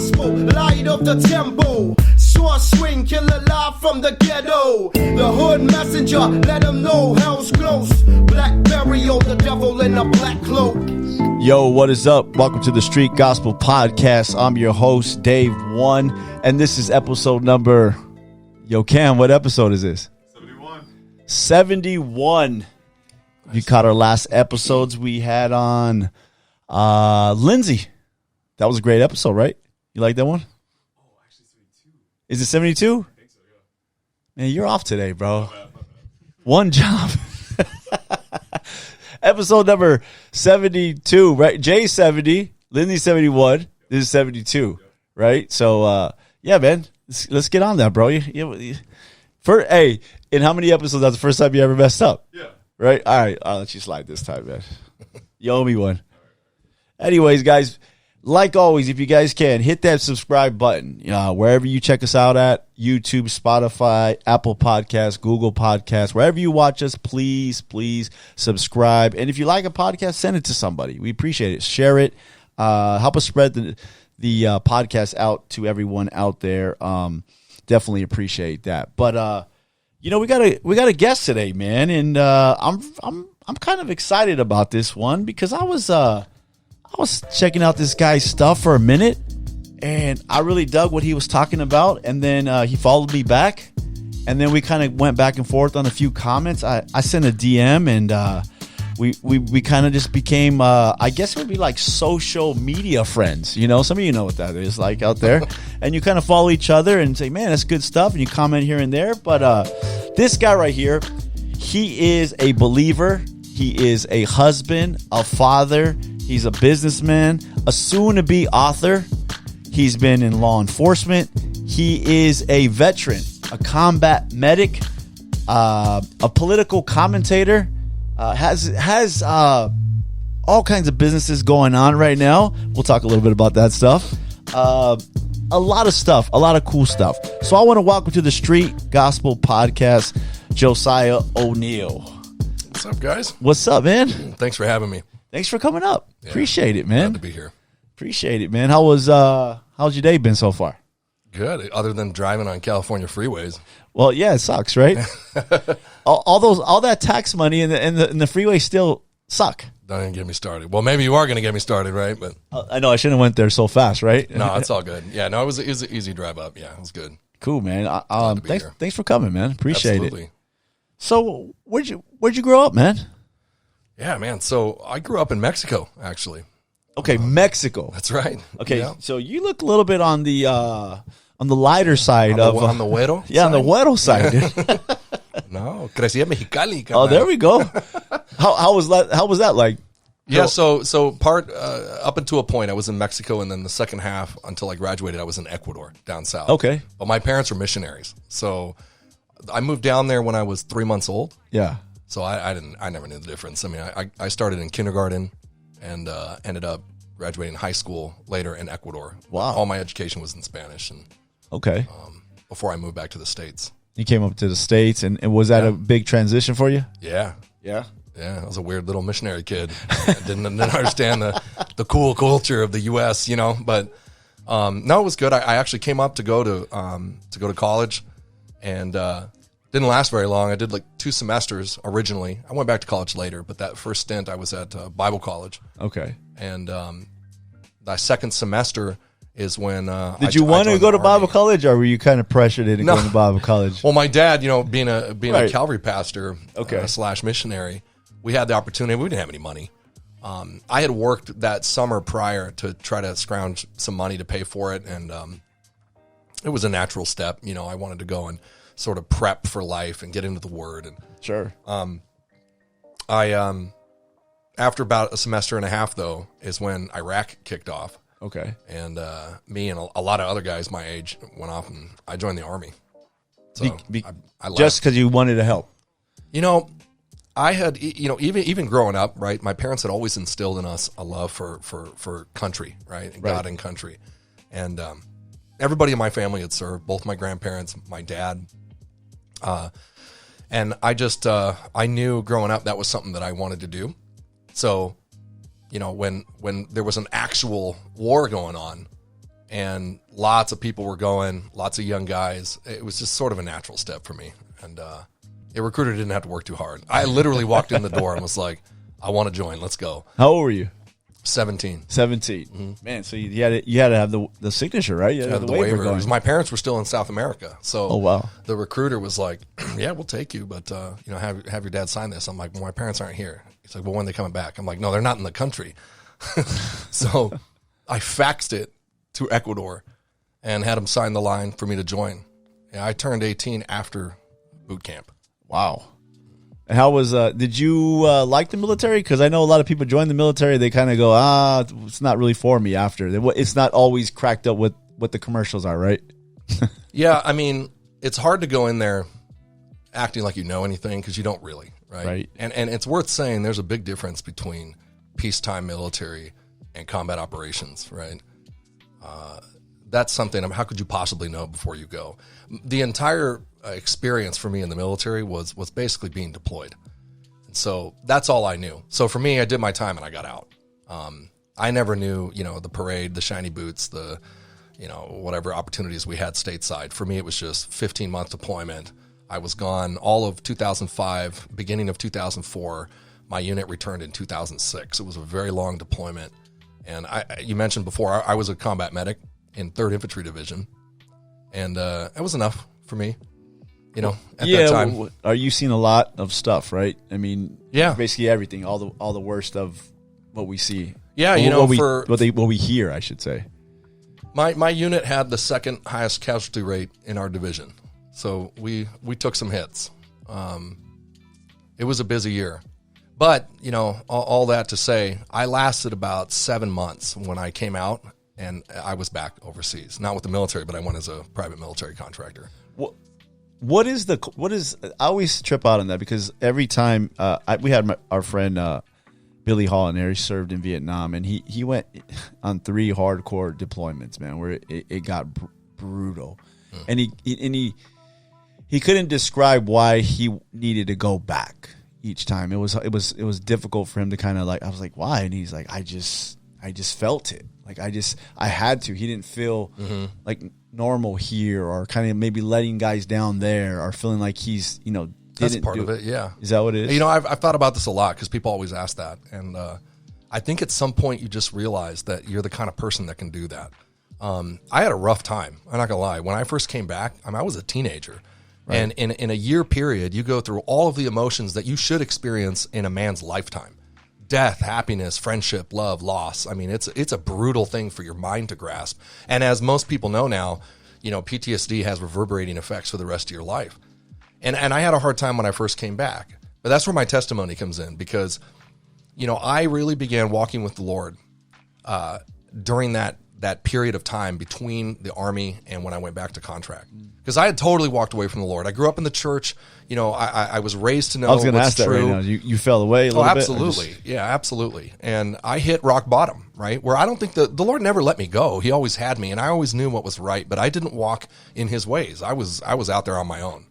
gospel, light of the temple. Sword swing, killer live from the ghetto. The hood messenger, let them know hell's close. Blackberry on the devil in a black cloak. Yo, what is up? Welcome to the Street Gospel Podcast. I'm your host, Dave One, and this is episode number... Yo, Cam, what episode is this? 71. If you caught our last episodes, we had on Lindsay. That was a great episode, right? You like that one? Oh, actually 72. Is it 72? I think so, yeah. Man, you're off today, bro. One job. Episode number 72, right? Jay's 70, Lindsay's 71, this is 72, right? So, yeah, man, let's get on that, bro. Hey, in how many episodes that's the first time you ever messed up? Yeah. Right? All right, I'll let you slide this time, man. You owe me one. Anyways, guys, like always, if you guys can, hit that subscribe button. Wherever you check us out at, YouTube, Spotify, Apple Podcasts, Google Podcasts, wherever you watch us, please subscribe. And if you like a podcast, send it to somebody. We appreciate it. Share it. Help us spread the podcast out to everyone out there. Definitely appreciate that. But we got a guest today, man, and I'm kind of excited about this one because I was checking out this guy's stuff for a minute, and I really dug what he was talking about. And then he followed me back, and then we kind of went back and forth on a few comments. I sent a DM, and we kind of just became, I guess it would be like social media friends. Some of you know what that is like out there. And you kind of follow each other and say, man, that's good stuff. And you comment here and there. But this guy right here, he is a believer. He is a husband, a father. He's a businessman, a soon-to-be author. He's been in law enforcement. He is a veteran, a combat medic, a political commentator. Has all kinds of businesses going on right now. We'll talk a little bit about that stuff. A lot of stuff, a lot of cool stuff. So I want to welcome to the Street Gospel Podcast, Josiah O'Neil. What's up, guys? What's up, man? Thanks for having me. Thanks for coming up. Yeah, appreciate it, man. Glad to be here. Appreciate it, man. How's your day been so far? Good, other than driving on California freeways. Well, yeah, it sucks, right? all that tax money and the freeway still suck. Don't even get me started. Well, maybe you are going to get me started, right? But I know I shouldn't have went there so fast, right? No, it's all good. Yeah, no, it was an easy drive up. Yeah, it was good. Cool, man. Thanks for coming, man. Appreciate Absolutely. it. So, where'd you grow up, man? Yeah, man. So I grew up in Mexico, actually. Okay, Mexico. That's right. Okay, yeah. So you look a little bit on the lighter side on the güero. Yeah, side? on the güero side. No, crecí en Mexicali. Oh, there we go. How was that like? Yeah, so part up until a point I was in Mexico, and then the second half until I graduated I was in Ecuador down south. Okay. But my parents were missionaries, so I moved down there when I was 3 months old. Yeah. So I never knew the difference. I mean, I started in kindergarten and ended up graduating high school later in Ecuador. Wow. All my education was in Spanish, and okay. Before I moved back to the States. You came up to the States, and was that a big transition for you? Yeah. Yeah. Yeah, I was a weird little missionary kid. I didn't understand the cool culture of the U.S., But no, it was good. I actually came up to go to college, and didn't last very long. I did like 2 semesters originally. I went back to college later, but that first stint I was at Bible college. Okay. And the second semester is when did you want to go to Bible college, or were you kind of pressured into going to Bible college? Well, my dad, being a Calvary pastor, okay, / missionary, we had the opportunity. We didn't have any money. I had worked that summer prior to try to scrounge some money to pay for it, and it was a natural step. I wanted to go and sort of prep for life and get into the Word. And sure. After about a semester and a half, though, is when Iraq kicked off. Okay. And me and a lot of other guys my age went off, and I joined the Army. So I just because you wanted to help. I had, even growing up, right, my parents had always instilled in us a love for country, right, and God and country. And everybody in my family had served, both my grandparents, my dad. And I just, I knew growing up that was something that I wanted to do. So, when there was an actual war going on, and lots of people were going, lots of young guys. It was just sort of a natural step for me. And a recruiter didn't have to work too hard. I literally walked in the door and was like, I want to join. Let's go. How old were you? 17. 17. Man, so you had to have the signature, right? You had to have the waiver going. My parents were still in South America. So oh, wow. The recruiter was like, yeah, we'll take you, but have your dad sign this. I'm like, well, my parents aren't here. He's like, well, when are they coming back? I'm like, no, they're not in the country. So I faxed it to Ecuador and had them sign the line for me to join. Yeah, I turned 18 after boot camp. Wow. And how was, did you like the military? Because I know a lot of people join the military, they kind of go, it's not really for me after. It's not always cracked up with what the commercials are, right? Yeah, I mean, it's hard to go in there acting like you know anything because you don't really, right? And it's worth saying there's a big difference between peacetime military and combat operations, right? That's something, how could you possibly know before you go? The entire experience for me in the military was basically being deployed. And so that's all I knew. So for me, I did my time and I got out. I never knew, the parade, the shiny boots, the, whatever opportunities we had stateside. For me, it was just 15-month deployment. I was gone all of 2005, beginning of 2004. My unit returned in 2006. It was a very long deployment. And you mentioned before, I was a combat medic in 3rd Infantry Division. And it was enough for me, at that time. Are you seeing a lot of stuff, right? I mean, yeah, basically everything, all the worst of what we see. Yeah, what we hear, I should say. My unit had the 2nd highest casualty rate in our division. So we took some hits. It was a busy year. But, all that to say, I lasted about 7 months when I came out, and I was back overseas. Not with the military, but I went as a private military contractor. What is I always trip out on that because every time we had our friend Billy Hall in there, he served in Vietnam, and he went on 3 hardcore deployments, man, where it got brutal. And he couldn't describe why he needed to go back each time. It was difficult for him to kind of I was like, why? And he's like, I just felt it. Like I had to. He didn't feel like normal here, or kind of maybe letting guys down there, or feeling like he's that's part of it. Yeah, is that what it is? I've thought about this a lot because people always ask that, and I think at some point you just realize that you're the kind of person that can do that. I had a rough time. I'm not gonna lie. When I first came back, I was a teenager. Right. And in a year period, you go through all of the emotions that you should experience in a man's lifetime. Death, happiness, friendship, love, loss. I mean, it's a brutal thing for your mind to grasp. And as most people know now, PTSD has reverberating effects for the rest of your life. And I had a hard time when I first came back. But that's where my testimony comes in because, I really began walking with the Lord during that period of time between the Army and when I went back to contract. Because I had totally walked away from the Lord. I grew up in the church. I was raised to know what's true. I was going to ask that right now. You fell away a little bit? Absolutely. Yeah, absolutely. And I hit rock bottom, right? Where I don't think the Lord never let me go. He always had me, and I always knew what was right, but I didn't walk in his ways. I was out there on my own.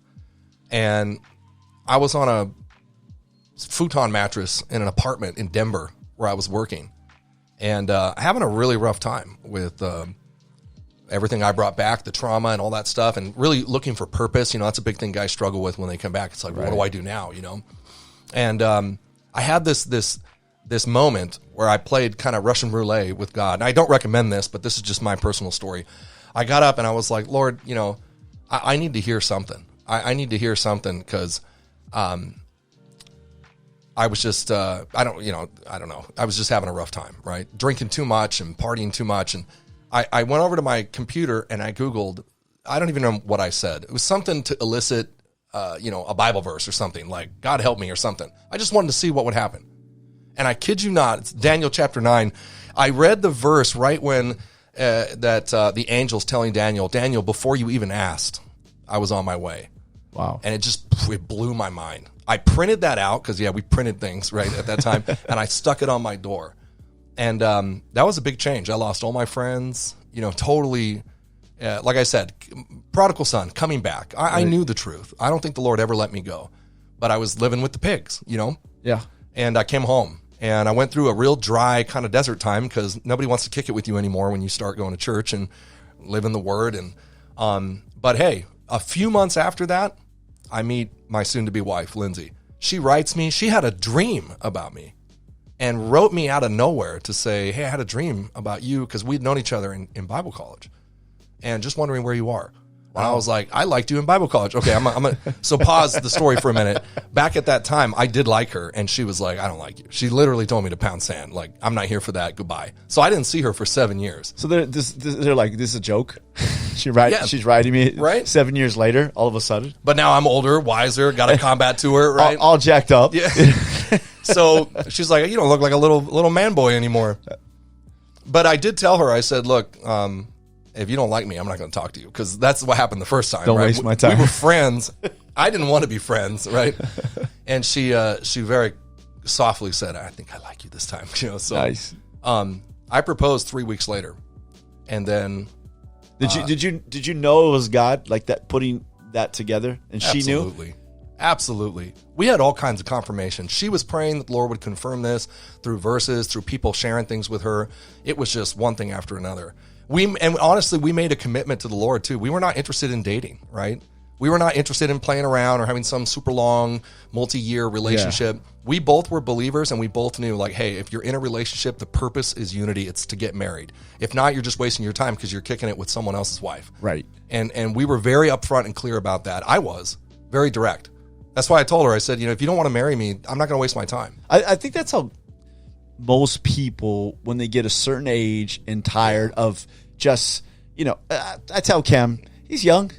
And I was on a futon mattress in an apartment in Denver where I was working. And having a really rough time with everything I brought back, the trauma and all that stuff, and really looking for purpose. That's a big thing guys struggle with when they come back. It's like, What do I do now? And I had this moment where I played kind of Russian roulette with God. And I don't recommend this, but this is just my personal story. I got up and I was like, Lord, I need to hear something. I need to hear something because I was just, I don't know. I was just having a rough time, right? Drinking too much and partying too much. And I went over to my computer and I Googled, I don't even know what I said. It was something to elicit, a Bible verse or something like God help me or something. I just wanted to see what would happen. And I kid you not, it's Daniel chapter 9. I read the verse right when the angel's telling Daniel, before you even asked, I was on my way. Wow. And it blew my mind. I printed that out because, we printed things right at that time, and I stuck it on my door. And that was a big change. I lost all my friends, totally, like I said, prodigal son coming back. I knew the truth. I don't think the Lord ever let me go, but I was living with the pigs, Yeah. And I came home, And I went through a real dry kind of desert time because nobody wants to kick it with you anymore when you start going to church and live in the Word. And but hey, a few months after that, I meet my soon-to-be wife, Lindsay. She writes me. She had a dream about me and wrote me out of nowhere to say, hey, I had a dream about you because we'd known each other in Bible college and just wondering where you are. And I was like, I liked you in Bible college. Okay, so pause the story for a minute. Back at that time, I did like her, and she was like, I don't like you. She literally told me to pound sand. Like, I'm not here for that. Goodbye. So I didn't see her for 7 years. So they're like, this is a joke. She's writing me right? 7 years later, all of a sudden. But now I'm older, wiser, got a combat tour, right? all jacked up. Yeah. So she's like, you don't look like a little man boy anymore. But I did tell her, I said, look, if you don't like me, I'm not going to talk to you, because that's what happened the first time. Don't right? waste my time. We were friends. I didn't want to be friends, right? And she very softly said, I think I like you this time. So Nice. I proposed 3 weeks later, and then Did you know it was God, like that, putting that together, and she knew? Absolutely. We had all kinds of confirmation. She was praying that the Lord would confirm this through verses, through people sharing things with her. It was just one thing after another. And honestly, we made a commitment to the Lord too. We were not interested in dating, right? We were not interested in playing around or having some super long, multi-year relationship. Yeah. We both were believers, and we both knew, like, hey, if you're in a relationship, the purpose is unity. It's to get married. If not, you're just wasting your time because you're kicking it with someone else's wife. Right. And we were very upfront and clear about that. I was very direct. That's why I told her, I said, if you don't want to marry me, I'm not going to waste my time. I think that's how most people, when they get a certain age and tired of just, I tell Cam, he's young.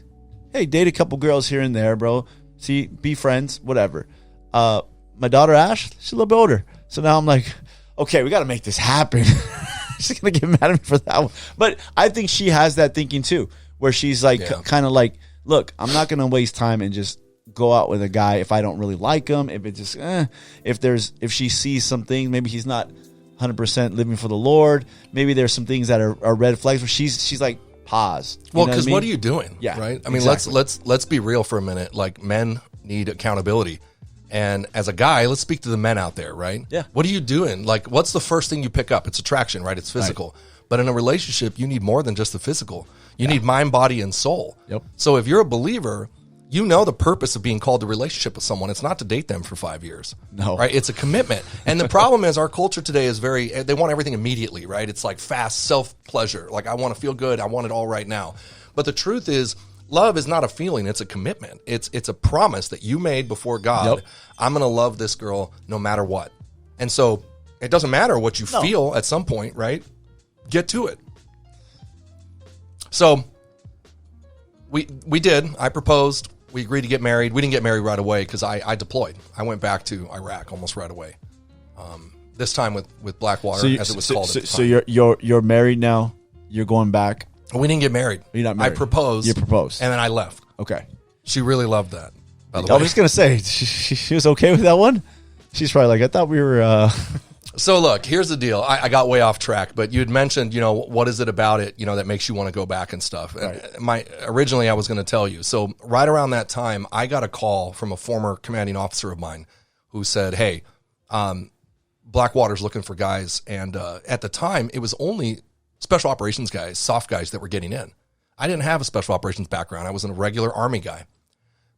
Hey, date a couple girls here and there, bro. See, be friends, whatever. My daughter, Ash, she's a little bit older. So now I'm like, okay, we got to make this happen. She's going to get mad at me for that one. But I think she has that thinking too, where she's like, kind of like, look, I'm not going to waste time and just go out with a guy if I don't really like him. If it's just, if she sees something, maybe he's not 100% living for the Lord. Maybe there's some things that are red flags where she's like, pause. Well, because what are you doing? Yeah, right. I mean, exactly. let's be real for a minute. Like, men need accountability, and as a guy, let's speak to the men out there, right? Yeah. What are you doing? Like, what's the first thing you pick up? It's attraction, right? It's physical. Right. But in a relationship, you need more than just the physical. You need mind, body, and soul. Yep. So if you're a believer, you know the purpose of being called to relationship with someone. It's not to date them for 5 years. No. Right? It's a commitment. And the problem is our culture today is they want everything immediately, right? It's like fast self-pleasure. Like, I want to feel good. I want it all right now. But the truth is, love is not a feeling. It's a commitment. It's a promise that you made before God. Yep. I'm going to love this girl no matter what. And so it doesn't matter what you feel at some point, right? Get to it. So we did. I proposed. We agreed to get married. We didn't get married right away because I deployed. I went back to Iraq almost right away. This time with Blackwater, as it was called at the time. So you're married now. You're going back. We didn't get married. You're not married. I proposed. You proposed. And then I left. Okay. She really loved that, by the I way. was just going to say, she was okay with that one? She's probably like, I thought we were... So look, here's the deal. I got way off track, but you had mentioned, what is it about it, that makes you want to go back and stuff. Right. Originally I was going to tell you. So right around that time, I got a call from a former commanding officer of mine who said, hey, Blackwater's looking for guys. And at the time, it was only special operations guys, soft guys that were getting in. I didn't have a special operations background. I was a regular Army guy.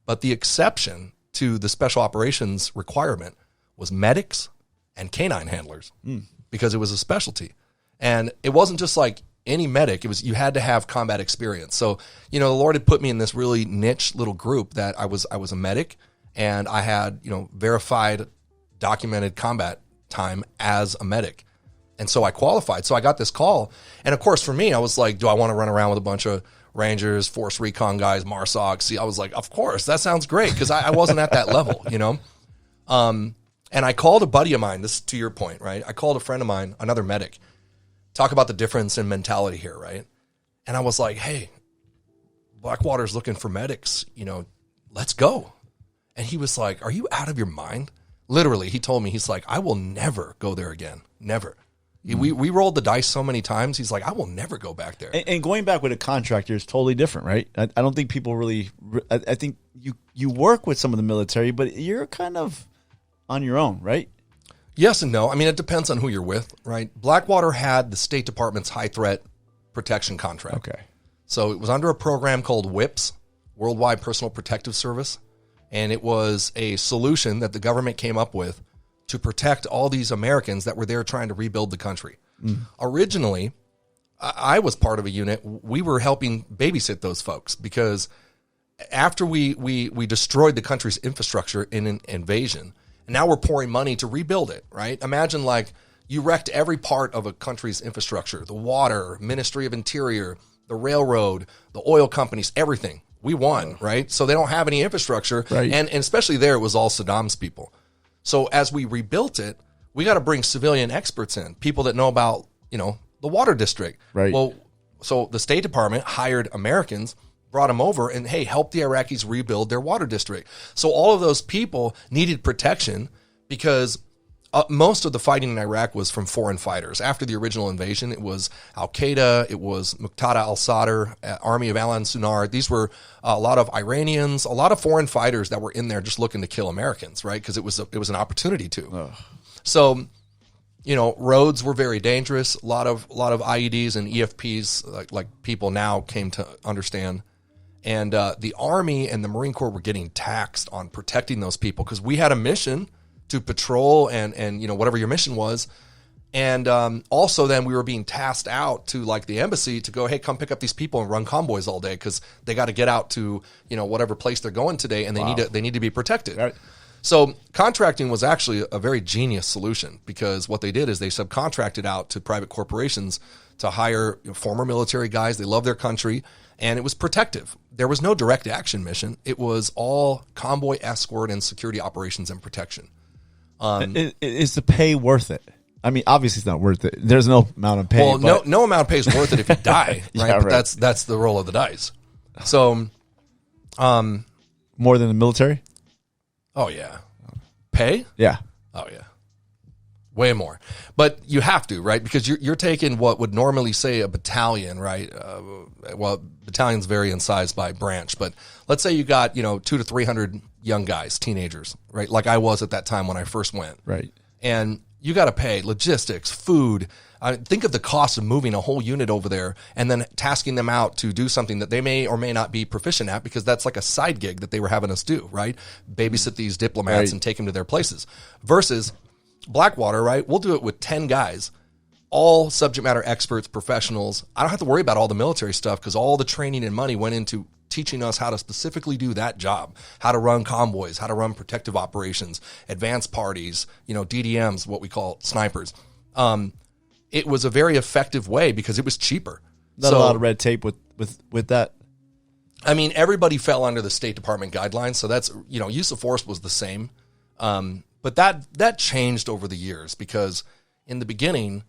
But the exception to the special operations requirement was medics and canine handlers, because it was a specialty. And it wasn't just like any medic. It was, you had to have combat experience. So, the Lord had put me in this really niche little group that I was a medic, and I had, verified, documented combat time as a medic. And so I qualified. So I got this call. And of course, for me, I was like, do I want to run around with a bunch of Rangers, Force Recon guys, MARSOC? See, I was like, of course, that sounds great, because I wasn't at that level, And I called a buddy of mine, this is to your point, right? I called a friend of mine, another medic, talk about the difference in mentality here, right? And I was like, hey, Blackwater's looking for medics, let's go. And he was like, are you out of your mind? Literally, he told me, he's like, I will never go there again. Never. We rolled the dice so many times. He's like, I will never go back there. And going back with a contractor is totally different, right? I don't think people really, I think you work with some of the military, but you're kind of on your own, right? Yes and no. I mean, it depends on who you're with, right? Blackwater had the State Department's high threat protection contract. Okay. So it was under a program called WIPS, Worldwide Personal Protective Service, and it was a solution that the government came up with to protect all these Americans that were there trying to rebuild the country. Originally, I was part of a unit. We were helping babysit those folks because after we destroyed the country's infrastructure in an invasion, and now we're pouring money to rebuild it, right? Imagine like you wrecked every part of a country's infrastructure, the water, Ministry of Interior, the railroad, the oil companies, everything. We won, right? So they don't have any infrastructure. Right. And especially there, it was all Saddam's people. So as we rebuilt it, we got to bring civilian experts in, people that know about, the water district. Right. Well, so the State Department hired Americans, brought them over, and hey, help the Iraqis rebuild their water district. So all of those people needed protection because most of the fighting in Iraq was from foreign fighters. After the original invasion, it was Al-Qaeda, it was Muqtada al-Sadr, Army of Alan Sunar. These were a lot of Iranians, a lot of foreign fighters that were in there just looking to kill Americans, right? Because it was an opportunity to. Ugh. So, roads were very dangerous. A lot of IEDs and EFPs, like people now came to understand. And the Army and the Marine Corps were getting taxed on protecting those people because we had a mission to patrol and whatever your mission was. And also then we were being tasked out to like the embassy to go, hey, come pick up these people and run convoys all day because they got to get out to, whatever place they're going today and they need to be protected. Right. So contracting was actually a very genius solution because what they did is they subcontracted out to private corporations to hire former military guys. They love their country, and it was protective. There was no direct action mission. It was all convoy escort and security operations and protection. Is the pay worth it? I mean, obviously it's not worth it. There's no amount of pay. Well, but... no amount of pay is worth it if you die, right? Yeah, But right. that's the roll of the dice. So, more than the military? oh yeah, pay? Yeah. Oh yeah, way more. But you have to, right? Because you're taking what would normally say a battalion, right? Well, battalions vary in size by branch, but let's say you got 200 to 300 young guys, teenagers, right? Like I was at that time when I first went, Right. and you got to pay logistics, food. Think of the cost of moving a whole unit over there and then tasking them out to do something that they may or may not be proficient at because that's like a side gig that they were having us do, right? Babysit these diplomats Right. and take them to their places. Versus Blackwater, right? We'll do it with 10 guys, all subject matter experts, professionals. I don't have to worry about all the military stuff because all the training and money went into teaching us how to specifically do that job, how to run convoys, how to run protective operations, advanced parties, DDMs, what we call snipers. It was a very effective way because it was cheaper. Not a lot of red tape with that. I mean, everybody fell under the State Department guidelines, so that's use of force was the same, but that changed over the years because in the beginning,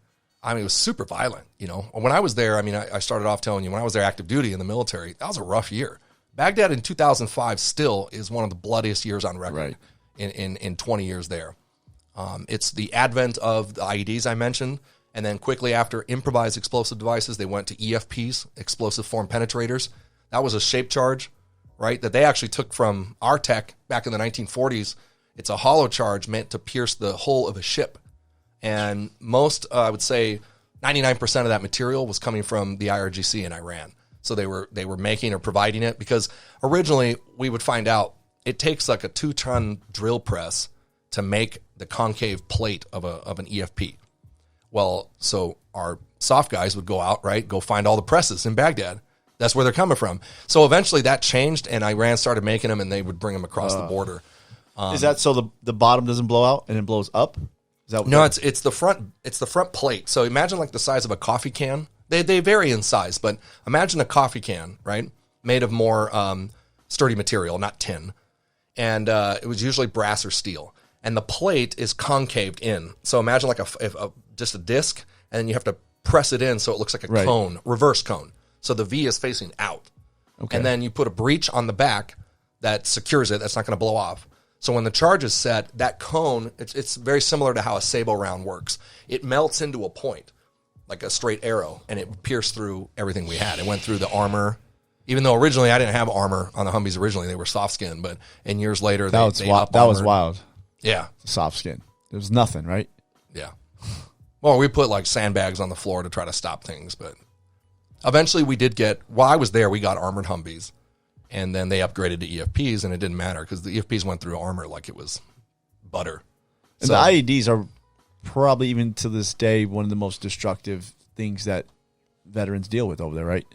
I mean, it was super violent. When I was there, I mean, I started off telling you when I was there active duty in the military, that was a rough year. Baghdad in 2005 still is one of the bloodiest years on record Right. in 20 years there. It's the advent of the IEDs I mentioned. And then quickly after improvised explosive devices, they went to EFPs, explosive form penetrators. That was a shape charge, right? That they actually took from our tech back in the 1940s. It's a hollow charge meant to pierce the hull of a ship. And most, I would say 99% of that material was coming from the IRGC in Iran. So they were making or providing it because originally we would find out it takes like a 2-ton drill press to make the concave plate of an EFP. Well, so our soft guys would go out, right, go find all the presses in Baghdad. That's where they're coming from. So eventually that changed, and Iran started making them, and they would bring them across the border. Is that so the bottom doesn't blow out and it blows up? Is that what No, it's the front plate. So imagine like the size of a coffee can. They vary in size, but imagine a coffee can, right, made of more sturdy material, not tin, and it was usually brass or steel. And the plate is concaved in. So imagine like just a disc, and then you have to press it in so it looks like a Right. cone, reverse cone. So the V is facing out. Okay. And then you put a breech on the back that secures it. That's not going to blow off. So when the charge is set, that cone, it's very similar to how a sabot round works. It melts into a point, like a straight arrow, and it pierced through everything we had. It went through the armor. Even though originally I didn't have armor on the Humvees originally, they were soft skin, but years later that was they wild. up That was armored. wild. Yeah. Soft skin. There was nothing, right? Yeah. Well, we put like sandbags on the floor to try to stop things, but eventually we did get, while I was there, we got armored Humvees, and then they upgraded to EFPs, and it didn't matter because the EFPs went through armor like it was butter. And the IEDs are probably, even to this day, one of the most destructive things that veterans deal with over there, right?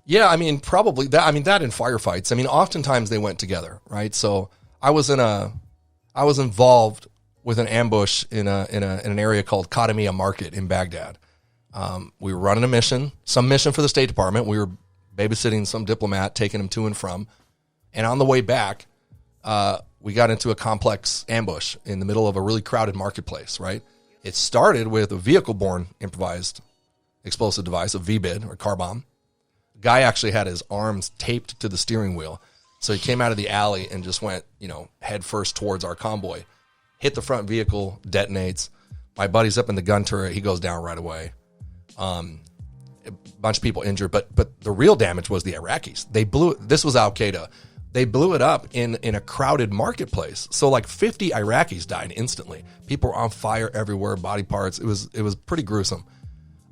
Yeah, I mean, probably that. I mean, that in firefights. I mean, oftentimes they went together, right? So I was involved with an ambush in an area called Kadamia Market in Baghdad. We were running a mission, some mission for the State Department. We were babysitting some diplomat, taking him to and from. And on the way back, we got into a complex ambush in the middle of a really crowded marketplace, right? It started with a vehicle-borne improvised explosive device, a VBID or car bomb. The guy actually had his arms taped to the steering wheel. So he came out of the alley and just went, head first towards our convoy. Hit the front vehicle, detonates. My buddy's up in the gun turret. He goes down right away. A bunch of people injured, but the real damage was the Iraqis. This was Al Qaeda. They blew it up in a crowded marketplace. So like 50 Iraqis died instantly. People were on fire everywhere, body parts. It was pretty gruesome.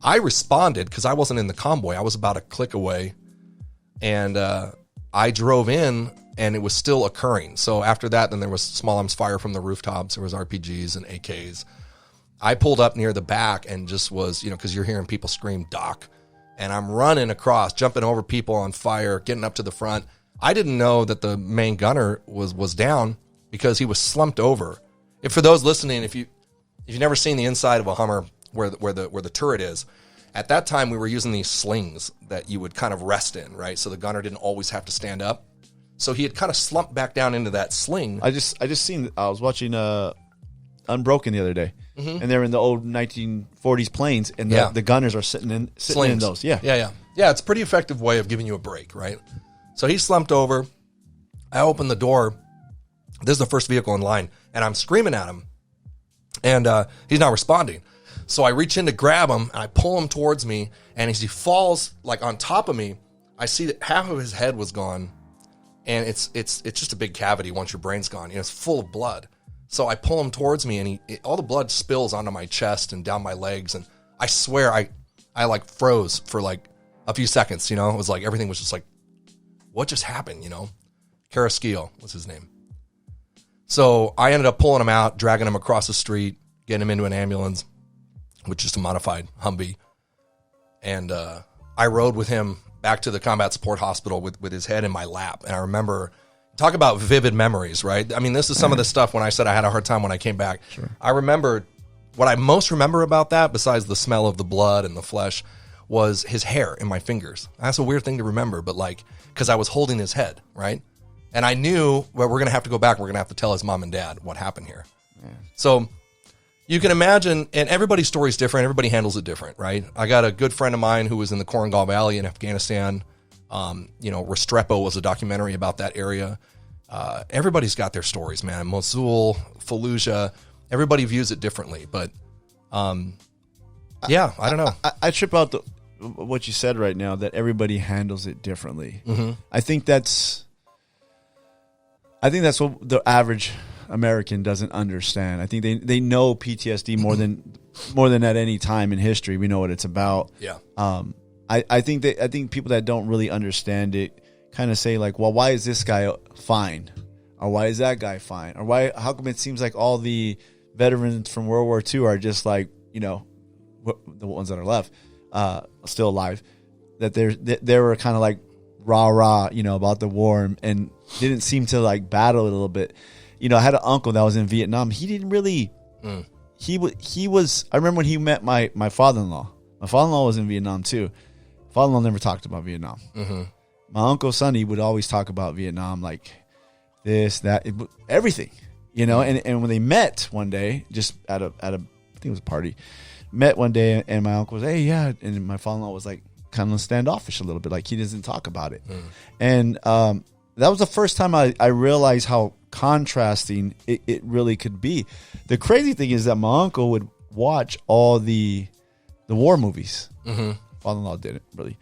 I responded because I wasn't in the convoy. I was about a click away, and I drove in, and it was still occurring. So after that, then there was small arms fire from the rooftops. There was RPGs and AKs. I pulled up near the back and just was, because you're hearing people scream, "Doc," and I'm running across, jumping over people on fire, getting up to the front. I didn't know that the main gunner was down because he was slumped over. If for those listening, if you've never seen the inside of a Hummer where the turret is, at that time we were using these slings that you would kind of rest in, right? So the gunner didn't always have to stand up. So he had kind of slumped back down into that sling. I was watching Unbroken the other day, and they're in the old 1940s planes, and the gunners are sitting in those. Yeah. It's a pretty effective way of giving you a break, right? So he slumped over. I opened the door. This is the first vehicle in line, and I'm screaming at him, and he's not responding. So I reach in to grab him, and I pull him towards me, and as he falls like on top of me, I see that half of his head was gone, and it's just a big cavity once your brain's gone. It's full of blood. So I pull him towards me, and all the blood spills onto my chest and down my legs, and I swear I like froze for like a few seconds. It was like everything was just like, what just happened? Carrasquillo was his name. So I ended up pulling him out, dragging him across the street, getting him into an ambulance, which is a modified Humvee. And I rode with him back to the combat support hospital with his head in my lap. And I remember, talk about vivid memories, right? I mean, this is some of the stuff when I said I had a hard time when I came back. Sure. I remember, what I most remember about that, besides the smell of the blood and the flesh, was his hair in my fingers. That's a weird thing to remember, but because I was holding his head, right? And I knew, well, we're going to have to go back. We're going to have to tell his mom and dad what happened here. Yeah. So you can imagine, and everybody's story is different. Everybody handles it different, right? I got a good friend of mine who was in the Korangal Valley in Afghanistan. Restrepo was a documentary about that area. Everybody's got their stories, man. Mosul, Fallujah, everybody views it differently. But, I don't know. I trip out what you said right now, that everybody handles it differently. Mm-hmm. I think that's what the average American doesn't understand. I think they know PTSD more than at any time in history. We know what it's about. Yeah. I think people that don't really understand it kind of say like, well, why is this guy fine? Or why is that guy fine? Or how come it seems like all the veterans from World War II are just like, the ones that are left, still alive, that they were kind of like rah, about the war and didn't seem to like battle it a little bit. I had an uncle that was in Vietnam. He didn't really, he was, I remember when he met my father-in-law. My father-in-law was in Vietnam too. Father-in-law never talked about Vietnam. Mm-hmm. My Uncle Sonny would always talk about Vietnam, like this, that, everything, and when they met one day, just at a, I think it was a party, met one day, and my uncle was, hey, yeah, and my father-in-law was like kind of standoffish a little bit, like he doesn't talk about it. And that was the first time I realized how contrasting it really could be. The crazy thing is that my uncle would watch all the war movies. Mm-hmm. Father-in-law didn't really.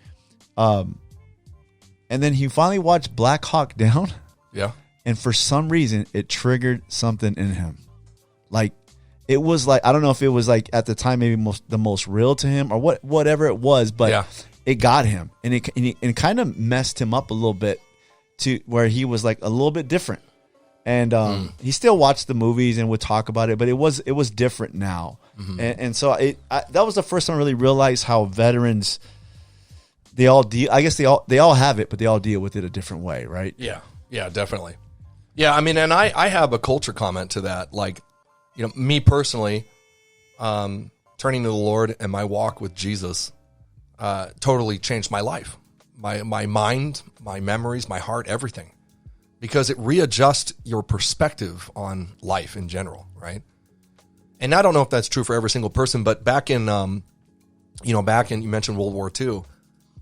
And then he finally watched Black Hawk Down. Yeah. And for some reason, it triggered something in him. Like, it was like, I don't know if it was like at the time maybe the most real to him or whatever it was, but it got him, and it kind of messed him up a little bit to where he was like a little bit different. And he still watched the movies and would talk about it, but it was different now. And so that was the first time I really realized how veterans, they all deal. I guess they all have it, but they all deal with it a different way, right? Yeah, definitely. Yeah, I mean, and I have a culture comment to that. Like, you know, me personally, turning to the Lord and my walk with Jesus totally changed my life, my mind, my memories, my heart, everything, because it readjusts your perspective on life in general, right? And I don't know if that's true for every single person, but back in, you mentioned World War II,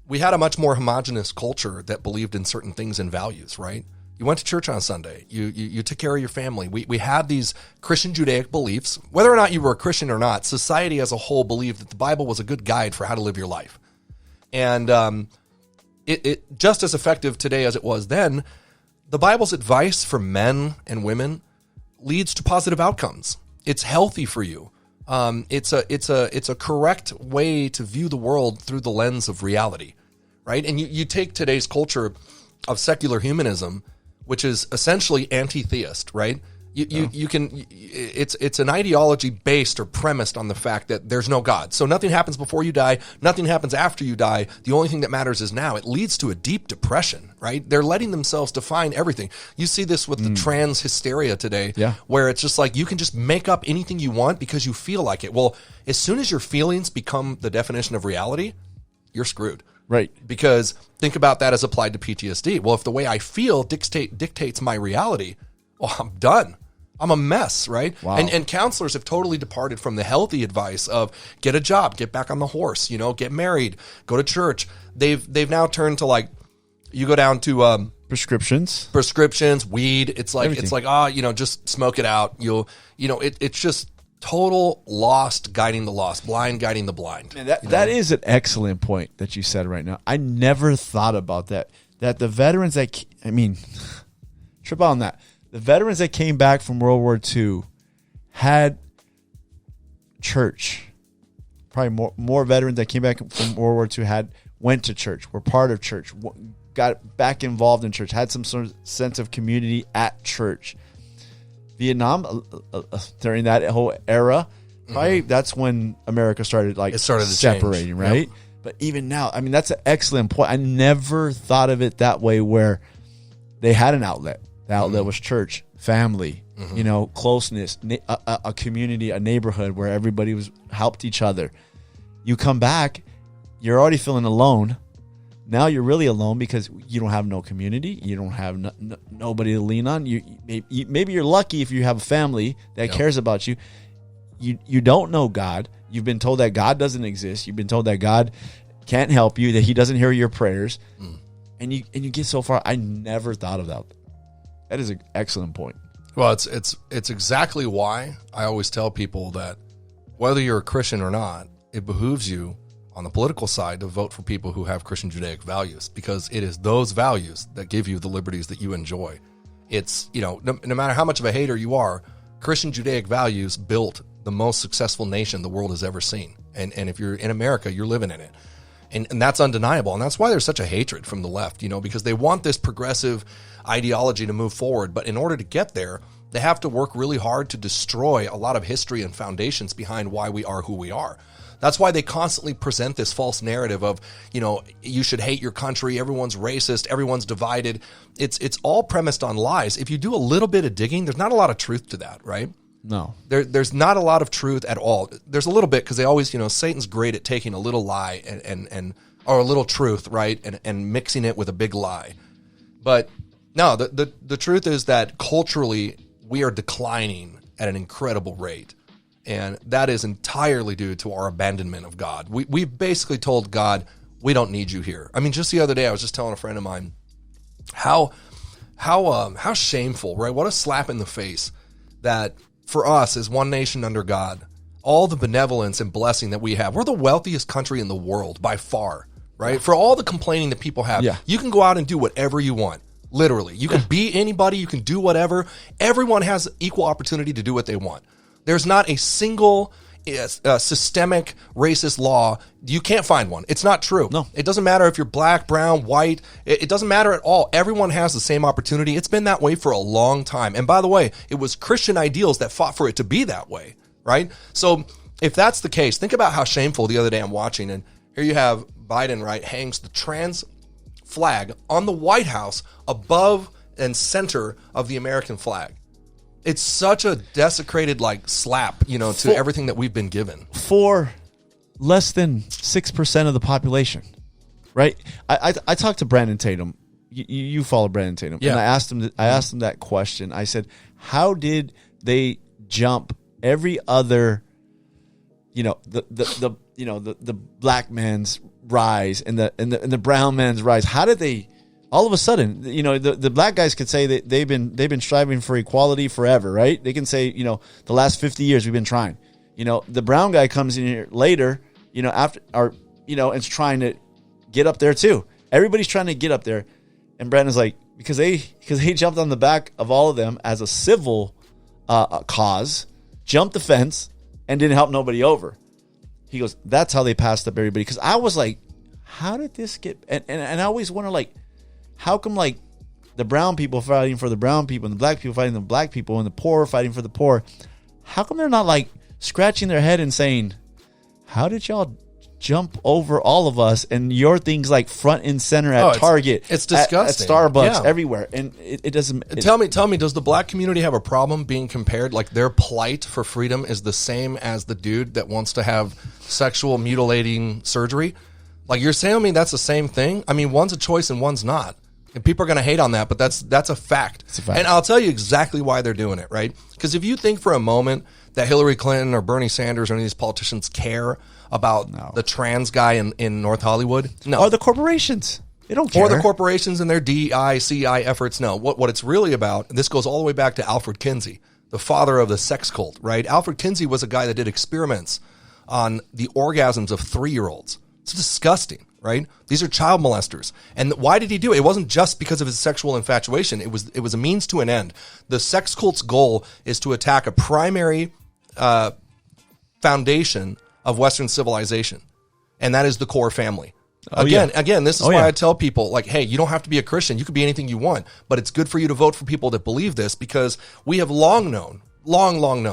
we had a much more homogenous culture that believed in certain things and values, right? You went to church on Sunday. You took care of your family. We had these Christian Judaic beliefs. Whether or not you were a Christian or not, society as a whole believed that the Bible was a good guide for how to live your life. And it just as effective today as it was then. The Bible's advice for men and women leads to positive outcomes. It's healthy for you. It's a correct way to view the world through the lens of reality, right? And you take today's culture of secular humanism, which is essentially anti-theist, right? It's an ideology based or premised on the fact that there's no God. So nothing happens before you die, nothing happens after you die. The only thing that matters is now. It leads to a deep depression, right? They're letting themselves define everything. You see this with the trans hysteria today, where it's just like you can just make up anything you want because you feel like it. Well, as soon as your feelings become the definition of reality, you're screwed. Right. Because think about that as applied to PTSD. Well, if the way I feel dictates my reality, well, I'm done. I'm a mess, right? Wow. And counselors have totally departed from the healthy advice of get a job, get back on the horse, get married, go to church. They've now turned to like, you go down to prescriptions, weed. It's like everything. just smoke it out. It's just total lost guiding the lost, blind guiding the blind. And that is an excellent point that you said right now. I never thought about that. That the veterans trip out on that. The veterans that came back from World War II had church. Probably more veterans that came back from World War II went to church, were part of church, got back involved in church, had some sort of sense of community at church. Vietnam, during that whole era, probably that's when America started separating, change. right? Yep. But even now, I mean, that's an excellent point. I never thought of it that way, where they had an outlet. The outlet was church, family, closeness, a community, a neighborhood where everybody helped each other. You come back, you're already feeling alone. Now you're really alone because you don't have no community. You don't have nobody to lean on. Maybe you're lucky if you have a family that cares about you. You don't know God. You've been told that God doesn't exist. You've been told that God can't help you, that He doesn't hear your prayers, and you get so far. I never thought of that. That is an excellent point. Well, it's exactly why I always tell people that whether you're a Christian or not, it behooves you on the political side to vote for people who have Christian Judaic values, because it is those values that give you the liberties that you enjoy. It's, no matter how much of a hater you are, Christian Judaic values built the most successful nation the world has ever seen. And if you're in America, you're living in it. And that's undeniable. And that's why there's such a hatred from the left, because they want this progressive ideology to move forward. But in order to get there, they have to work really hard to destroy a lot of history and foundations behind why we are who we are. That's why they constantly present this false narrative of, you should hate your country, everyone's racist, everyone's divided. It's all premised on lies. If you do a little bit of digging, there's not a lot of truth to that, right? No. There's not a lot of truth at all. There's a little bit, because they always, Satan's great at taking a little lie or a little truth, right, and mixing it with a big lie. But no, the truth is that culturally we are declining at an incredible rate. And that is entirely due to our abandonment of God. We've basically told God, we don't need you here. I mean, just the other day, I was just telling a friend of mine how shameful, right? What a slap in the face that for us as one nation under God, all the benevolence and blessing that we have, we're the wealthiest country in the world by far, right? For all the complaining that people have, you can go out and do whatever you want. Literally, you can be anybody, you can do whatever. Everyone has equal opportunity to do what they want. There's not a single systemic racist law. You can't find one. It's not true. No. It doesn't matter if you're black, brown, white. It doesn't matter at all. Everyone has the same opportunity. It's been that way for a long time. And by the way, it was Christian ideals that fought for it to be that way, right? So if that's the case, think about how shameful. The other day I'm watching, and here you have Biden, right, hangs the trans flag on the White House above and center of the American flag. It's such a desecrated slap, to everything that we've been given. For less than 6% of the population, right? I talked to Brandon Tatum. You follow Brandon Tatum, yeah. And I asked him that question. I said, how did they jump every other, the black man's rise and the brown man's rise? How did they? All of a sudden, the black guys could say that they've been striving for equality forever, right? They can say, the last 50 years we've been trying. The brown guy comes in here later, after, or and's trying to get up there too. Everybody's trying to get up there, and Brandon's like, because they jumped on the back of all of them as a civil cause, jumped the fence, and didn't help nobody over. He goes, that's how they passed up everybody. Because I was like, how did this get? And I always wonder, how come the brown people fighting for the brown people and the black people fighting the black people and the poor fighting for the poor? How come they're not scratching their head and saying, how did y'all jump over all of us and your things front and center at Target? It's disgusting. At Starbucks, everywhere. And it doesn't. Tell me, does the black community have a problem being compared? Their plight for freedom is the same as the dude that wants to have sexual mutilating surgery? You're saying me that's the same thing? I mean, one's a choice and one's not. And people are going to hate on that, but that's a fact. It's a fact. And I'll tell you exactly why they're doing it, right? Because if you think for a moment that Hillary Clinton or Bernie Sanders or any of these politicians care about the trans guy in North Hollywood, no. Or the corporations. They don't care. Or the corporations and their DEI, CI efforts, no. What it's really about, and this goes all the way back to Alfred Kinsey, the father of the sex cult, right? Alfred Kinsey was a guy that did experiments on the orgasms of 3-year-olds. It's disgusting, right? These are child molesters. And why did he do it? It wasn't just because of his sexual infatuation. It was a means to an end. The sex cult's goal is to attack a primary foundation of Western civilization, and that is the core family. Again, this is why I tell people, hey, you don't have to be a Christian. You could be anything you want, but it's good for you to vote for people that believe this, because we have long known,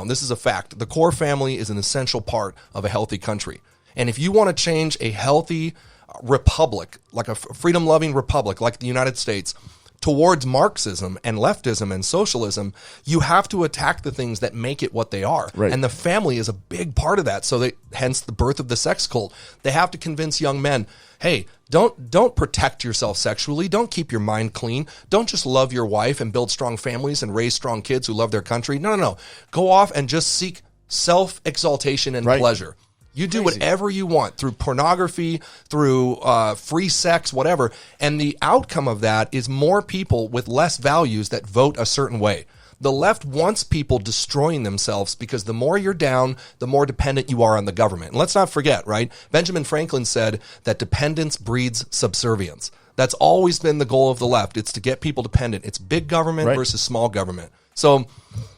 this is a fact, the core family is an essential part of a healthy country. And if you want to change a healthy republic, like a freedom-loving republic like the United States, towards Marxism and leftism and socialism, you have to attack the things that make it what they are. Right. And the family is a big part of that. So hence the birth of the sex cult. They have to convince young men, hey, don't protect yourself sexually. Don't keep your mind clean. Don't just love your wife and build strong families and raise strong kids who love their country. No. Go off and just seek self-exaltation and pleasure. You do whatever you want through pornography, through free sex, whatever. And the outcome of that is more people with less values that vote a certain way. The left wants people destroying themselves because the more you're down, the more dependent you are on the government. And let's not forget, right? Benjamin Franklin said that dependence breeds subservience. That's always been the goal of the left. It's to get people dependent. It's big government versus small government. So,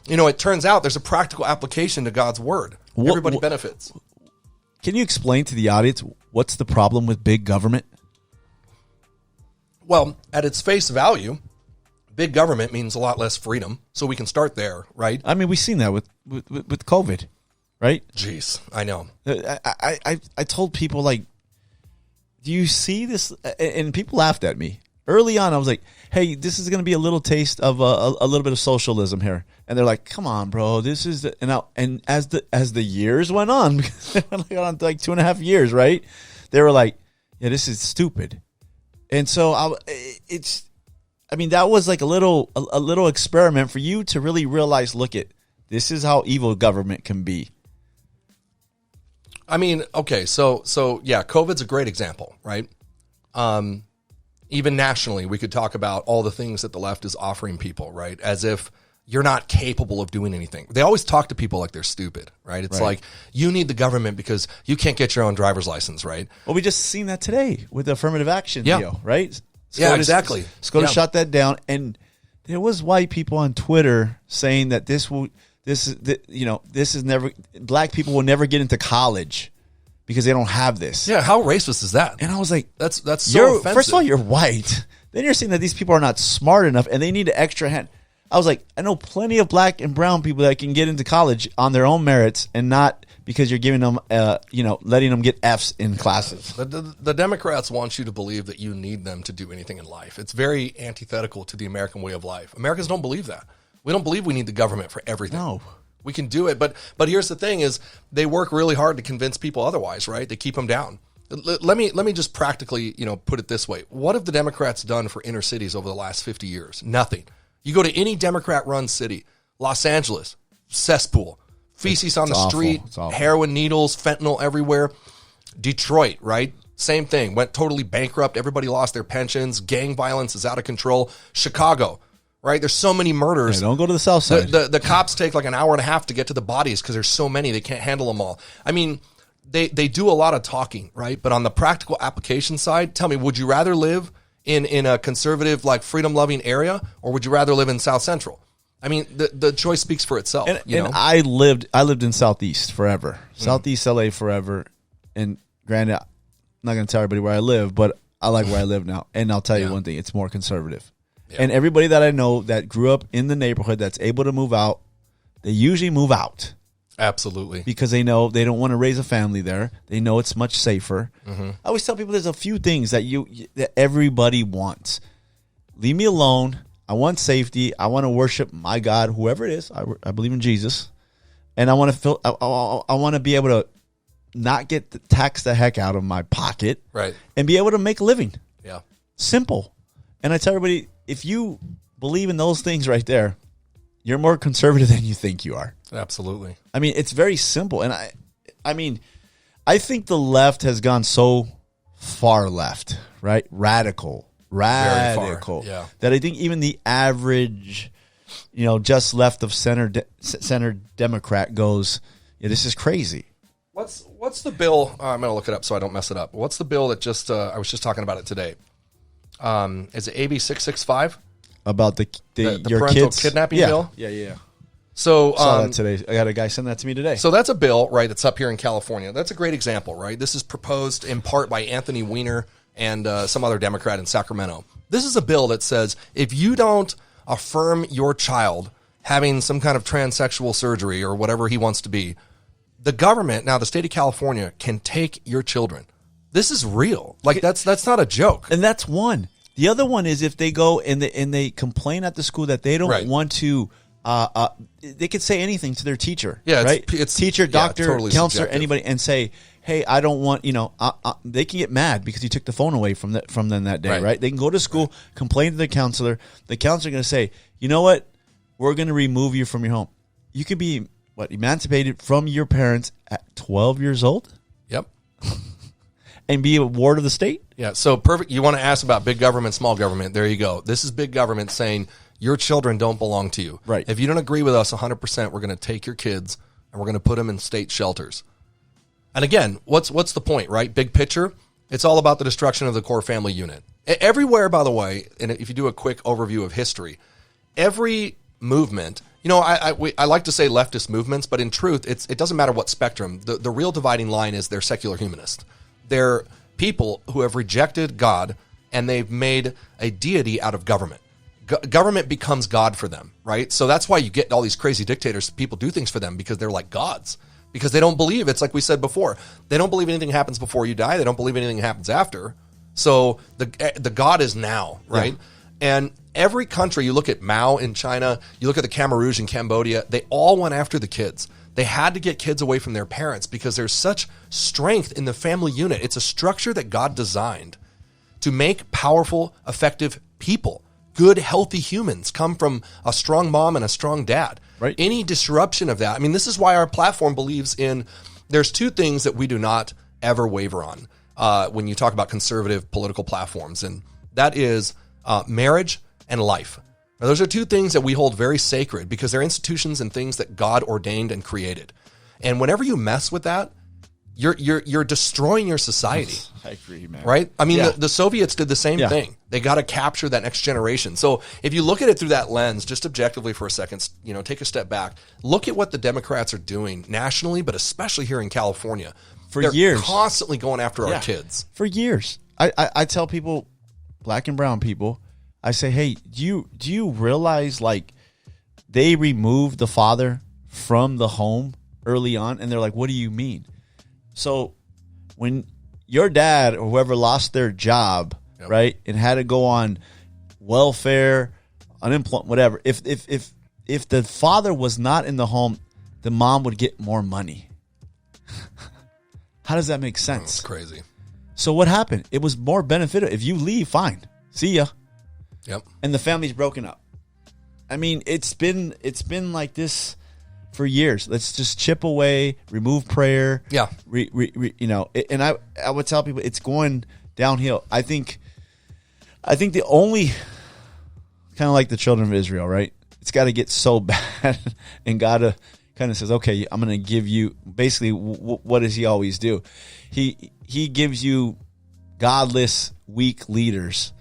it turns out there's a practical application to God's word. Everybody benefits. Can you explain to the audience what's the problem with big government? Well, at its face value, big government means a lot less freedom. So we can start there, right? I mean, we've seen that with COVID, right? Jeez, I know. I told people, do you see this? And people laughed at me. Early on, I was like, hey, this is going to be a little taste of a little bit of socialism here. And they're like, come on, bro, this is and as the years went on, because they went on 2.5 years, right? They were like, yeah, this is stupid. And so that was like a little experiment for you to really realize, this is how evil government can be. I mean, okay, so yeah, COVID's a great example, right? Even nationally, we could talk about all the things that the left is offering people, right? As if you're not capable of doing anything. They always talk to people like they're stupid, right? It's like, you need the government because you can't get your own driver's license, right? Well, we just seen that today with the affirmative action deal, right? Exactly. SCOTUS shut that down, and there was white people on Twitter saying that this will this is never, black people will never get into college because they don't have this. Yeah, how racist is that? And I was like, That's so offensive. first of all, you're white. Then you're saying that these people are not smart enough and they need an extra hand. I was like, I know plenty of black and brown people that can get into college on their own merits and not because you're giving them, letting them get Fs in classes. The Democrats want you to believe that you need them to do anything in life. It's very antithetical to the American way of life. Americans don't believe that. We don't believe we need the government for everything. No. We can do it, but here's the thing: is they work really hard to convince people otherwise, right? They keep them down. Let me just practically, put it this way: what have the Democrats done for inner cities over the last 50 years? Nothing. You go to any Democrat-run city, Los Angeles, cesspool, feces on the street, heroin needles, fentanyl everywhere. Detroit, right? Same thing. Went totally bankrupt. Everybody lost their pensions. Gang violence is out of control. Chicago. Right, there's so many murders. Yeah, don't go to the south side. The cops take like an hour and a half to get to the bodies because there's so many they can't handle them all. I mean, they do a lot of talking, right? But on the practical application side, tell me, would you rather live in a conservative, like freedom loving area, or would you rather live in South Central? I mean, the choice speaks for itself. And I lived in Southeast forever, Southeast LA forever. And granted, I'm not going to tell everybody where I live, but I like where I live now. And I'll tell you one thing: it's more conservative. Yeah. And everybody that I know that grew up in the neighborhood that's able to move out, they usually move out. Absolutely. Because they know they don't want to raise a family there. They know it's much safer. Mm-hmm. I always tell people there's a few things that that everybody wants. Leave me alone. I want safety. I want to worship my God, whoever it is. I believe in Jesus. And I want to feel. I want to be able to not get tax the heck out of my pocket. Right. And be able to make a living. Yeah. Simple. And I tell everybody, if you believe in those things right there, you're more conservative than you think you are. Absolutely. I mean, it's very simple. And I think the left has gone so far left, right? Radical, yeah. That I think even the average, just left of center Democrat goes, yeah, this is crazy. What's the bill? I'm going to look it up so I don't mess it up. What's the bill that I was just talking about it today? Is it AB 665 about the your parental kids kidnapping bill? Yeah. So saw that today. I got a guy send that to me today. So that's a bill, right? That's up here in California. That's a great example, right? This is proposed in part by Anthony Weiner and some other Democrat in Sacramento. This is a bill that says if you don't affirm your child having some kind of transsexual surgery or whatever he wants to be, the government, now the state of California, can take your children. This is real. Like that's not a joke. And that's one. The other one is if they go and they complain at the school that they don't want to. They could say anything to their teacher. Yeah, right. It's teacher, doctor, totally counselor, subjective. Anybody, and say, "Hey, I don't want." They can get mad because you took the phone away from them that day. Right. They can go to school, complain to the counselor. The counselor going to say, "You know what? We're going to remove you from your home. You could be emancipated from your parents at 12 years old." Yep. And be a ward of the state? Yeah, so perfect. You want to ask about big government, small government. There you go. This is big government saying your children don't belong to you. Right. If you don't agree with us 100%, we're going to take your kids and we're going to put them in state shelters. And again, what's the point, right? Big picture, it's all about the destruction of the core family unit. Everywhere, by the way, and if you do a quick overview of history, every movement, I like to say leftist movements, but in truth, it doesn't matter what spectrum. The real dividing line is they're secular humanist. They're people who have rejected God and they've made a deity out of government. Government becomes God for them, right? So that's why you get all these crazy dictators. People do things for them because they're like gods, because they don't believe. It's like we said before. They don't believe anything happens before you die. They don't believe anything happens after. So the God is now, right? Yeah. And every country, you look at Mao in China, you look at the Khmer Rouge in Cambodia, they all went after the kids. They had to get kids away from their parents because there's such strength in the family unit. It's a structure that God designed to make powerful, effective people. Good, healthy humans come from a strong mom and a strong dad. Right. Any disruption of that, this is why our platform believes in, there's two things that we do not ever waver on when you talk about conservative political platforms, and that is marriage and life. Now, those are two things that we hold very sacred because they're institutions and things that God ordained and created. And whenever you mess with that, you're destroying your society. I agree, man. Right? I mean, Yeah. the Soviets did the same thing. They got to capture that next generation. So if you look at it through that lens, just objectively for a second, take a step back. Look at what the Democrats are doing nationally, but especially here in California. They're years. constantly going after our kids. For years. I tell people, black and brown people, I say, hey, do you realize, like, they removed the father from the home early on? And they're like, what do you mean? So when your dad or whoever lost their job, right, and had to go on welfare, unemployment, whatever, if the father was not in the home, the mom would get more money. How does that make sense? It's crazy. So what happened? It was more beneficial. If you leave, fine. See ya. Yep. And the family's broken up. I mean, it's been like this for years. Let's just chip away, remove prayer. Yeah. And I would tell people it's going downhill. I think the only, kind of like the children of Israel, right? It's got to get so bad, and God kind of says, okay, I'm going to give you, basically, what does he always do? He gives you godless, weak leaders,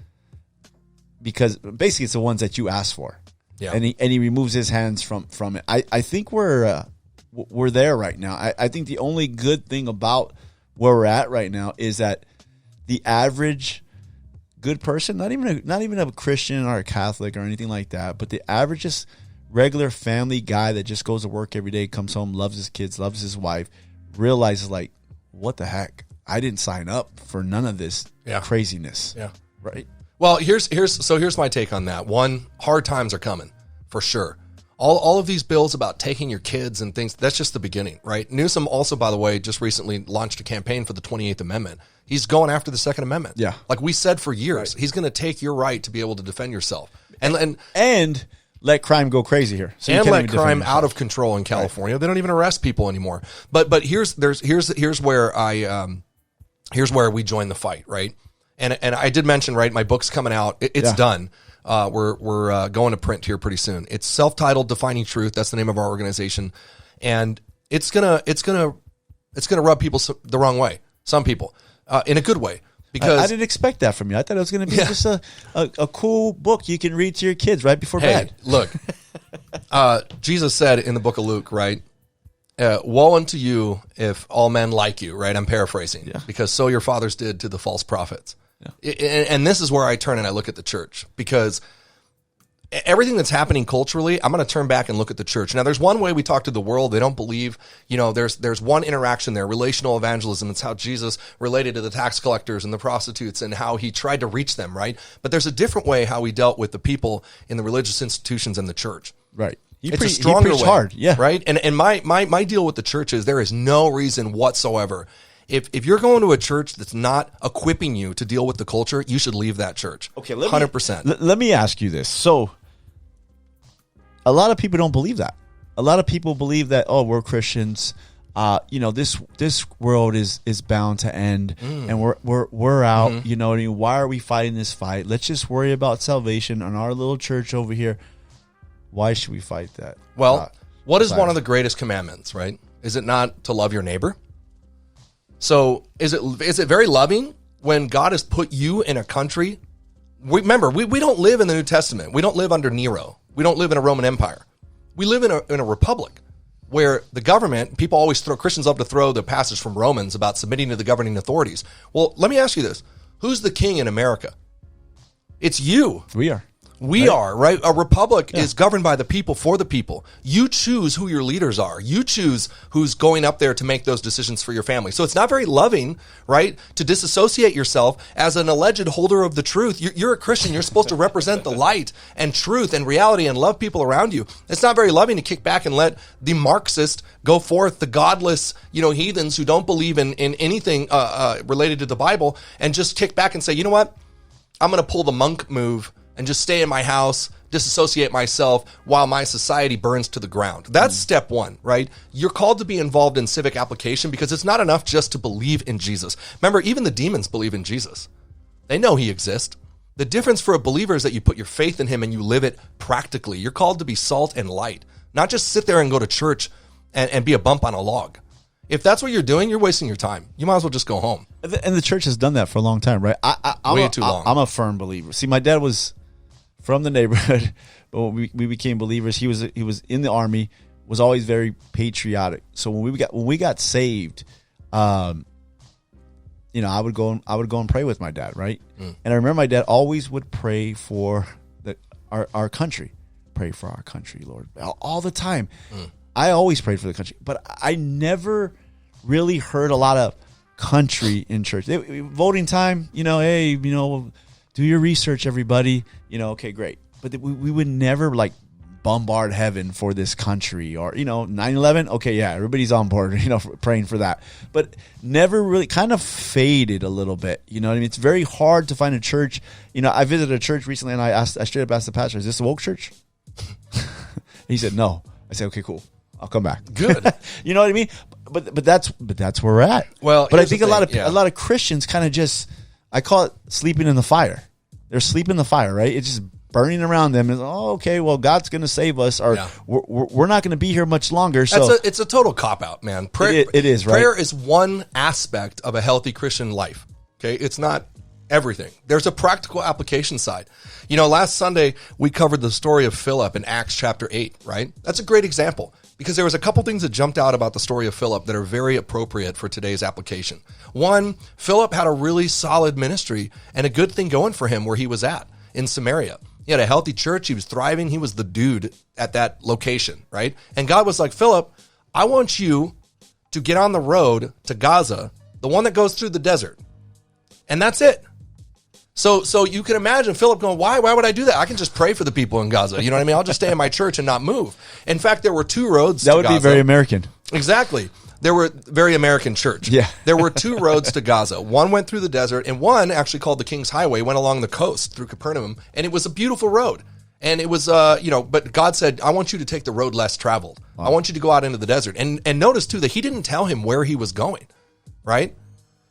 because basically it's the ones that you ask for. Yeah. And he removes his hands from it. I think we're there right now. I think the only good thing about where we're at right now is that the average good person, not even a Christian or a Catholic or anything like that, but the average just regular family guy that just goes to work every day, comes home, loves his kids, loves his wife, realizes, like, what the heck? I didn't sign up for none of this craziness. Yeah. Right. Well, here's my take on that. One, hard times are coming for sure. All of these bills about taking your kids and things, that's just the beginning, right? Newsom also, by the way, just recently launched a campaign for the 28th Amendment. He's going after the Second Amendment. Yeah. Like we said for years, he's going to take your right to be able to defend yourself. And let crime go crazy here. So and let crime out of control in California. Right. They don't even arrest people anymore. But here's where we join the fight, right? And I did mention, right, my book's coming out. It's done. We're going to print here pretty soon. It's self-titled Defining Truth. That's the name of our organization. And it's gonna rub people the wrong way. Some people, in a good way. Because I didn't expect that from you. I thought it was going to be just a cool book you can read to your kids right before bed. Look, Jesus said in the book of Luke, right? Woe unto you if all men like you, right? I'm paraphrasing, because so your fathers did to the false prophets. Yeah. And this is where I turn and I look at the church, because everything that's happening culturally, I'm going to turn back and look at the church. Now, there's one way we talk to the world. They don't believe, there's one interaction there, relational evangelism. It's how Jesus related to the tax collectors and the prostitutes and how he tried to reach them, right? But there's a different way how he dealt with the people in the religious institutions and the church. Right. It's a stronger way, hard, right? And my deal with the church is there is no reason whatsoever. If you're going to a church that's not equipping you to deal with the culture, you should leave that church. Okay, 100%. Let me ask you this. So, a lot of people don't believe that. A lot of people believe that, oh, we're Christians. This world is bound to end, and we're out. Mm-hmm. You know what I mean? Why are we fighting this fight? Let's just worry about salvation on our little church over here. Why should we fight that? Well, what is one of the greatest commandments, right? Is it not to love your neighbor? So is it very loving when God has put you in a country? Remember, we don't live in the New Testament. We don't live under Nero. We don't live in a Roman Empire. We live in a republic where the government, people always Christians love to throw the passage from Romans about submitting to the governing authorities. Well, let me ask you this. Who's the king in America? It's you. We are. We are, right? A republic is governed by the people for the people. You choose who your leaders are. You choose who's going up there to make those decisions for your family. So it's not very loving, right, to disassociate yourself as an alleged holder of the truth. You're a Christian. You're supposed to represent the light and truth and reality and love people around you. It's not very loving to kick back and let the Marxist go forth, the godless, heathens who don't believe in anything related to the Bible, and just kick back and say, you know what? I'm going to pull the monk move and just stay in my house, disassociate myself while my society burns to the ground. That's step one, right? You're called to be involved in civic application because it's not enough just to believe in Jesus. Remember, even the demons believe in Jesus. They know he exists. The difference for a believer is that you put your faith in him and you live it practically. You're called to be salt and light, not just sit there and go to church and be a bump on a log. If that's what you're doing, you're wasting your time. You might as well just go home. And the church has done that for a long time, right? I'm Too long. I'm a firm believer. See, my dad was from the neighborhood, but when we became believers, he was in the army, was always very patriotic. So when we got saved, I would go and pray with my dad, right? And I remember my dad always would pray for our country. Pray for our country, Lord, all the time. I always prayed for the country, but I never really heard a lot of country in church. Voting time, hey, do your research, everybody. Okay, great. But we would never like bombard heaven for this country or, 9/11. Okay, yeah, everybody's on board, praying for that. But never really, kind of faded a little bit. You know what I mean? It's very hard to find a church. I visited a church recently and I straight up asked the pastor, is this a woke church? He said, no. I said, okay, cool. I'll come back. Good. You know what I mean? But that's where we're at. Well, but I think a lot thing, of Christians kind of just, I call it sleeping in the fire. They're sleeping in the fire, right? It's just burning around them. And okay, well, God's going to save us, or we're not going to be here much longer. So it's a total cop out, man. Prayer, it is, right? Prayer is one aspect of a healthy Christian life. Okay, it's not everything. There's a practical application side. Last Sunday we covered the story of Philip in Acts chapter 8, right? That's a great example because there was a couple things that jumped out about the story of Philip that are very appropriate for today's application. One, Philip had a really solid ministry and a good thing going for him where he was at in Samaria. He had a healthy church. He was thriving. He was the dude at that location, right? And God was like, Philip, I want you to get on the road to Gaza, the one that goes through the desert. And that's it. So you can imagine Philip going, why would I do that? I can just pray for the people in Gaza. You know what I mean? I'll just stay in my church and not move. In fact, there were two roads to Gaza. That would be very American. Exactly. There were very American church. Yeah. There were two roads to Gaza. One went through the desert, and one, actually called the King's Highway, went along the coast through Capernaum, and it was a beautiful road. And it was, but God said, I want you to take the road less traveled. Wow. I want you to go out into the desert. And notice, too, that he didn't tell him where he was going, right?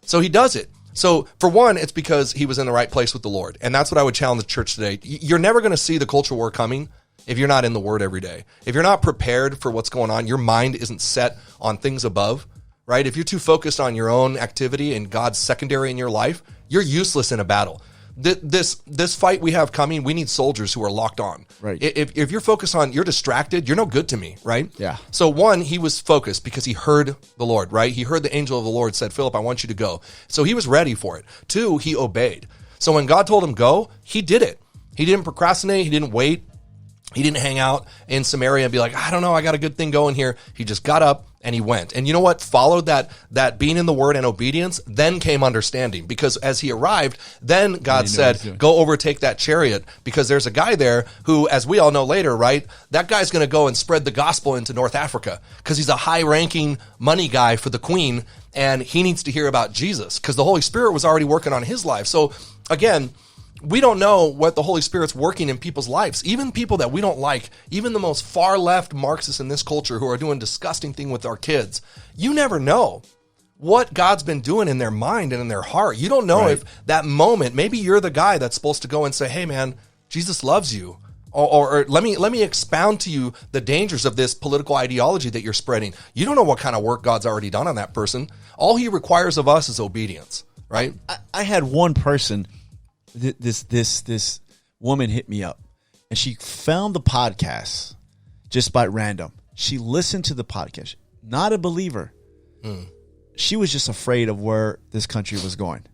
So he does it. So, for one, it's because he was in the right place with the Lord. And that's what I would challenge the church today. You're never going to see the culture war coming if you're not in the Word every day. If you're not prepared for what's going on, your mind isn't set on things above, right? If you're too focused on your own activity and God's secondary in your life, you're useless in a battle. This fight we have coming, we need soldiers who are locked on. Right. If you're focused on, you're distracted, you're no good to me, right? Yeah. So one, he was focused because he heard the Lord, right? He heard the angel of the Lord said, Philip, I want you to go. So he was ready for it. Two, he obeyed. So when God told him go, he did it. He didn't procrastinate. He didn't wait. He didn't hang out in Samaria and be like, I don't know, I got a good thing going here. He just got up and he went. And you know what followed that being in the word and obedience? Then came understanding. Because as he arrived, then God said, go overtake that chariot, because there's a guy there who, as we all know later, right, that guy's going to go and spread the gospel into North Africa because he's a high-ranking money guy for the queen, and he needs to hear about Jesus because the Holy Spirit was already working on his life. So again, we don't know what the Holy Spirit's working in people's lives. Even people that we don't like, even the most far left Marxists in this culture who are doing disgusting thing with our kids, you never know what God's been doing in their mind and in their heart. You don't know if that moment, maybe you're the guy that's supposed to go and say, hey man, Jesus loves you. Or let me expound to you the dangers of this political ideology that you're spreading. You don't know what kind of work God's already done on that person. All he requires of us is obedience, right? I had one person, this woman hit me up, and she found the podcast just by random. She listened to the podcast, not a believer. She was just afraid of where this country was going.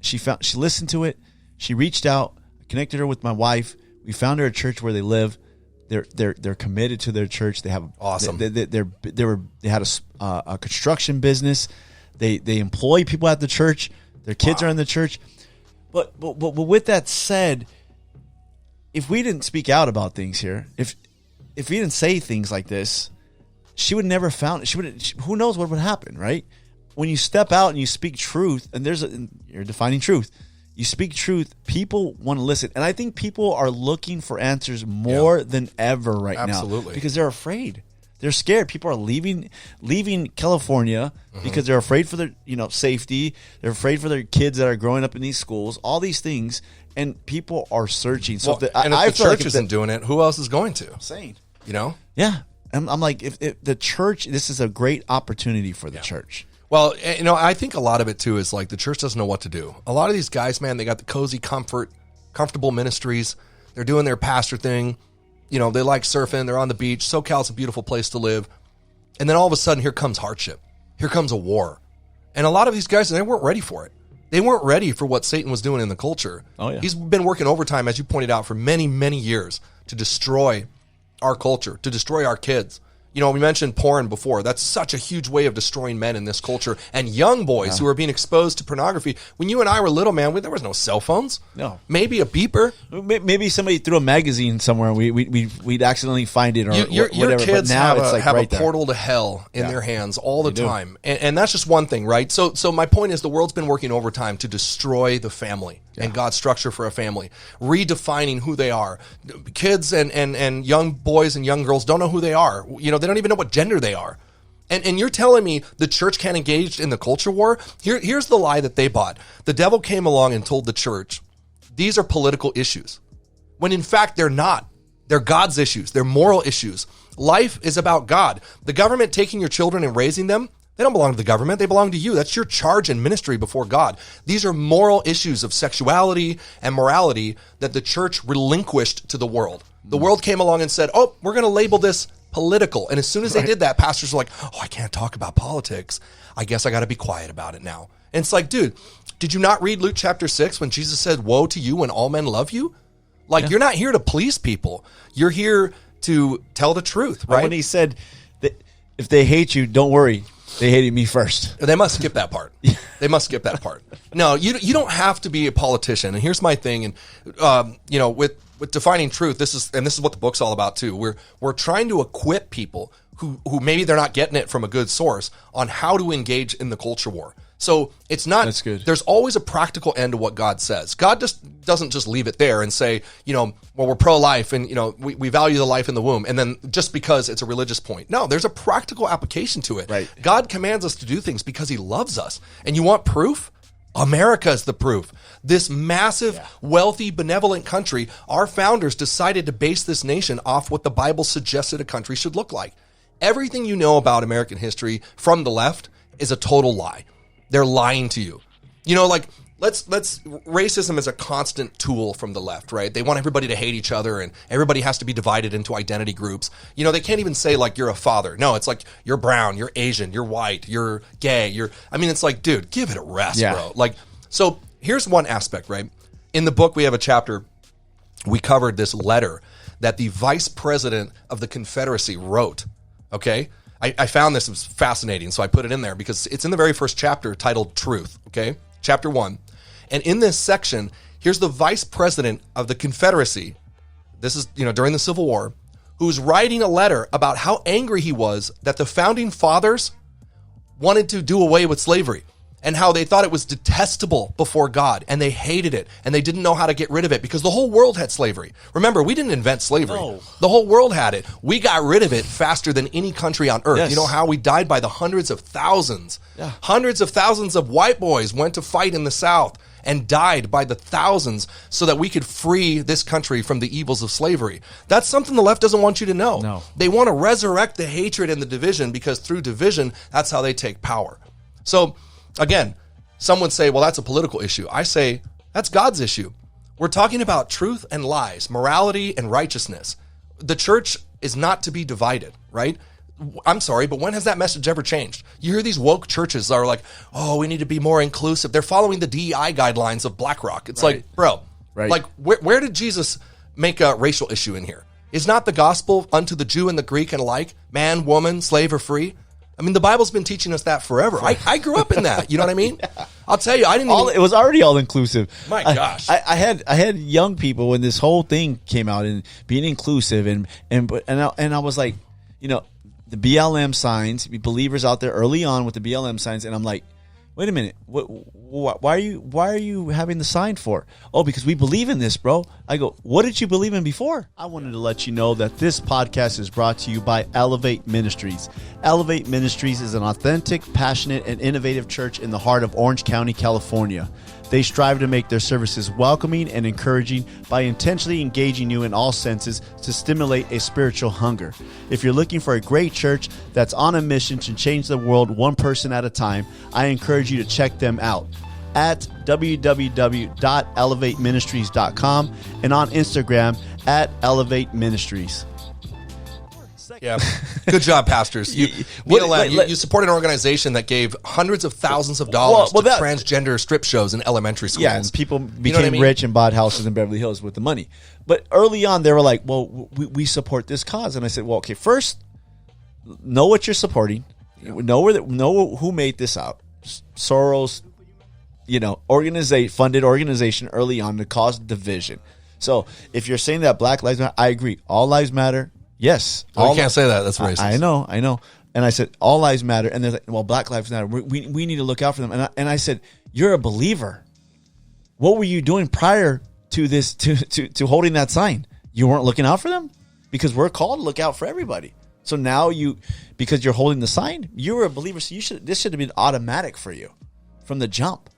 She listened to it. She reached out, connected her with my wife. We found her a church where they live. They're committed to their church. They have awesome. They had a construction business. They employ people at the church. Their kids are in the church. But with that said, if we didn't speak out about things here, if we didn't say things like this, she would never found it. Who knows what would happen, right? When you step out and you speak truth, and you're defining truth. You speak truth, people want to listen. And I think people are looking for answers more than ever right now. Because they're afraid. They're scared. People are leaving California because they're afraid for their safety. They're afraid for their kids that are growing up in these schools. All these things, and people are searching. So if the church isn't doing it, who else is going to? Insane. You know? Yeah. I'm like, if the church, this is a great opportunity for the church. Well, I think a lot of it too is like the church doesn't know what to do. A lot of these guys, man, they got the cozy, comfortable ministries. They're doing their pastor thing. They like surfing. They're on the beach. SoCal's a beautiful place to live. And then all of a sudden, here comes hardship. Here comes a war. And a lot of these guys, they weren't ready for it. They weren't ready for what Satan was doing in the culture. Oh, yeah. He's been working overtime, as you pointed out, for many, many years to destroy our culture, to destroy our kids. We mentioned porn before. That's such a huge way of destroying men in this culture. And young boys who are being exposed to pornography. When you and I were little, man, there was no cell phones. No. Maybe a beeper. Maybe somebody threw a magazine somewhere and we'd accidentally find it or your whatever. kids but now have, it's like a right portal to hell in their hands all the time. And that's just one thing, right? So my point is the world's been working overtime to destroy the family and God's structure for a family, redefining who they are. Kids and young boys and young girls don't know who they are. They don't even know what gender they are. And you're telling me the church can't engage in the culture war? Here's the lie that they bought. The devil came along and told the church, these are political issues. When in fact, they're not. They're God's issues. They're moral issues. Life is about God. The government taking your children and raising them, they don't belong to the government. They belong to you. That's your charge and ministry before God. These are moral issues of sexuality and morality that the church relinquished to the world. The world came along and said, we're going to label this political. And as soon as they did that, pastors were like, I can't talk about politics. I guess I got to be quiet about it now. And it's like, dude, did you not read Luke chapter 6 when Jesus said, woe to you when all men love you? Like, you're not here to please people. You're here to tell the truth, right? When he said that if they hate you, don't worry. They hated me first. They must skip that part. They must skip that part. No, you don't have to be a politician. And here's my thing. And, with defining truth, this is what the book's all about too. We're trying to equip people who maybe they're not getting it from a good source on how to engage in the culture war. So it's not, that's good. There's always a practical end to what God says. God just doesn't just leave it there and say, we're pro-life and, we value the life in the womb. And then just because it's a religious point. No, there's a practical application to it. Right. God commands us to do things because he loves us. And you want proof? America is the proof. This massive, wealthy, benevolent country, our founders decided to base this nation off what the Bible suggested a country should look like. Everything you know about American history from the left is a total lie. They're lying to you. Let's racism is a constant tool from the left, right? They want everybody to hate each other and everybody has to be divided into identity groups. They can't even say like you're a father. No, it's like you're brown, you're Asian, you're white, you're gay, it's like, dude, give it a rest, bro. Like, so here's one aspect, right? In the book, we have a chapter, we covered this letter that the vice president of the Confederacy wrote, okay? I found this was fascinating, so I put it in there because it's in the very first chapter titled Truth, okay? Chapter 1. And in this section, here's the vice president of the Confederacy. This is, during the Civil War, who's writing a letter about how angry he was that the founding fathers wanted to do away with slavery and how they thought it was detestable before God and they hated it and they didn't know how to get rid of it because the whole world had slavery. Remember, we didn't invent slavery. No. The whole world had it. We got rid of it faster than any country on earth. Yes. You know how we died by the hundreds of thousands. Yeah. Hundreds of thousands of white boys went to fight in the South and died by the thousands so that we could free this country from the evils of slavery. That's something the left doesn't want you to know. No. They want to resurrect the hatred and the division because through division, that's how they take power. So, again, some would say, well, that's a political issue. I say, that's God's issue. We're talking about truth and lies, morality and righteousness. The church is not to be divided, right? I'm sorry, but when has that message ever changed? You hear these woke churches that are like, oh, we need to be more inclusive. They're following the DEI guidelines of BlackRock. It's like, bro, like where did Jesus make a racial issue in here? Is not the gospel unto the Jew and the Greek and alike, man, woman, slave, or free? I mean, the Bible's been teaching us that forever. I grew up in that. You know what I mean? I'll tell you, I didn't even... It was already all inclusive. My gosh. I had young people when this whole thing came out and being inclusive and I was like, the BLM signs, believers out there early on with the BLM signs, and I'm like, wait a minute, why are you having the sign for? Oh, because we believe in this, bro. I go, what did you believe in before? I wanted to let you know that this podcast is brought to you by Elevate Ministries. Elevate Ministries is an authentic, passionate, and innovative church in the heart of Orange County, California. They strive to make their services welcoming and encouraging by intentionally engaging you in all senses to stimulate a spiritual hunger. If you're looking for a great church that's on a mission to change the world one person at a time, I encourage you to check them out at www.elevateministries.com and on Instagram at Elevate Ministries. Yeah. Good job, pastors. You support an organization that gave hundreds of thousands of dollars to transgender strip shows in elementary schools. Yeah, and people became rich and bought houses in Beverly Hills with the money. But early on, they were like, well, we support this cause. And I said, well, okay, first, know what you're supporting. Know who made this out. Soros, funded organization early on to cause division. So if you're saying that Black Lives Matter, I agree. All lives matter. Yes. You can't say that. That's racist. I know. And I said, all lives matter. And they're like, well, Black lives matter. We need to look out for them. And I said, you're a believer. What were you doing prior to this, to holding that sign? You weren't looking out for them? Because we're called to look out for everybody. So now because you're holding the sign, you were a believer. So this should have been automatic for you from the jump.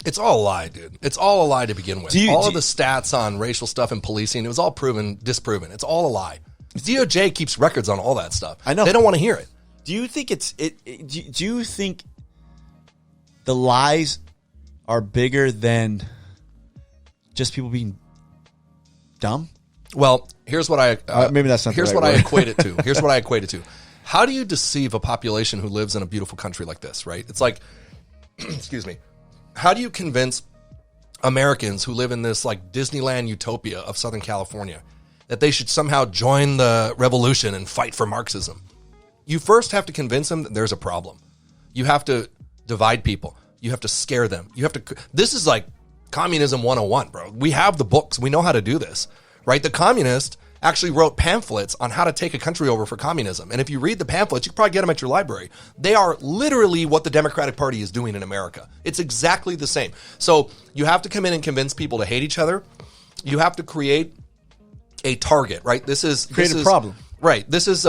It's all a lie, dude. It's all a lie to begin with. All of the stats on racial stuff and policing, it was all disproven. It's all a lie. DOJ keeps records on all that stuff. I know. They don't want to hear it. Do you think do you think the lies are bigger than just people being dumb? Well, here's what I maybe that's not. Here's the what right I word. equate it to. Here's what I equate it to. How do you deceive a population who lives in a beautiful country like this? Right? It's like, excuse me. How do you convince Americans who live in this like Disneyland utopia of Southern California that they should somehow join the revolution and fight for Marxism? You first have to convince them that there's a problem. You have to divide people. You have to scare them. This is like communism 101, bro. We have the books. We know how to do this, right? The communist actually wrote pamphlets on how to take a country over for communism. And if you read the pamphlets, you can probably get them at your library. They are literally what the Democratic Party is doing in America. It's exactly the same. So you have to come in and convince people to hate each other. You have to create a target, right? This is a problem, right? This is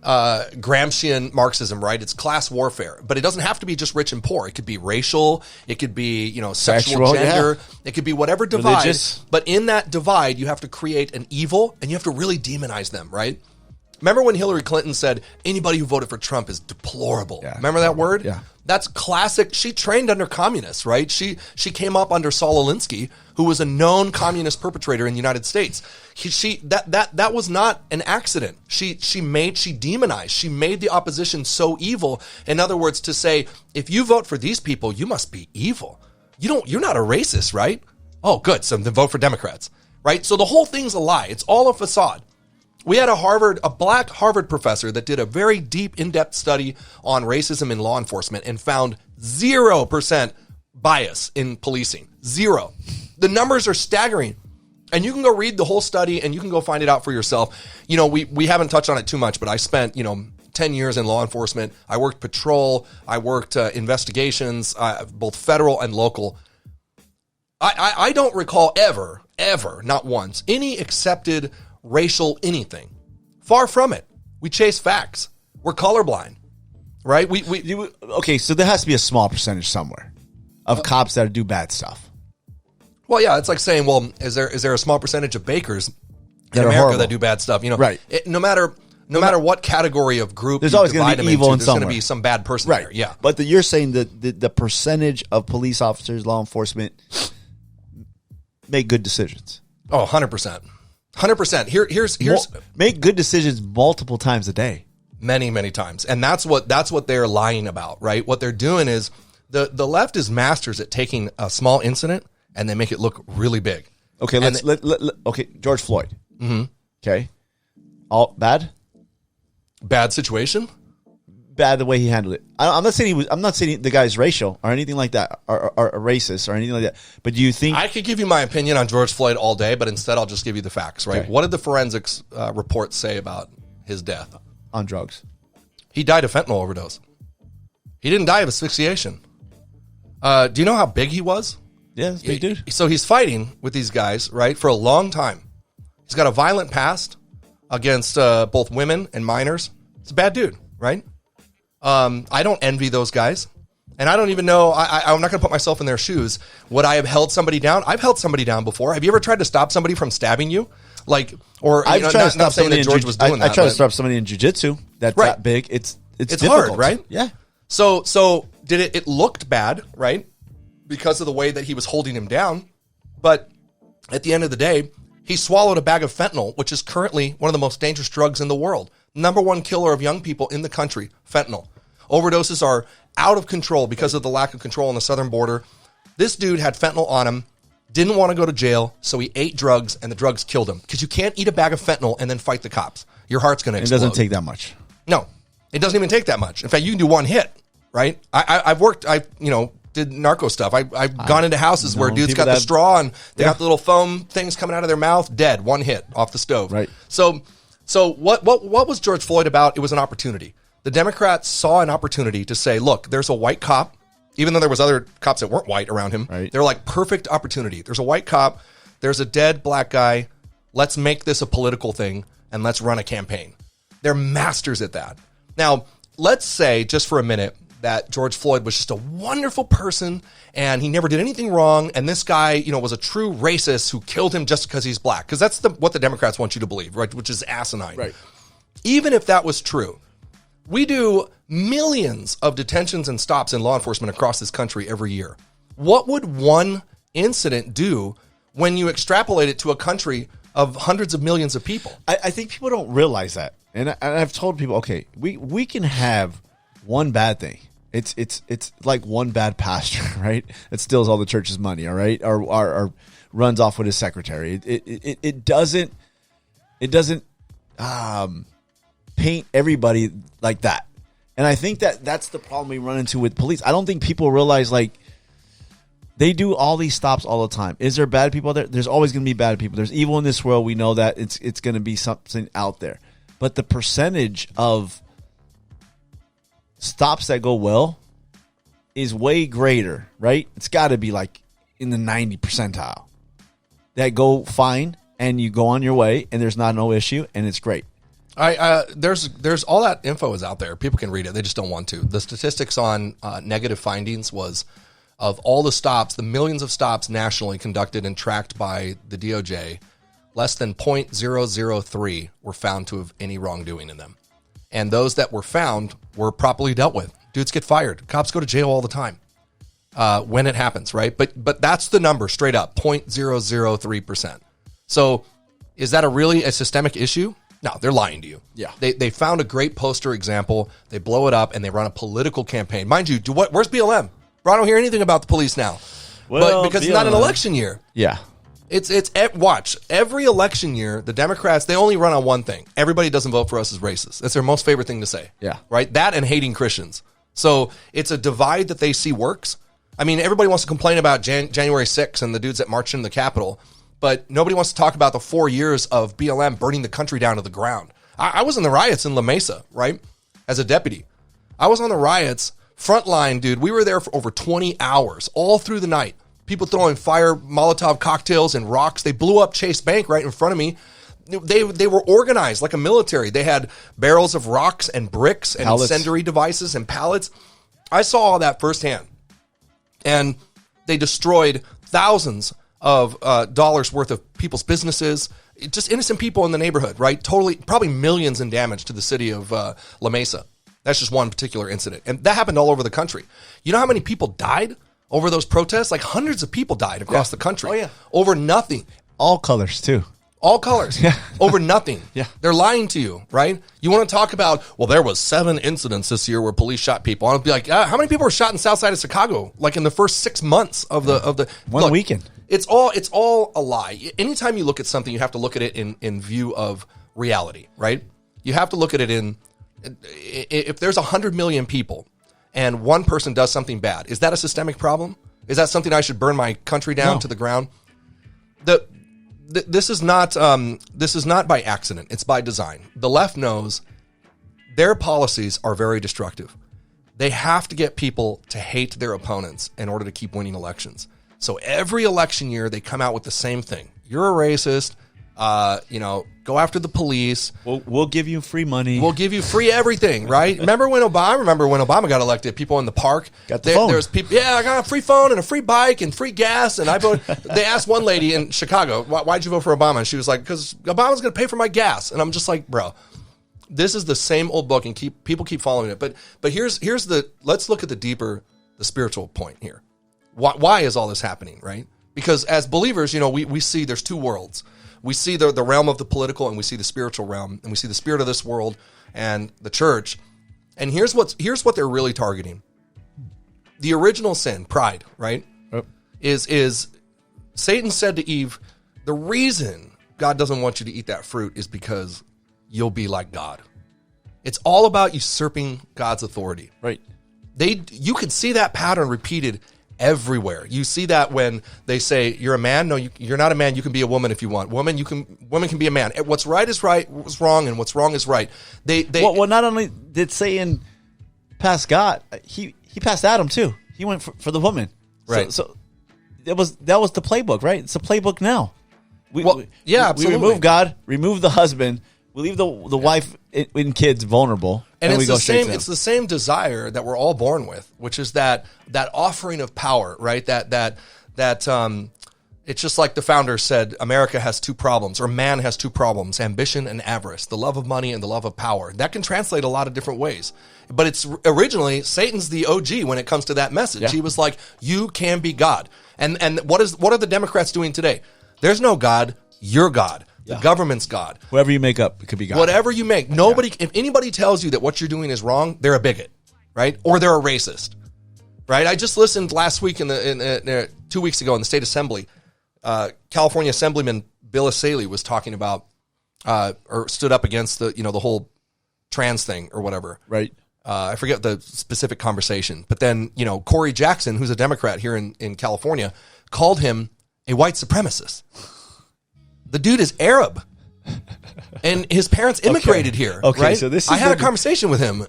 Gramscian Marxism, right? It's class warfare, but it doesn't have to be just rich and poor. It could be racial. It could be sexual, gender. Yeah. It could be whatever divide. Religious. But in that divide, you have to create an evil, and you have to really demonize them, right? Remember when Hillary Clinton said anybody who voted for Trump is deplorable? Yeah. Remember that word? Yeah. That's classic. She trained under communists, right? She came up under Saul Alinsky, who was a known communist perpetrator in the United States. That was not an accident. She demonized. She made the opposition so evil. In other words, to say, if you vote for these people, you must be evil. You're not a racist, right? Oh, good. So then vote for Democrats, right? So the whole thing's a lie. It's all a facade. We had a black Harvard professor that did a very deep, in-depth study on racism in law enforcement and found 0% bias in policing. 0. The numbers are staggering. And you can go read the whole study and you can go find it out for yourself. We haven't touched on it too much, but I spent, 10 years in law enforcement. I worked patrol. I worked investigations, both federal and local. I don't recall ever, not once, any accepted racial anything. Far from it. We chase facts. We're colorblind, right? Okay, so there has to be a small percentage somewhere of cops that do bad stuff. Well, yeah, it's like saying, well, is there a small percentage of bakers in America horrible. that do bad stuff? Right. No matter what category of group there's you always divide going to them be evil into, in there's going to somewhere. be some bad person Right. there. Yeah. But you're saying that the percentage of police officers, law enforcement, make good decisions. Oh, 100%. 100%. Here's make good decisions multiple times a day. Many times. And that's what they're lying about, right? What they're doing is the left is masters at taking a small incident and they make it look really big. Okay, okay, George Floyd. Mm-hmm. Okay. All bad situation? Bad the way he handled it. I'm not saying the guy's racial or anything like that or racist or anything like that. But do you think I could give you my opinion on George Floyd all day, but instead I'll just give you the facts, right? Okay. What did the forensics report say about his death? On drugs. He died of fentanyl overdose. He didn't die of asphyxiation. Do you know how big he was? Yeah, it's a big dude. So he's fighting with these guys, right, for a long time. He's got a violent past against both women and minors. It's a bad dude, right? I don't envy those guys. And I don't even know, I'm not going to put myself in their shoes. Would I have held somebody down? I've held somebody down before. Have you ever tried to stop somebody from stabbing you? Like, or I've tried to stop somebody in George was doing that. I tried to stop somebody in jiu-jitsu. That's Right. that big. It's hard, difficult. right? Yeah. So did it looked bad, right? Because of the way that he was holding him down. But at the end of the day, he swallowed a bag of fentanyl, which is currently one of the most dangerous drugs in the world. Number one killer of young people in the country, fentanyl. Overdoses are out of control because of the lack of control on the southern border. This dude had fentanyl on him, didn't want to go to jail, so he ate drugs, and the drugs killed him. Because you can't eat a bag of fentanyl and then fight the cops. Your heart's going to explode. It doesn't take that much. No, it doesn't even take that much. In fact, you can do one hit, right? I've worked, did narco stuff. I've gone into houses where dudes got the straw and they got the little foam things coming out of their mouth, dead, one hit off the stove. Right. So what was George Floyd about? It was an opportunity. The Democrats saw an opportunity to say, look, there's a white cop, even though there was other cops that weren't white around him. Right. They're like, perfect opportunity. There's a white cop. There's a dead black guy. Let's make this a political thing and let's run a campaign. They're masters at that. Now, let's say just for a minute that George Floyd was just a wonderful person and he never did anything wrong. And this guy, was a true racist who killed him just because he's black. Because that's what the Democrats want you to believe, right? Which is asinine. Right. Even if that was true, we do millions of detentions and stops in law enforcement across this country every year. What would one incident do when you extrapolate it to a country of hundreds of millions of people? I think people don't realize that. And I've told people, okay, we can have one bad thing. It's like one bad pastor, right? That steals all the church's money, all right? Or runs off with his secretary. It doesn't paint everybody like that. And I think that's the problem we run into with police. I don't think people realize, like, they do all these stops all the time. Is there bad people there? There's always going to be bad people. There's evil in this world. We know that it's going to be something out there. But the percentage of stops that go well is way greater, right? It's got to be like in the 90 percentile that go fine and you go on your way and there's no issue and it's great. There's all that info is out there. People can read it. They just don't want to. The statistics on negative findings was of all the stops, the millions of stops nationally conducted and tracked by the DOJ, less than 0.003 were found to have any wrongdoing in them. And those that were found were properly dealt with. Dudes get fired. Cops go to jail all the time when it happens, right? But that's the number straight up, 0.003%. So is that really a systemic issue? No, they're lying to you. Yeah. They found a great poster example. They blow it up and they run a political campaign. Mind you, where's BLM? Bro, I don't hear anything about the police now. Well, but because it's not an election year. Yeah. Watch, every election year, the Democrats, they only run on one thing. Everybody doesn't vote for us as racist. That's their most favorite thing to say. Yeah. Right? That and hating Christians. So it's a divide that they see works. I mean, everybody wants to complain about January 6th and the dudes that marched into the Capitol, but nobody wants to talk about the 4 years of BLM burning the country down to the ground. I was in the riots in La Mesa, right? As a deputy. I was on the riots, front line, dude. We were there for over 20 hours, all through the night. People throwing fire, Molotov cocktails and rocks. They blew up Chase Bank right in front of me. They were organized like a military. They had barrels of rocks and bricks and pallets, incendiary devices and pallets. I saw all that firsthand. And they destroyed thousands of dollars worth of people's businesses, just innocent people in the neighborhood, right? Totally, probably millions in damage to the city of La Mesa. That's just one particular incident. And that happened all over the country. You know how many people died over those protests? Like hundreds of people died across the country. Oh, yeah. Over nothing. All colors, too. All colors. Yeah. Over nothing. Yeah. They're lying to you, right? You want to talk about, well, there was 7 incidents this year where police shot people. I'll be like, how many people were shot in South Side of Chicago? Like in the first 6 months of the one weekend. It's all a lie. Anytime you look at something, you have to look at it in view of reality, right? You have to look at it if there's 100 million people and one person does something bad, is that a systemic problem? Is that something I should burn my country down to the ground? This is not by accident. It's by design. The left knows their policies are very destructive. They have to get people to hate their opponents in order to keep winning elections. So every election year, they come out with the same thing. You're a racist. Go after the police. We'll give you free money. We'll give you free everything, right? Remember when Obama got elected? People in the park got the phone. There's people. Yeah, I got a free phone and a free bike and free gas. And I voted. They asked one lady in Chicago, "Why'd you vote for Obama?" And she was like, "Because Obama's going to pay for my gas." And I'm just like, bro, this is the same old book, and people keep following it. But here's let's look at the spiritual point here. Why is all this happening, right? Because as believers, we see there's two worlds. We see the realm of the political, and we see the spiritual realm, and we see the spirit of this world and the church. And here's what they're really targeting. The original sin, pride, right? Yep. Is Satan said to Eve, the reason God doesn't want you to eat that fruit is because you'll be like God. It's all about usurping God's authority. Right. You could see that pattern repeated everywhere. You see that when they say you're a man. No, you're not a man. You can be a woman if you want. Women can be a man. What's right is right. What's wrong and what's wrong is right. Well, not only did Satan pass God, he passed Adam too. He went for the woman. Right. So that was the playbook, right? It's a playbook now. We absolutely. We remove God, remove the husband. We leave the wife and kids vulnerable, and we go straight to them. It's the same desire that we're all born with, which is that offering of power, right? That it's just like the founder said, America has two problems, or man has two problems: ambition and avarice, the love of money and the love of power. That can translate a lot of different ways. But it's originally Satan's the OG when it comes to that message. Yeah. He was like, you can be God. And what are the Democrats doing today? There's no God, you're God. The government's God. Whoever you make up, it could be God. Whatever you make. If anybody tells you that what you're doing is wrong, they're a bigot, right? Or they're a racist, right? I just listened last week 2 weeks ago in the state assembly. California Assemblyman Bill Asaley was talking about, or stood up against the whole trans thing or whatever. Right. I forget the specific conversation, but then, Corey Jackson, who's a Democrat here in California, called him a white supremacist. The dude is Arab, and his parents immigrated here. Okay, right? so this is I had a conversation with him.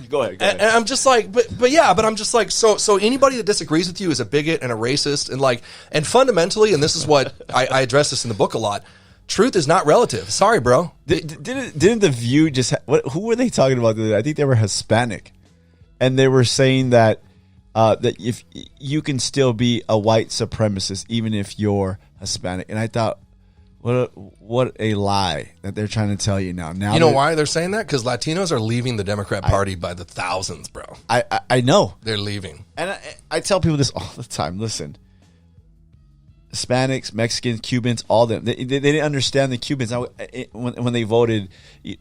Go ahead. And I'm just like, but I'm just like, so anybody that disagrees with you is a bigot and a racist, and fundamentally, and this is what I address this in the book a lot. Truth is not relative. Sorry, bro. Didn't the View just? Who were they talking about? I think they were Hispanic, and they were saying that that if you can still be a white supremacist even if you're Hispanic, and I thought, what a lie that they're trying to tell you now. You know why they're saying that? Because Latinos are leaving the Democrat Party by the thousands, bro. I know they're leaving, and I tell people this all the time. Listen. Hispanics, Mexicans, Cubans, all them. They didn't understand the Cubans when they voted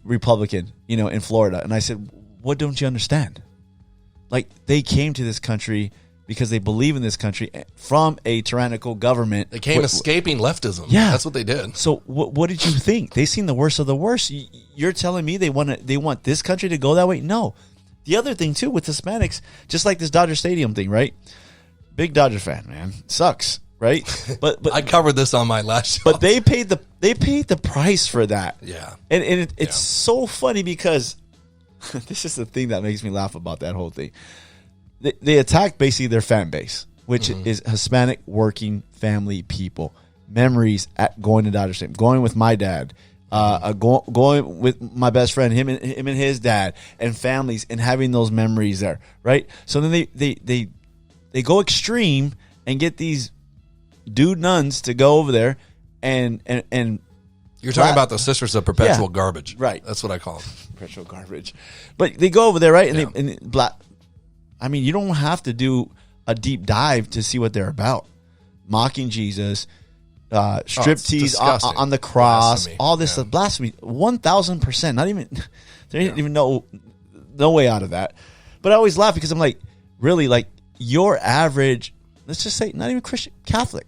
Republican, in Florida. And I said, what don't you understand? Like, they came to this country because they believe in this country from a tyrannical government. They came escaping leftism. Yeah. That's what they did. So what did you think? They seen the worst of the worst. You're telling me they want this country to go that way? No. The other thing, too, with Hispanics, just like this Dodger Stadium thing, right? Big Dodger fan, man. Sucks. Right, but I covered this on my last show. But they paid the price for that. Yeah, and it's so funny because this is the thing that makes me laugh about that whole thing. They attacked basically their fan base, which is Hispanic working family people. Memories at going to Dodger Stadium, going with my dad, going with my best friend, him and his dad, and families, and having those memories there. Right, so then they go extreme and get these dude nuns to go over there and you're talking about the Sisters of Perpetual Garbage, right? That's what I call them, perpetual garbage. But they go over there, right? And I mean, you don't have to do a deep dive to see what they're about. Mocking Jesus, striptease on the cross, blasphemy. All this stuff, blasphemy, 1,000%. Not even they didn't even know no way out of that. But I always laugh because I'm like, really, like your average, let's just say, not even Christian, Catholic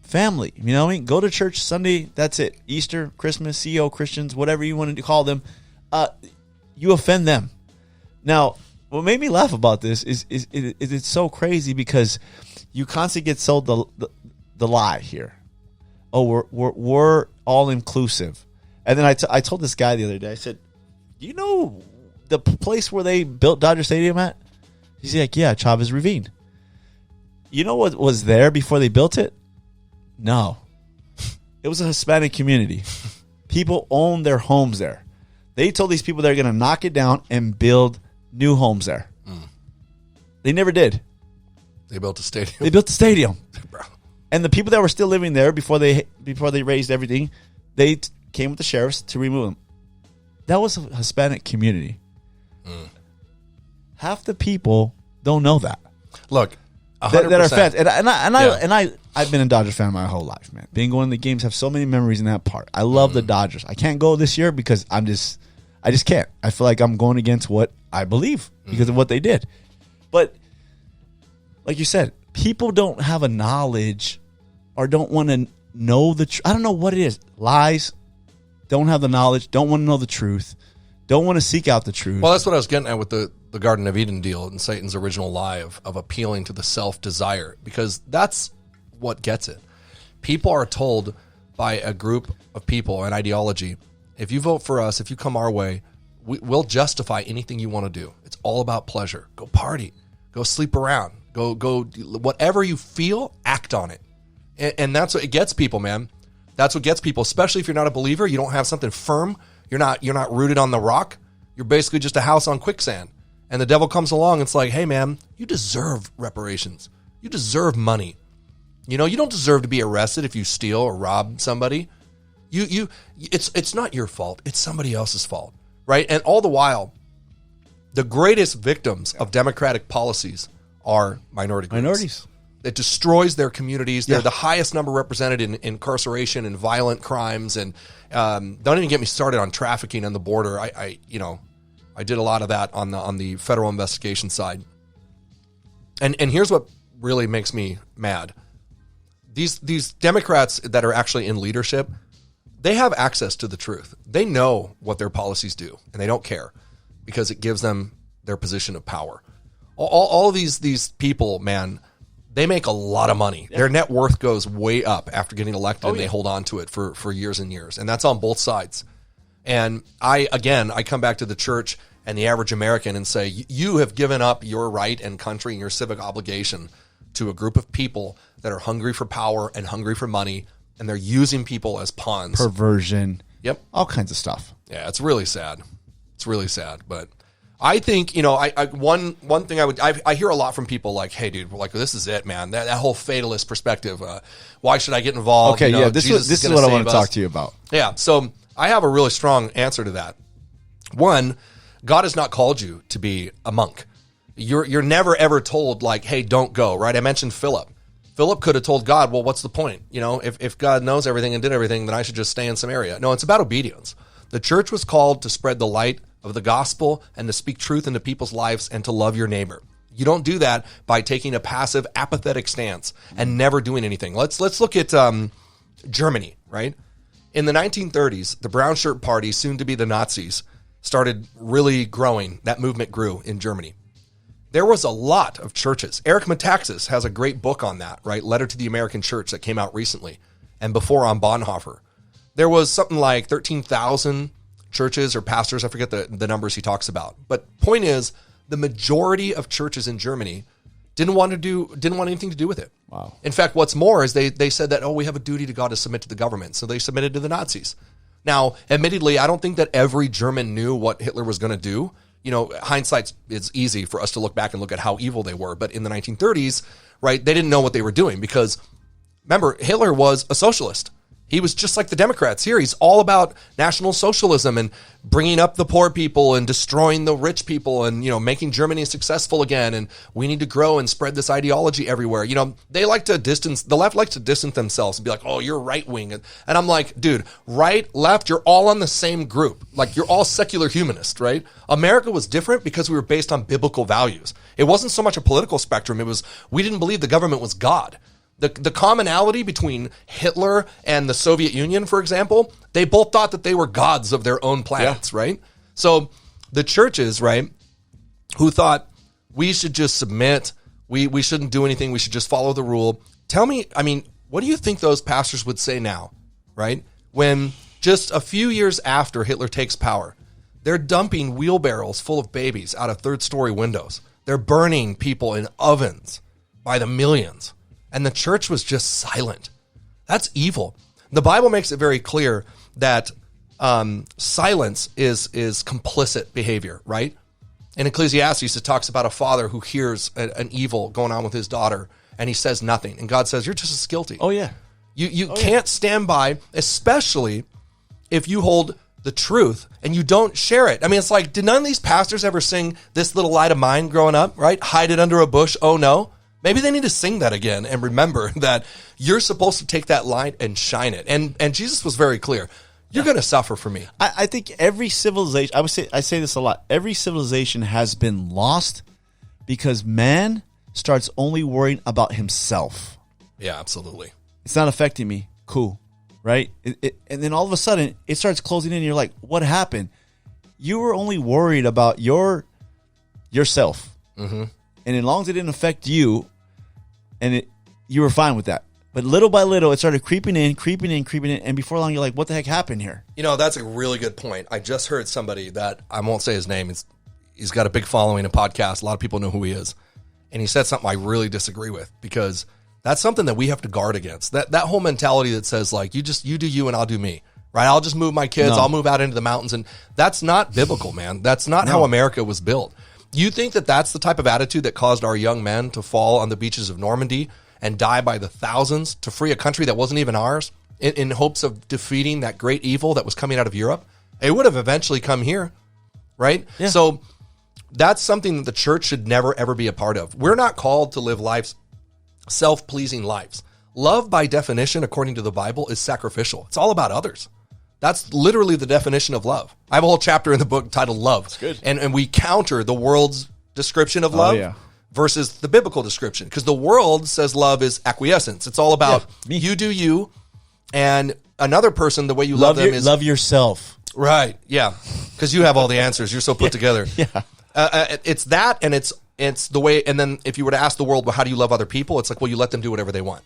family, you know what I mean? Go to church Sunday, that's it. Easter, Christmas, CEO Christians, whatever you want to call them, you offend them. Now, what made me laugh about this is it's so crazy because you constantly get sold the lie here. Oh, we're all inclusive, and then I told this guy the other day. I said, "Do you know the place where they built Dodger Stadium at?" He's like, "Yeah, Chavez Ravine." You know what was there before they built it? No. It was a Hispanic community. People owned their homes there. They told these people they're going to knock it down and build new homes there. They never did. They built a stadium. They built the stadium. Bro. And the people that were still living there before they raised everything, they came with the sheriffs to remove them. That was a Hispanic community. Half the people don't know that. Look, 100%. That are fans. I've been a Dodgers fan my whole life, man. Being going to the games, have so many memories in that part. I love the Dodgers. I can't go this year because I just can't. I feel like I'm going against what I believe because of what they did. But like you said, people don't have a knowledge or don't want to know the truth. I don't know what it is. Lies, don't have the knowledge, don't want to know the truth, don't want to seek out the truth. Well, that's what I was getting at with the Garden of Eden deal and Satan's original lie of appealing to the self-desire, because that's what gets it. People are told by a group of people, an ideology, if you vote for us, if you come our way, we'll justify anything you want to do. It's all about pleasure. Go party. Go sleep around. Go. Whatever you feel, act on it. And that's what it gets people, man. That's what gets people, especially if you're not a believer. You don't have something firm. You're not rooted on the rock. You're basically just a house on quicksand. And the devil comes along and it's like, hey, man, you deserve reparations. You deserve money. You know, you don't deserve to be arrested if you steal or rob somebody. It's not your fault. It's somebody else's fault, right? And all the while, the greatest victims of democratic policies are minority groups. Minorities. It destroys their communities. They're the highest number represented in incarceration and violent crimes. And don't even get me started on trafficking on the border. I did a lot of that on the federal investigation side. And here's what really makes me mad. These Democrats that are actually in leadership, they have access to the truth. They know what their policies do, and they don't care because it gives them their position of power. All these people, man, they make a lot of money. Yeah. Their net worth goes way up after getting elected, and they hold on to it for years and years. And that's on both sides. And I come back to the church and the average American and say, you have given up your right and country and your civic obligation to a group of people that are hungry for power and hungry for money, and they're using people as pawns. Perversion. Yep. All kinds of stuff. Yeah, it's really sad. It's really sad. But I think, one thing I hear a lot from people like, hey, dude, like, this is it, man. That whole fatalist perspective. Why should I get involved? Okay, this is what I want to talk to you about. Yeah, so I have a really strong answer to that. One, God has not called you to be a monk. You're never ever told like, hey, don't go, right? I mentioned Philip. Philip could have told God, well, what's the point? If God knows everything and did everything, then I should just stay in Samaria. No, it's about obedience. The church was called to spread the light of the gospel and to speak truth into people's lives and to love your neighbor. You don't do that by taking a passive, apathetic stance and never doing anything. Let's look at Germany, right? In the 1930s, the Brown Shirt Party, soon to be the Nazis, started really growing. That movement grew in Germany. There was a lot of churches. Eric Metaxas has a great book on that, right? Letter to the American Church that came out recently, and before on Bonhoeffer. There was something like 13,000 churches or pastors. I forget the numbers he talks about. But point is, the majority of churches in Germany didn't want anything to do with it. Wow. In fact, what's more is they said that, we have a duty to God to submit to the government. So they submitted to the Nazis. Now, admittedly, I don't think that every German knew what Hitler was going to do. Hindsight is easy for us to look back and look at how evil they were. But in the 1930s, right, they didn't know what they were doing because, remember, Hitler was a socialist. He was just like the Democrats here. He's all about National Socialism and bringing up the poor people and destroying the rich people and, making Germany successful again. And we need to grow and spread this ideology everywhere. The left likes to distance themselves and be like, oh, you're right wing. And I'm like, dude, right, left, you're all on the same group. Like, you're all secular humanist, right? America was different because we were based on biblical values. It wasn't so much a political spectrum. It was, we didn't believe the government was God. The commonality between Hitler and the Soviet Union, for example, they both thought that they were gods of their own planets, right? So the churches, right, who thought we should just submit, we shouldn't do anything, we should just follow the rule. Tell me, what do you think those pastors would say now, right? When just a few years after Hitler takes power, they're dumping wheelbarrows full of babies out of third-story windows. They're burning people in ovens by the millions. And the church was just silent. That's evil. The Bible makes it very clear that silence is complicit behavior, right? In Ecclesiastes, it talks about a father who hears an evil going on with his daughter, and he says nothing. And God says, you're just as guilty. Oh, yeah. You can't stand by, especially if you hold the truth and you don't share it. I mean, it's like, did none of these pastors ever sing This Little Light of Mine growing up, right? Hide it under a bush, oh no. Maybe they need to sing that again and remember that you're supposed to take that light and shine it. And Jesus was very clear. You're going to suffer for me. I think every civilization, I say this a lot, every civilization has been lost because man starts only worrying about himself. Yeah, absolutely. It's not affecting me. Cool. Right? And then all of a sudden, it starts closing in. And you're like, what happened? You were only worried about yourself. Mm-hmm. And as long as it didn't affect you, and you were fine with that. But little by little, it started creeping in. And before long, you're like, what the heck happened here? You know, that's a really good point. I just heard somebody that, I won't say his name, he's got a big following, a podcast. A lot of people know who he is. And he said something I really disagree with, because that's something that we have to guard against. That whole mentality that says, like, you do you and I'll do me, right? I'll just move my kids. No. I'll move out into the mountains. And that's not biblical, man. That's not how America was built. You think that that's the type of attitude that caused our young men to fall on the beaches of Normandy and die by the thousands to free a country that wasn't even ours in hopes of defeating that great evil that was coming out of Europe? It would have eventually come here, right? Yeah. So that's something that the church should never, ever be a part of. We're not called to live lives, self-pleasing lives. Love, by definition, according to the Bible, is sacrificial. It's all about others. That's literally the definition of love. I have a whole chapter in the book titled Love. That's good. And we counter the world's description of love versus the biblical description. Because the world says love is acquiescence. It's all about you do you, and another person, the way you love them is... Love yourself. Right, yeah. Because you have all the answers. You're so put together. Yeah. It's that, and it's the way... And then if you were to ask the world, well, how do you love other people? It's like, well, you let them do whatever they want.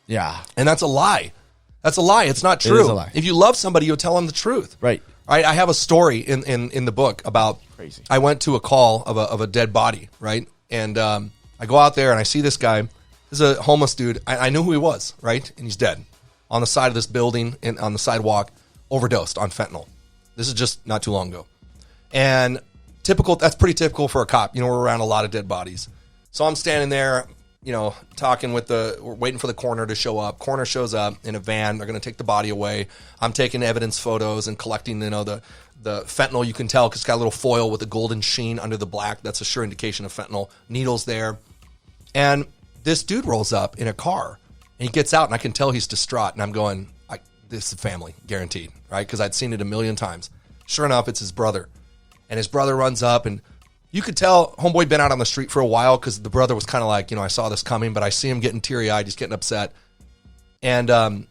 Yeah. And that's a lie. That's a lie. It's not true. It is a lie. If you love somebody, you'll tell them the truth. Right. I have a story in the book about... Crazy. I went to a call of a dead body, right? And I go out there and I see this guy. This is a homeless dude. I knew who he was, right? And he's dead on the side of this building, on the sidewalk, overdosed on fentanyl. This is just not too long ago. And that's pretty typical for a cop. You know, we're around a lot of dead bodies. So I'm standing there, you know, talking we're waiting for the coroner to show up. Coroner shows up in a van. They're going to take the body away. I'm taking evidence photos and collecting, you know, the fentanyl. You can tell because it's got a little foil with a golden sheen under the black. That's a sure indication of fentanyl. Needles there. And this dude rolls up in a car and he gets out and I can tell he's distraught. And I'm going, this is family, guaranteed, right? Because I'd seen it a million times. Sure enough, it's his brother. And his brother runs up and you could tell homeboy been out on the street for a while because the brother was kind of like, you know, I saw this coming, but I see him getting teary-eyed. He's getting upset. And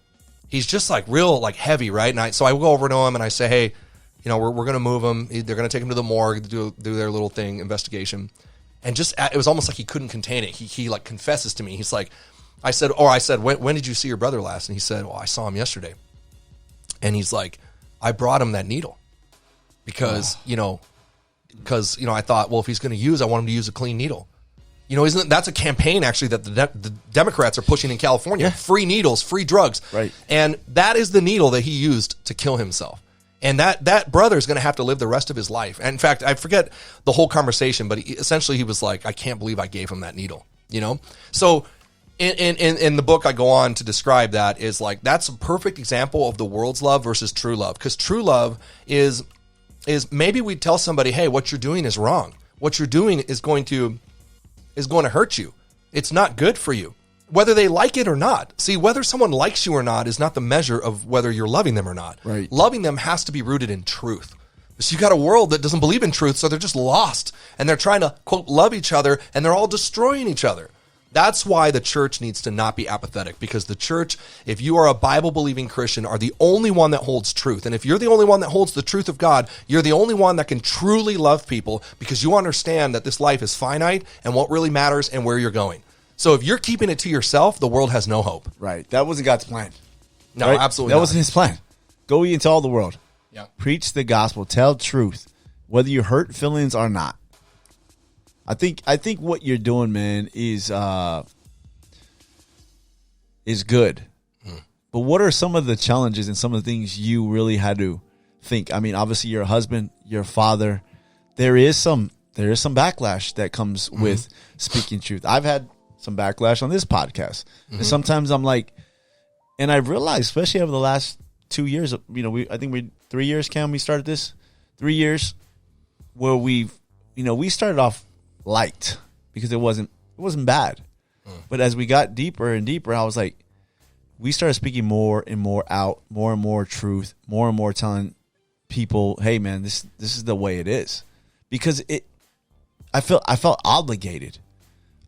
he's just like real like heavy, right? And so I go over to him and I say, hey, you know, we're going to move him. They're going to take him to the morgue, do their little thing, investigation. And just, it was almost like he couldn't contain it. He like confesses to me. He's like, I said, when did you see your brother last? And he said, well, I saw him yesterday. And he's like, I brought him that needle because, you know, I thought, well, if he's going to use, I want him to use a clean needle. You know, that's a campaign actually that the Democrats are pushing in California. Yeah. Free needles, free drugs. Right. And that is the needle that he used to kill himself. And that brother is going to have to live the rest of his life. And in fact, I forget the whole conversation, but essentially he was like, I can't believe I gave him that needle, you know? So in the book, I go on to describe that is like, that's a perfect example of the world's love versus true love. Because true love is maybe we tell somebody, hey, what you're doing is wrong. What you're doing is going to hurt you. It's not good for you, whether they like it or not. See, whether someone likes you or not is not the measure of whether you're loving them or not. Right. Loving them has to be rooted in truth. So you got a world that doesn't believe in truth, so they're just lost, and they're trying to, quote, love each other, and they're all destroying each other. That's why the church needs to not be apathetic, because the church, if you are a Bible-believing Christian, are the only one that holds truth. And if you're the only one that holds the truth of God, you're the only one that can truly love people, because you understand that this life is finite and what really matters and where you're going. So if you're keeping it to yourself, the world has no hope. Right. That wasn't God's plan. No, right? absolutely That not. wasn't his plan. Go ye into all the world. Yeah. Preach the gospel. Tell truth, whether you hurt feelings or not. I think what you're doing, man, is good. But what are some of the challenges and some of the things you really had to think? I mean, obviously you're a husband, you're a father. There is some backlash that comes with speaking truth. I've had some backlash on this podcast. And sometimes I'm like, and I've realized, especially over the last 2 years, I think we 3 years, Cam, we started this 3 years where we started off light because it wasn't bad. But as we got deeper and deeper, I was like, we started speaking more and more out, more and more truth, more and more telling people, hey man, this is the way it is. Because I felt obligated.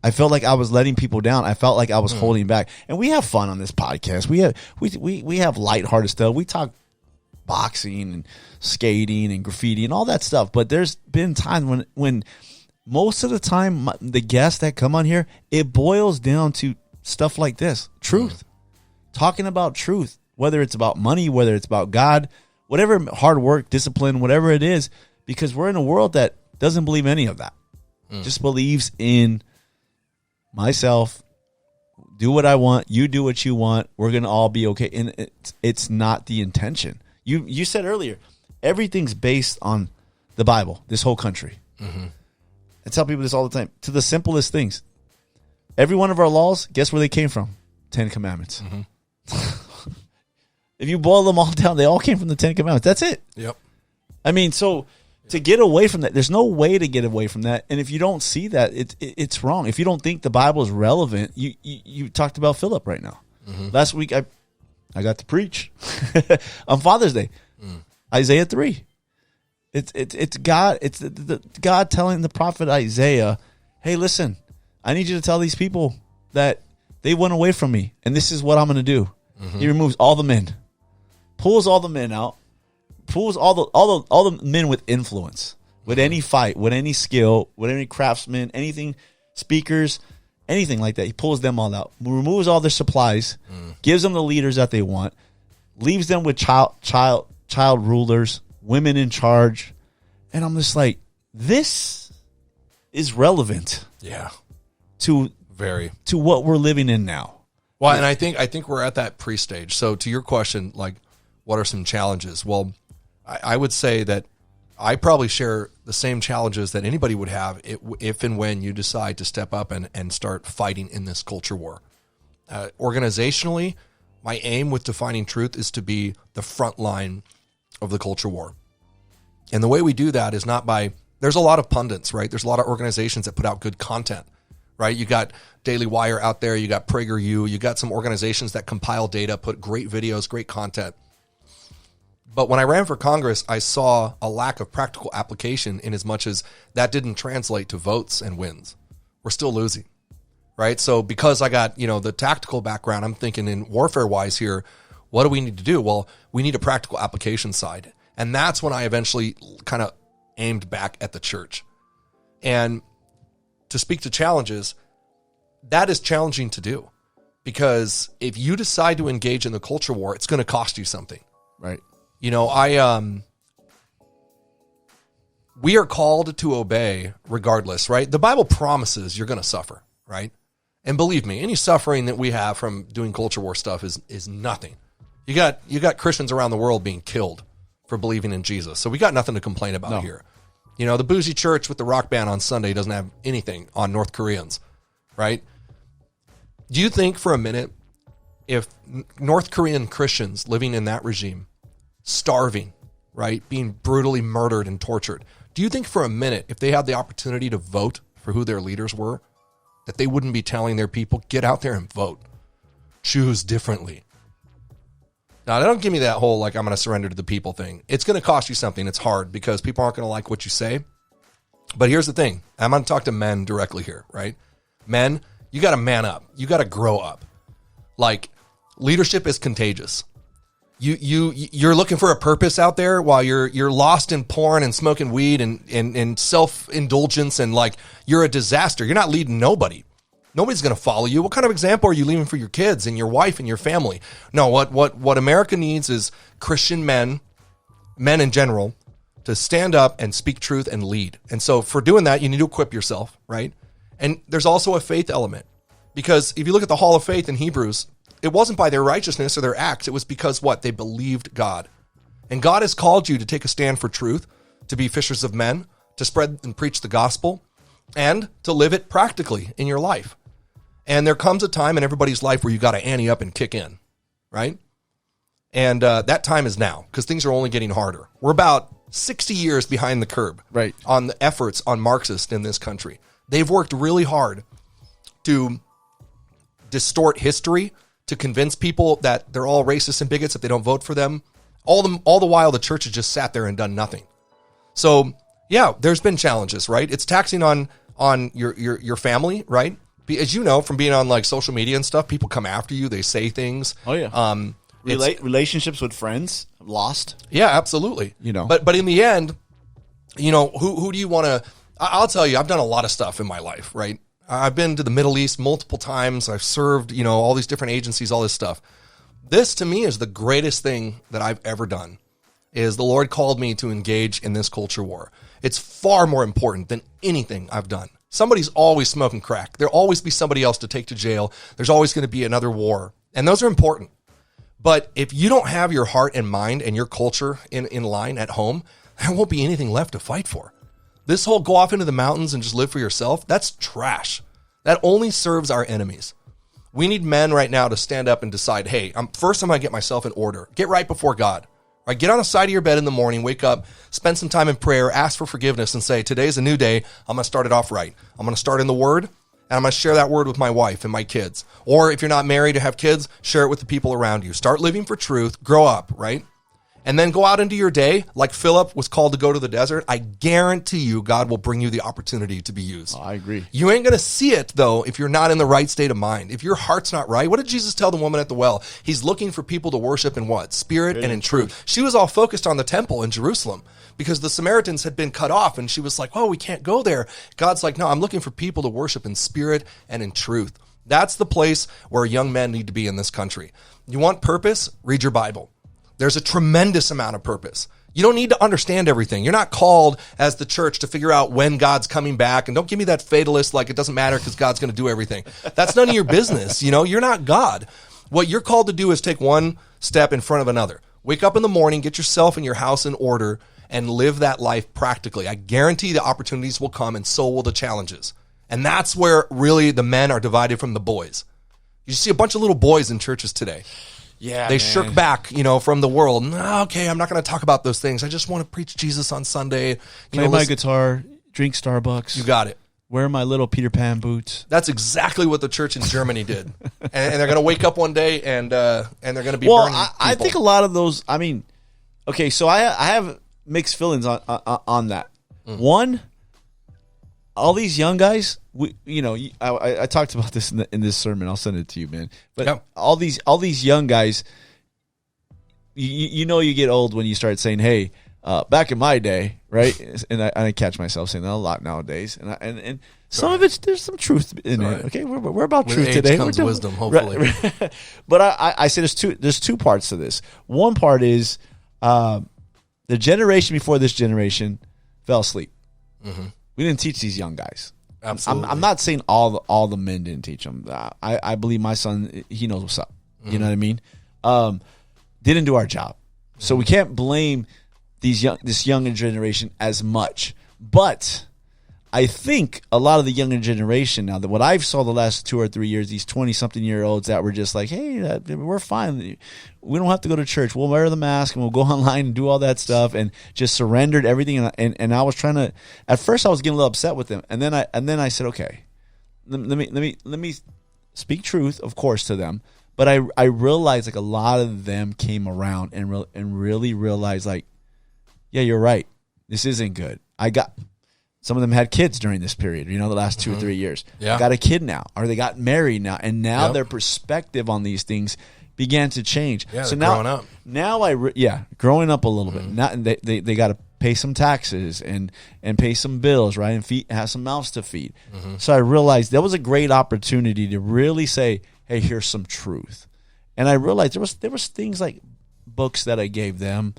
I felt like I was letting people down. I felt like I was holding back. And we have fun on this podcast. We have lighthearted stuff. We talk boxing and skating and graffiti and all that stuff. But there's been times when most of the time the guests that come on here, it boils down to stuff like this. Truth. Talking about truth. Whether it's about money, whether it's about God, whatever, hard work, discipline, whatever it is. Because we're in a world that doesn't believe any of that. Just believes in myself, do what I want, you do what you want, we're going to all be okay. And it's not the intention. You said earlier, everything's based on the Bible, this whole country. I tell people this all the time, to the simplest things. Every one of our laws, guess where they came from? 10 Commandments. If you boil them all down, they all came from the 10 Commandments. That's it. Yep. I mean, so to get away from that, there's no way to get away from that. And if you don't see that, it's wrong. If you don't think the Bible is relevant, you talked about Philip right now. Last week, I got to preach on Father's Day. Isaiah 3. It's God. It's the God telling the prophet Isaiah, hey, listen, I need you to tell these people that they went away from me, and this is what I'm going to do. He removes all the men, pulls all the men out, pulls all the men with influence, with any fight, with any skill, with any craftsmen, anything, speakers, anything like that. He pulls them all out, removes all their supplies, gives them the leaders that they want, leaves them with child rulers, women in charge. And I'm just like, this is relevant. Yeah. To what we're living in now. Well, and I think we're at that pre-stage. So to your question, like, what are some challenges? Well, I would say that I probably share the same challenges that anybody would have if and when you decide to step up and start fighting in this culture war. Organizationally, my aim with defining truth is to be the front line of the culture war. And the way we do that is not by, there's a lot of pundits, right? There's a lot of organizations that put out good content, right? You got Daily Wire out there, you got PragerU, you got some organizations that compile data, put great videos, great content. But when I ran for Congress, I saw a lack of practical application in as much as that didn't translate to votes and wins. We're still losing, right? So because I got, the tactical background, I'm thinking in warfare-wise here, what do we need to do? Well, we need a practical application side. And that's when I eventually kind of aimed back at the church. And to speak to challenges, that is challenging to do. Because if you decide to engage in the culture war, it's going to cost you something. Right. We are called to obey regardless, right? The Bible promises you're going to suffer, right? And believe me, any suffering that we have from doing culture war stuff is nothing. You got Christians around the world being killed for believing in Jesus. So we got nothing to complain about here. The bougie church with the rock band on Sunday doesn't have anything on North Koreans, right? Do you think for a minute, if North Korean Christians living in that regime, starving, right, being brutally murdered and tortured, do you think for a minute, if they had the opportunity to vote for who their leaders were, that they wouldn't be telling their people, get out there and vote, choose differently? Now, don't give me that whole, I'm going to surrender to the people thing. It's going to cost you something. It's hard because people aren't going to like what you say. But here's the thing. I'm going to talk to men directly here, right? Men, you got to man up. You got to grow up. Leadership is contagious. You're looking for a purpose out there while you're lost in porn and smoking weed and self-indulgence and you're a disaster. You're not leading nobody. Nobody's going to follow you. What kind of example are you leaving for your kids and your wife and your family? No, what America needs is Christian men in general, to stand up and speak truth and lead. And so for doing that, you need to equip yourself, right? And there's also a faith element, because if you look at the Hall of Faith in Hebrews, it wasn't by their righteousness or their acts. It was because what? They believed God. And God has called you to take a stand for truth, to be fishers of men, to spread and preach the gospel, and to live it practically in your life. And there comes a time in everybody's life where you got to ante up and kick in, right? And that time is now, because things are only getting harder. We're about 60 years behind the curve, right, on the efforts on Marxists in this country. They've worked really hard to distort history, to convince people that they're all racist and bigots if they don't vote for them. All the while, the church has just sat there and done nothing. So, yeah, there's been challenges, right? It's taxing on your family, right? As you know, from being on like social media and stuff, people come after you. They say things. Oh, yeah. Relationships with friends lost. Yeah, absolutely. You know, but in the end, you know, who do you want to? I'll tell you, I've done a lot of stuff in my life, right? I've been to the Middle East multiple times. I've served, you know, all these different agencies, all this stuff. This to me is the greatest thing that I've ever done. Is the Lord called me to engage in this culture war. It's far more important than anything I've done. Somebody's always smoking crack. There'll always be somebody else to take to jail. There's always going to be another war. And those are important. But if you don't have your heart and mind and your culture in line at home, there won't be anything left to fight for. This whole go off into the mountains and just live for yourself, that's trash. That only serves our enemies. We need men right now to stand up and decide, hey, first I'm going to get myself in order. Get right before God. Right, get on the side of your bed in the morning, wake up, spend some time in prayer, ask for forgiveness, and say, today's a new day. I'm going to start it off right. I'm going to start in the Word, and I'm going to share that Word with my wife and my kids. Or if you're not married or have kids, share it with the people around you. Start living for truth. Grow up, right? And then go out into your day, like Philip was called to go to the desert. I guarantee you God will bring you the opportunity to be used. Oh, I agree. You ain't going to see it, though, if you're not in the right state of mind. If your heart's not right, what did Jesus tell the woman at the well? He's looking for people to worship in what? Spirit and in truth. She was all focused on the temple in Jerusalem because the Samaritans had been cut off, and she was like, oh, we can't go there. God's like, no, I'm looking for people to worship in spirit and in truth. That's the place where young men need to be in this country. You want purpose? Read your Bible. There's a tremendous amount of purpose. You don't need to understand everything. You're not called as the church to figure out when God's coming back. And don't give me that fatalist like it doesn't matter because God's going to do everything. That's none of your business. You know, you're not God. What you're called to do is take one step in front of another. Wake up in the morning, get yourself and your house in order, and live that life practically. I guarantee the opportunities will come, and so will the challenges. And that's where really the men are divided from the boys. You see a bunch of little boys in churches today. Yeah, they shirk back, you know, from the world. No, okay, I'm not going to talk about those things. I just want to preach Jesus on Sunday. Play my guitar, drink Starbucks. You got it. Wear my little Peter Pan boots. That's exactly what the church in Germany did, and they're going to wake up one day and they're going to be. Well, I think a lot of those. I mean, okay, so I have mixed feelings on that. One, all these young guys, I talked about this in this sermon. I'll send it to you, man. But all these young guys, you get old when you start saying, "Hey, back in my day," right? And I catch myself saying that a lot nowadays. And some of it's there's some truth in it. Okay, we're about truth today. Comes wisdom, hopefully. Right. But I say there's two parts to this. One part is the generation before this generation fell asleep. Mm-hmm. We didn't teach these young guys. Absolutely. I'm not saying all the men didn't teach them. I believe my son, he knows what's up. Mm-hmm. You know what I mean? Didn't do our job. So we can't blame this younger generation as much. But I think a lot of the younger generation now, that what I've saw the last 2 or 3 years, these 20-something-year-olds that were just like, hey, we're fine. We don't have to go to church. We'll wear the mask and we'll go online and do all that stuff, and just surrendered everything. And I was trying to. At first, I was getting a little upset with them, and then I said, okay, let me speak truth, of course, to them. But I realized like a lot of them came around and really realized like, yeah, you're right. This isn't good. Some of them had kids during this period, the last 2 or 3 years. Yeah. Got a kid now, or they got married now, and now their perspective on these things began to change. Yeah, so now, growing up. Now growing up a little bit. Now they got to pay some taxes and pay some bills, right, and have some mouths to feed. So I realized that was a great opportunity to really say, hey, here's some truth. And I realized there was things like books that I gave them,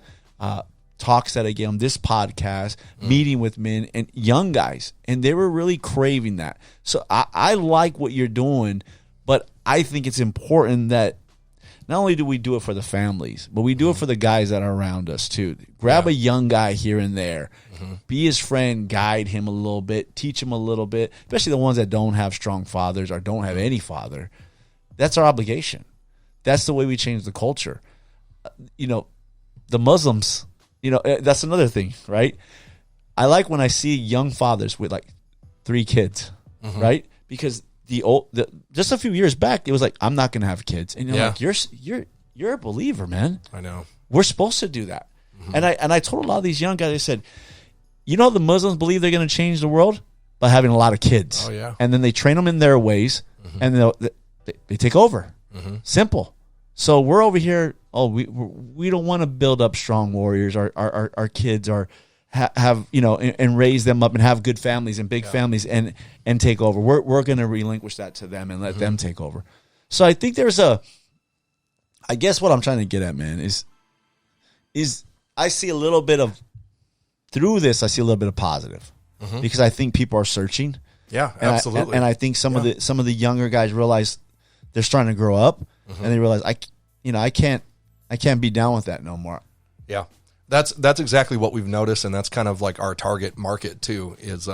talks that I gave them, this podcast, meeting with men and young guys, and they were really craving that. So I like what you're doing, but I think it's important that not only do we do it for the families, but we do it for the guys that are around us too. Grab a young guy here and there, be his friend, guide him a little bit, teach him a little bit, especially the ones that don't have strong fathers or don't have any father. That's our obligation. That's the way we change the culture. The Muslims, that's another thing, right? I like when I see young fathers with like 3 kids, right? Because just a few years back, it was like, I'm not going to have kids, and you're like, you're a believer, man. I know. We're supposed to do that, and I told a lot of these young guys, I said, the Muslims believe they're going to change the world by having a lot of kids. Oh yeah, and then they train them in their ways, and they take over. Simple. So we're over here. Oh, we don't want to build up strong warriors. Our kids are. Have and raise them up and have good families and big families and take over. We're going to relinquish that to them and let them take over. So I think I guess what I'm trying to get at, man, is I see a little bit of through this. I see a little bit of positive because I think people are searching. Yeah, absolutely. And I think some of the younger guys realize they're starting to grow up and they realize I can't be down with that no more. Yeah. That's exactly what we've noticed, and that's kind of like our target market too, is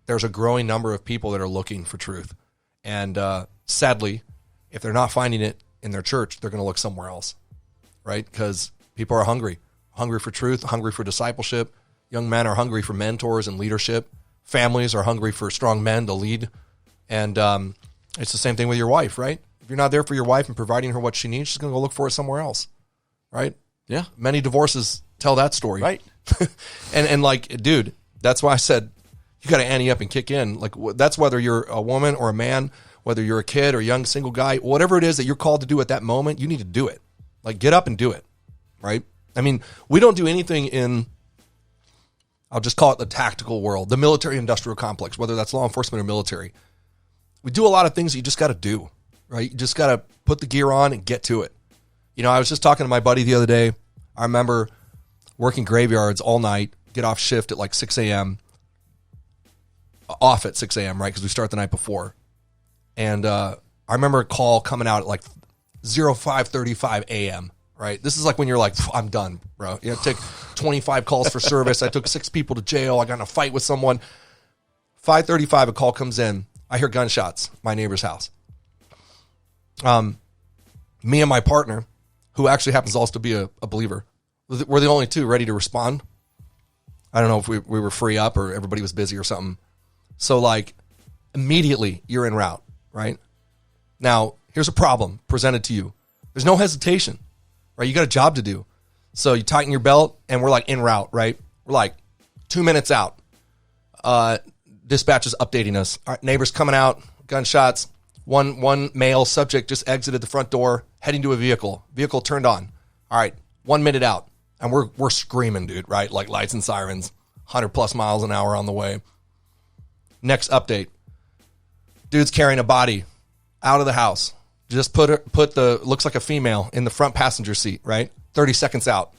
there's a growing number of people that are looking for truth. And sadly, if they're not finding it in their church, they're going to look somewhere else, right? Because people are hungry for truth, hungry for discipleship. Young men are hungry for mentors and leadership. Families are hungry for strong men to lead. And it's the same thing with your wife, right? If you're not there for your wife and providing her what she needs, she's going to go look for it somewhere else, right? Yeah. Many divorces tell that story. Right. and like, dude, that's why I said you got to ante up and kick in. Like, that's whether you're a woman or a man, whether you're a kid or a young single guy, whatever it is that you're called to do at that moment, you need to do it. Like, get up and do it. Right. I mean, we don't do anything in, I'll just call it the tactical world, the military industrial complex, whether that's law enforcement or military. We do a lot of things that you just got to do, right? You just got to put the gear on and get to it. I was just talking to my buddy the other day. I remember working graveyards all night, get off shift at like 6 a.m., off at 6 a.m., right? Because we start the night before. And I remember a call coming out at like 05:35 a.m., right? This is like when you're like, I'm done, bro. I took 25 calls for service. I took 6 people to jail. I got in a fight with someone. 5:35, a call comes in. I hear gunshots, my neighbor's house. Me and my partner, who actually happens also to be a believer, we're the only two ready to respond. I don't know if we were free up or everybody was busy or something. So like immediately you're en route, right? Now, here's a problem presented to you. There's no hesitation, right? You got a job to do. So you tighten your belt and we're like en route, right? We're like 2 minutes out. Dispatch is updating us. All right, neighbors coming out, gunshots. One male subject just exited the front door, heading to a vehicle. Vehicle turned on. All right, 1 minute out. And we're screaming, dude, right? Like lights and sirens, 100 plus miles an hour on the way. Next update. Dude's carrying a body out of the house. Just put the, looks like a female in the front passenger seat, right? 30 seconds out.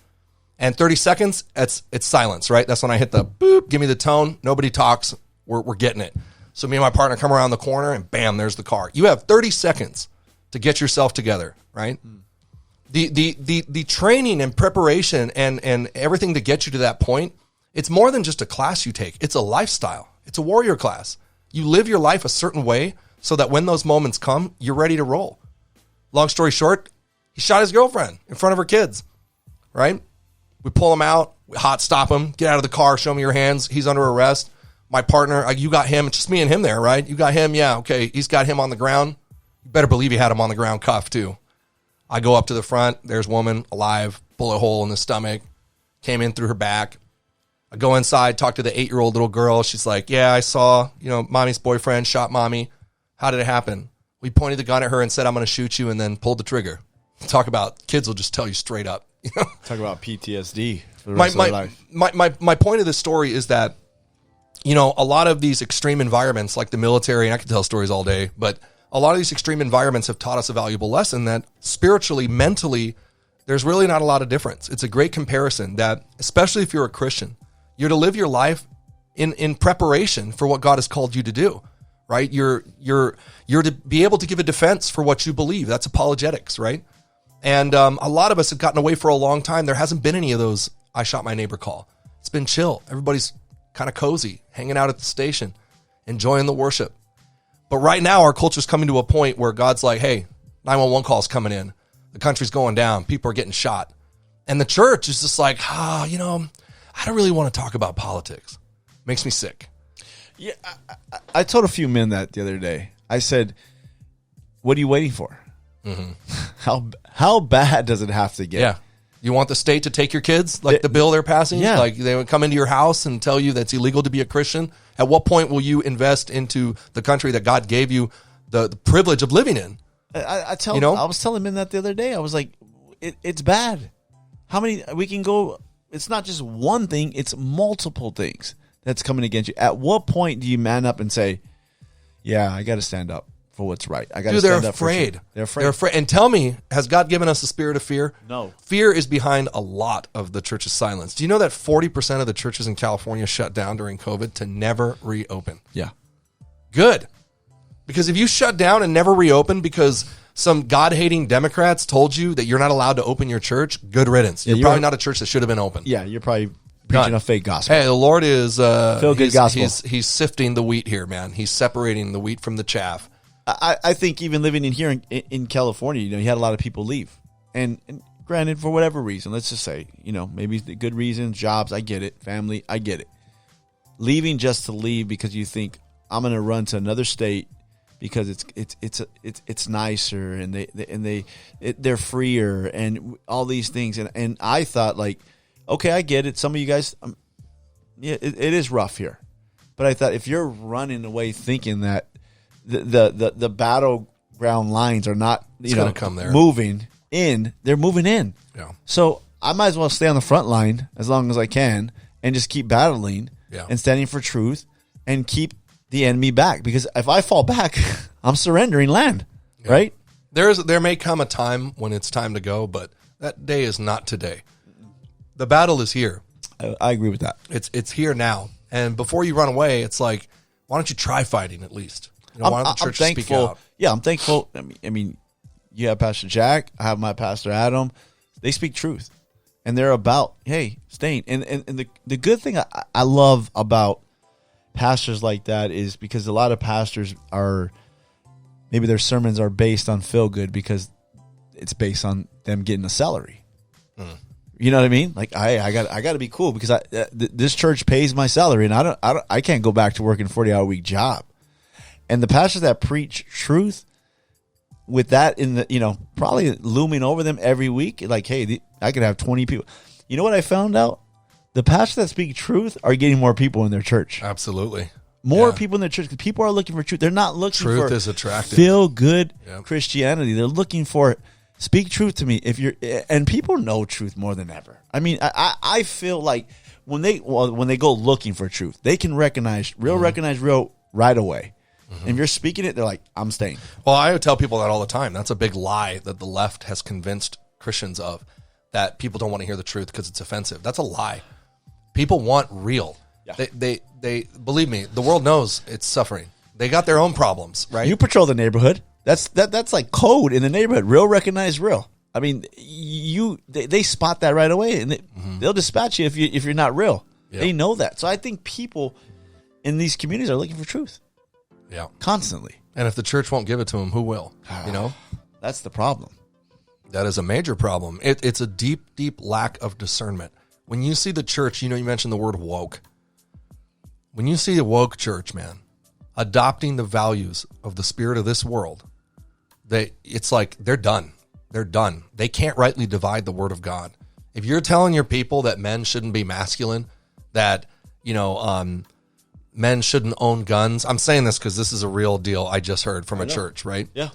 And 30 seconds, it's silence, right? That's when I hit the boop, give me the tone. Nobody talks. We're getting it. So me and my partner come around the corner and bam, there's the car. You have 30 seconds to get yourself together, right? The training and preparation and everything to get you to that point, it's more than just a class you take. It's a lifestyle. It's a warrior class. You live your life a certain way so that when those moments come, you're ready to roll. Long story short, he shot his girlfriend in front of her kids, right? We pull him out, we hot stop him, get out of the car, show me your hands. He's under arrest. My partner, you got him. It's just me and him there, right? You got him. Yeah. Okay. He's got him on the ground. You better believe he had him on the ground cuffed too. I go up to the front. There's woman alive, bullet hole in the stomach, came in through her back. I go inside, talk to the 8-year-old little girl. She's like, yeah, I saw, mommy's boyfriend shot mommy. How did it happen? We pointed the gun at her and said, I'm going to shoot you, and then pulled the trigger. Talk about, kids will just tell you straight up. Talk about PTSD for the rest of their life. My point of this story is that, a lot of these extreme environments like the military, and I could tell stories all day, but a lot of these extreme environments have taught us a valuable lesson that spiritually, mentally, there's really not a lot of difference. It's a great comparison that, especially if you're a Christian, you're to live your life in preparation for what God has called you to do, right? You're to be able to give a defense for what you believe. That's apologetics, right? And a lot of us have gotten away for a long time. There hasn't been any of those I shot my neighbor call. It's been chill. Everybody's kind of cozy, hanging out at the station, enjoying the worship. But right now, our culture's coming to a point where God's like, hey, 911 call's coming in. The country's going down. People are getting shot. And the church is just like, I don't really want to talk about politics. Makes me sick. Yeah, I told a few men that the other day. I said, what are you waiting for? Mm-hmm. How bad does it have to get? Yeah. You want the state to take your kids, like the bill they're passing? Yeah. Like they would come into your house and tell you that's illegal to be a Christian? At what point will you invest into the country that God gave you the privilege of living in? I was telling men that the other day. I was like, it's bad. How many we can go? It's not just one thing; it's multiple things that's coming against you. At what point do you man up and say, "Yeah, I got to stand up for what's right"? I got to stand up for truth. They're afraid. They're afraid. And tell me, has God given us a spirit of fear? No. Fear is behind a lot of the church's silence. Do you know that 40% of the churches in California shut down during COVID to never reopen? Yeah. Good. Because if you shut down and never reopen because some God-hating Democrats told you that you're not allowed to open your church, good riddance. You're probably not a church that should have been open. Yeah, you're probably preaching a fake gospel. Hey, the Lord is feel good gospel. He's sifting the wheat here, man. He's separating the wheat from the chaff. I think even living in here in California, you had a lot of people leave. And granted, for whatever reason, let's just say, maybe the good reasons, jobs, I get it, family, I get it. Leaving just to leave because you think I'm going to run to another state because it's nicer and they're freer and all these things. And I thought, like, okay, I get it. Some of you guys, it is rough here. But I thought if you're running away thinking that the battleground lines are not come there. moving in, they're moving in. Yeah. So I might as well stay on the front line as long as I can and just keep battling and standing for truth and keep the enemy back, because if I fall back, I'm surrendering land, right? There may come a time when it's time to go, but that day is not today. The battle is here. I agree with that. It's here now, and before you run away, it's like, why don't you try fighting at least? Why don't the church speak out? Yeah, I'm thankful. I mean, you have Pastor Jack, I have my Pastor Adam. They speak truth, and they're about staying. And the good thing I love about pastors like that is because a lot of pastors maybe their sermons are based on feel good because it's based on them getting a salary. You know what I mean? Like I got to be cool because this church pays my salary and I can't go back to working a 40-hour-a-week job. And the pastors that preach truth with that in the probably looming over them every week, like, hey, I could have 20 people. You know what I found out? The pastors that speak truth are getting more people in their church. Absolutely. More people in their church because people are looking for truth. They're not looking for truth is attractive. Feel good Christianity. They're looking for speak truth to me. And people know truth more than ever. I mean, I feel like when they go looking for truth, they can recognize real right away. Mm-hmm. And if you're speaking it, they're like, I'm staying. Well, I would tell people that all the time. That's a big lie that the left has convinced Christians of, that people don't want to hear the truth because it's offensive. That's a lie. People want real. Yeah. They believe me, the world knows it's suffering. They got their own problems, right? You patrol the neighborhood. That's like code in the neighborhood. Real recognize real. I mean, they spot that right away, and they'll dispatch you if you're not real. Yep. They know that. So I think people in these communities are looking for truth. Yeah, constantly. And if the church won't give it to them, who will? That's the problem. That is a major problem. It's a deep lack of discernment. When you see the church, you mentioned the word woke. When you see a woke church, man, adopting the values of the spirit of this world, it's like they're done. They're done. They can't rightly divide the word of God. If you're telling your people that men shouldn't be masculine, that men shouldn't own guns. I'm saying this because this is a real deal I just heard from a church, right? Yeah.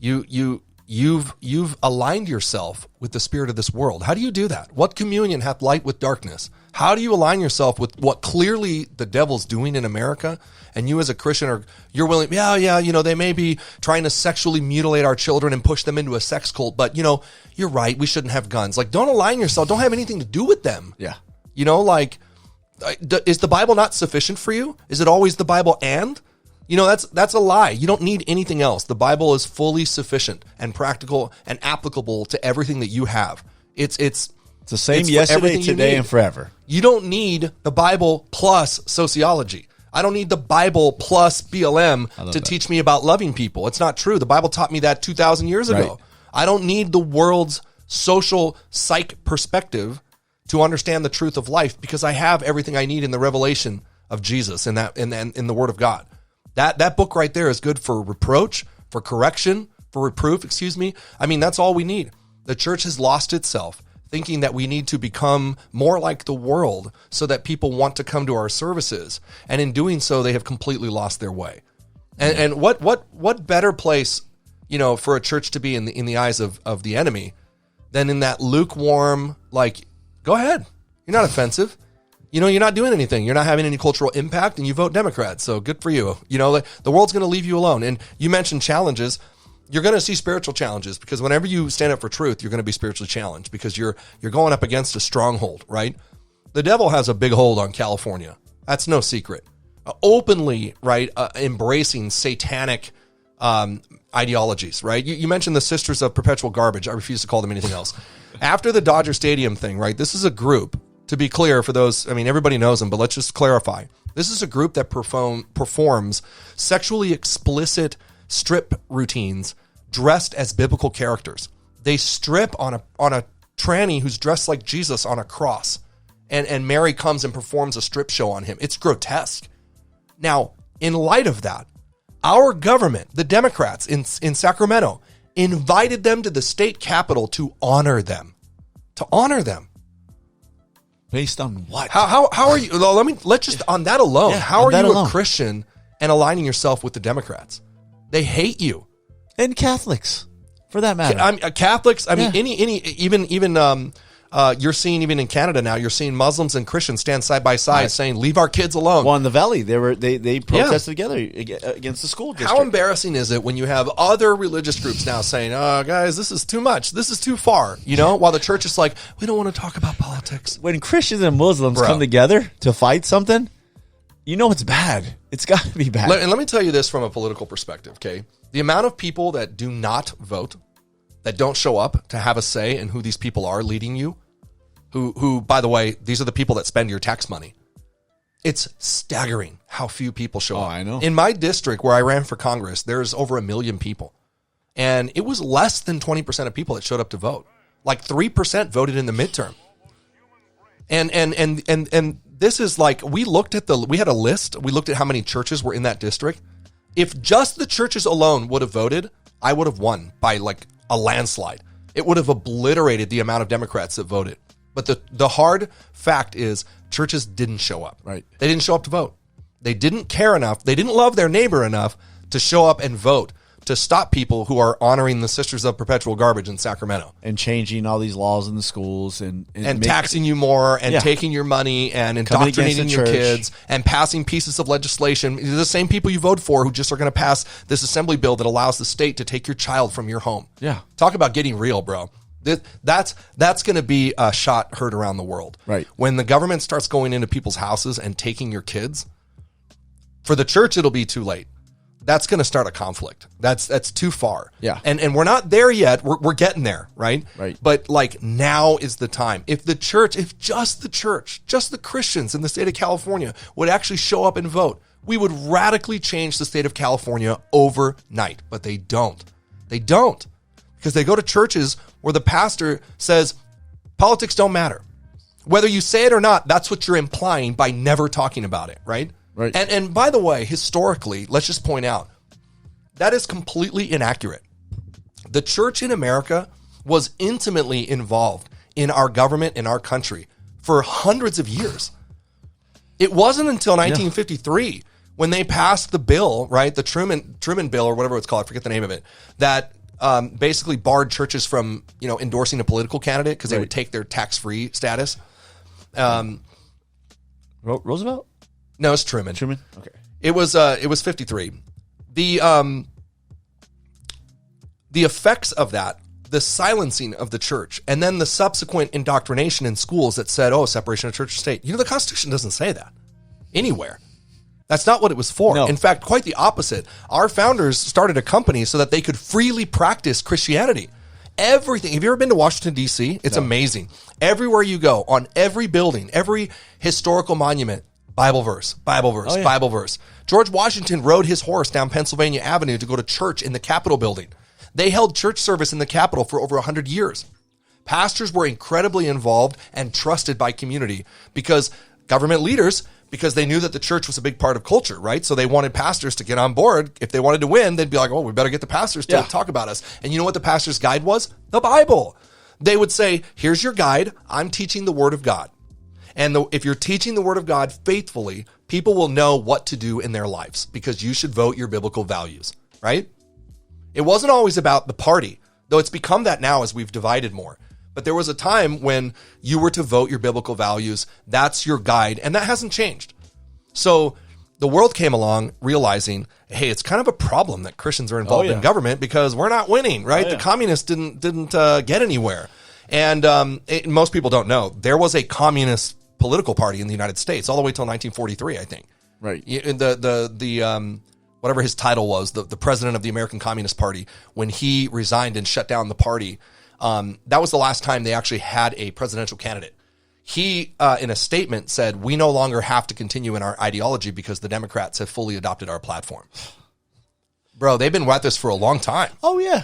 You've aligned yourself with the spirit of this world. How do you do that? What communion hath light with darkness? How do you align yourself with what clearly the devil's doing in America? And you as a Christian you're willing, they may be trying to sexually mutilate our children and push them into a sex cult, but you're right, we shouldn't have guns. Like, don't align yourself. Don't have anything to do with them. Yeah. Is the Bible not sufficient for you? Is it always the Bible and? That's a lie. You don't need anything else. The Bible is fully sufficient and practical and applicable to everything that you have. It's the same for yesterday, everything you today, need. and forever. You don't need the Bible plus sociology. I don't need the Bible plus BLM to that. teach me about loving people. It's not true. The Bible taught me that 2,000 years ago. Right. I don't need the world's social psych perspective to understand the truth of life because I have everything I need in the revelation of Jesus and that in the Word of God. That book right there is good for reproach, for correction, for reproof, excuse me. I mean, that's all we need. The church has lost itself, thinking that we need to become more like the world so that people want to come to our services. And in doing so, they have completely lost their way. And what better place, for a church to be in the eyes of the enemy than in that lukewarm, like, go ahead. You're not offensive. You're not doing anything. You're not having any cultural impact, and you vote Democrat. So good for you. The world's going to leave you alone. And you mentioned challenges. You're going to see spiritual challenges because whenever you stand up for truth, you're going to be spiritually challenged because you're going up against a stronghold, right? The devil has a big hold on California. That's no secret. Openly, right, embracing satanic ideologies, right? You mentioned the Sisters of Perpetual Garbage. I refuse to call them anything else. After the Dodger Stadium thing, right, this is a group, to be clear for those, everybody knows them, but let's just clarify. This is a group that performs sexually explicit strip routines dressed as biblical characters. They strip on a tranny who's dressed like Jesus on a cross, and Mary comes and performs a strip show on him. It's grotesque. Now, in light of that, our government, the Democrats in Sacramento, invited them to the state capitol to honor them. Based on what? How are you? Let's just on that alone. Yeah, how on are you that alone. a Christian and aligning yourself with the Democrats? They hate you. And Catholics, for that matter. Catholics. Yeah. Even you're seeing even in Canada now. You're seeing Muslims and Christians stand side by side, Right. saying, "Leave our kids alone." Well, in the Valley, they protested together against the school district. How embarrassing is it when you have other religious groups now saying, "Oh, guys, this is too much. This is too far." While the church is like, "We don't want to talk about politics." When Christians and Muslims Bro. come together to fight something, it's bad. It's got to be bad. And let me tell you this from a political perspective, okay? The amount of people that do not vote, that don't show up to have a say in who these people are leading you, who, by the way, these are the people that spend your tax money. It's staggering how few people show up. I know. In my district where I ran for Congress, there's over 1 million people. And it was less than 20% of people that showed up to vote. Like 3% voted in the midterm. And this is like, we had a list. We looked at how many churches were in that district. If just the churches alone would have voted, I would have won by like a landslide. It would have obliterated the amount of Democrats that voted. But the hard fact is churches didn't show up. Right. They didn't show up to vote. They didn't care enough. They didn't love their neighbor enough to show up and vote to stop people who are honoring the Sisters of Perpetual Garbage in Sacramento. And changing all these laws in the schools and Taxing you more and taking your money and Coming against indoctrinating the your church. kids and passing pieces of legislation. They're the same people you vote for who just are going to pass this assembly bill that allows the state to take your child from your home. Yeah. Talk about getting real, bro. That's going to be a shot heard around the world. Right. When the government starts going into people's houses and taking your kids, for the church, it'll be too late. That's going to start a conflict. That's too far. Yeah. And we're not there yet. We're getting there, right? Right. But like now is the time. If just the Christians in the state of California would actually show up and vote, we would radically change the state of California overnight. But they don't. They don't. Because they go to churches where the pastor says politics don't matter. Whether you say it or not, that's what you're implying by never talking about it, right? Right. And by the way, historically, let's just point out, that is completely inaccurate. The church in America was intimately involved in our government, in our country, for hundreds of years. It wasn't until 1953 when they passed the bill, right, the Truman bill or whatever it's called, I forget the name of it, that basically barred churches from endorsing a political candidate because they would take their tax-free status. Roosevelt? No, it's Truman. Truman? Okay. It was 53. The effects of that, the silencing of the church, and then the subsequent indoctrination in schools that said, "Oh, separation of church and state." The Constitution doesn't say that anywhere. That's not what it was for. No. In fact, quite the opposite. Our founders started a company so that they could freely practice Christianity. Everything. Have you ever been to Washington, D.C.? It's amazing. Everywhere you go, on every building, every historical monument, Bible verse, Bible verse, Bible verse. George Washington rode his horse down Pennsylvania Avenue to go to church in the Capitol building. They held church service in the Capitol for over 100 years. Pastors were incredibly involved and trusted by community because government leaders, because they knew that the church was a big part of culture, right? So they wanted pastors to get on board. If they wanted to win, they'd be like, oh, we better get the pastors to talk about us. And you know what the pastor's guide was? The Bible. They would say, here's your guide. I'm teaching the word of God. And if you're teaching the word of God faithfully, people will know what to do in their lives because you should vote your biblical values, right? It wasn't always about the party, though it's become that now as we've divided more. But there was a time when you were to vote your biblical values. That's your guide. And that hasn't changed. So the world came along realizing, hey, it's kind of a problem that Christians are involved in government because we're not winning, right? The communists didn't get anywhere. And most people don't know. There was a communist political party in the United States all the way till 1943, I think. Right. The whatever his title was, the president of the American Communist Party, when he resigned and shut down the party, that was the last time they actually had a presidential candidate. He, in a statement, said, we no longer have to continue in our ideology because the Democrats have fully adopted our platform. Bro, they've been with us for a long time. Oh, yeah.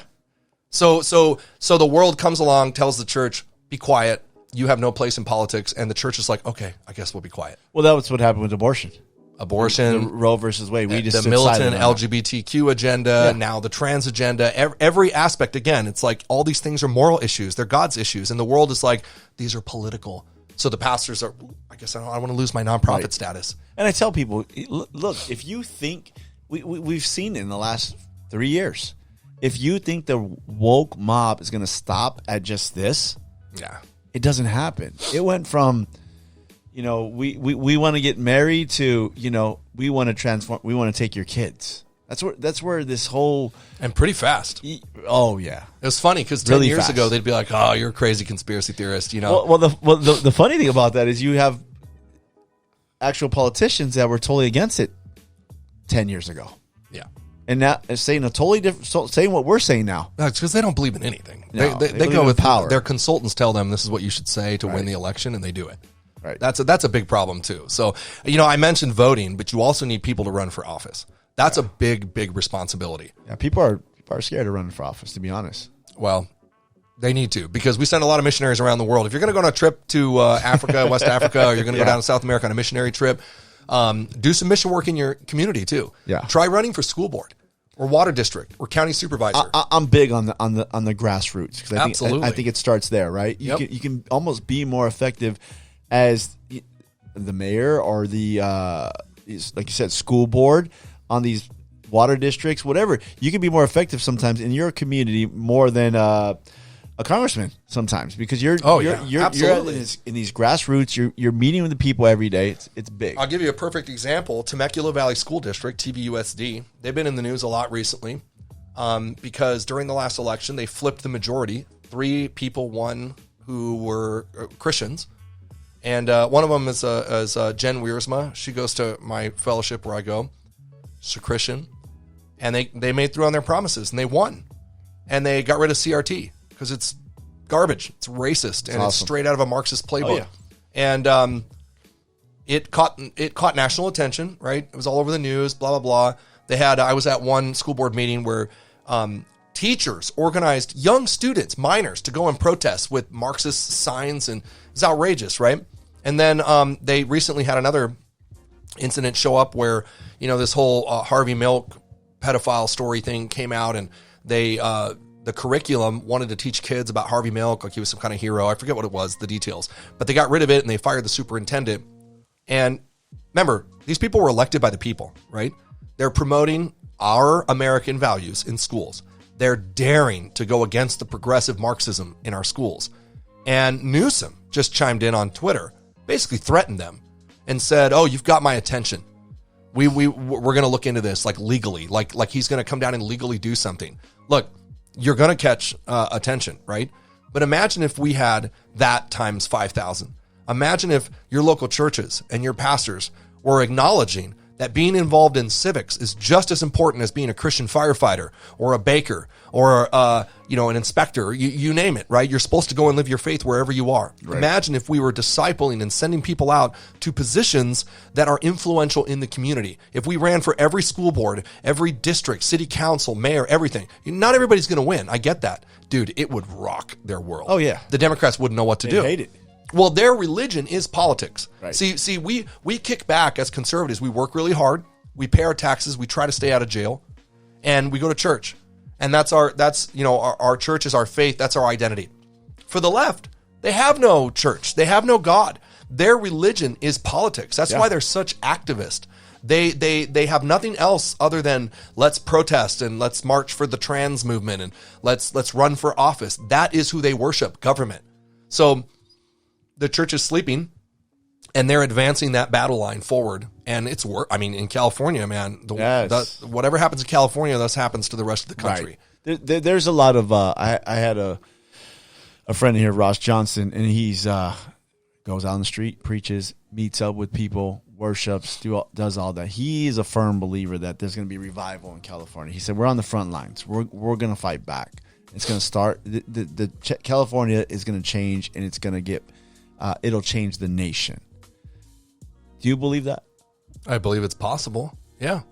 So the world comes along, tells the church, be quiet. You have no place in politics. And the church is like, okay, I guess we'll be quiet. Well, that was what happened with abortion. The Roe versus Wade. We just the militant LGBTQ agenda, now the trans agenda, every aspect. Again, it's like all these things are moral issues. They're God's issues. And the world is like, these are political. So the pastors are, I guess I want to lose my nonprofit status. And I tell people, look, if you think, we've seen it in the last 3 years, if you think the woke mob is going to stop at just this, it doesn't happen. It went from, we want to get married to, we want to transform, we want to take your kids. That's where this whole... And pretty fast. Oh, yeah. It was funny because 10 years ago, they'd be like, oh, you're a crazy conspiracy theorist, Well, the funny thing about that is you have actual politicians that were totally against it 10 years ago. Yeah. And now it's saying a totally different, saying what we're saying now. No, it's because they don't believe in anything. No, they go with power. Their consultants tell them this is what you should say to win the election, and they do it. Right. That's a big problem too. So, I mentioned voting, but you also need people to run for office. That's a big, big responsibility. Yeah, people are scared of running for office, to be honest. Well, they need to, because we send a lot of missionaries around the world. If you're going to go on a trip to Africa, West Africa, or you're going to go down to South America on a missionary trip, do some mission work in your community too. Yeah. Try running for school board or water district or county supervisor. I'm big on the grassroots because Absolutely. I think it starts there, right? You can almost be more effective as the mayor or the like you said, school board on these water districts, whatever. You can be more effective sometimes in your community more than a congressman sometimes, because you're in these grassroots. You're meeting with the people every day. It's big. I'll give you a perfect example. Temecula Valley School District, TVUSD. They've been in the news a lot recently because during the last election they flipped the majority. 3 people won who were Christians, and one of them is Jen Wiersma. She goes to my fellowship where I go. She's a Christian, and they made through on their promises, and they won, and they got rid of CRT because it's garbage, it's racist, and it's straight out of a Marxist playbook. And it caught national attention, right? It was all over the news, blah blah blah. I was at one school board meeting where teachers organized young students, minors, to go and protest with Marxist signs, and it's outrageous, right? And then they recently had another incident show up where this whole Harvey Milk pedophile story thing came out, and the curriculum wanted to teach kids about Harvey Milk like he was some kind of hero. I forget what it was, the details, but they got rid of it and they fired the superintendent. And remember, these people were elected by the people, right? They're promoting our American values in schools. They're daring to go against the progressive Marxism in our schools. And Newsom just chimed in on Twitter, basically threatened them and said, oh, you've got my attention. We're going to look into this like legally, like he's going to come down and legally do something. Look, you're going to catch attention, right? But imagine if we had that times 5,000. Imagine if your local churches and your pastors were acknowledging that being involved in civics is just as important as being a Christian firefighter or a baker or an inspector. You name it, right? You're supposed to go and live your faith wherever you are. Right. Imagine if we were discipling and sending people out to positions that are influential in the community. If we ran for every school board, every district, city council, mayor, everything. Not everybody's going to win. I get that. Dude, it would rock their world. Oh, yeah. The Democrats wouldn't know what to do. Hate it. Well, their religion is politics. Right. See, we kick back as conservatives. We work really hard. We pay our taxes. We try to stay out of jail, and we go to church. And that's our church is our faith. That's our identity. For the left, they have no church. They have no God. Their religion is politics. That's why they're such activists. They have nothing else other than let's protest and let's march for the trans movement and let's run for office. That is who they worship, government. So the church is sleeping, and they're advancing that battle line forward. And it's in California, man, whatever happens in California, this happens to the rest of the country. Right. There's a lot of, I had a friend here, Ross Johnson, and he's goes out on the street, preaches, meets up with people, worships, does all that. He is a firm believer that there's going to be revival in California. He said, we're on the front lines. We're going to fight back. It's going to start. California is going to change, and it's going to get, it'll change the nation. Do you believe that? I believe it's possible. Yeah.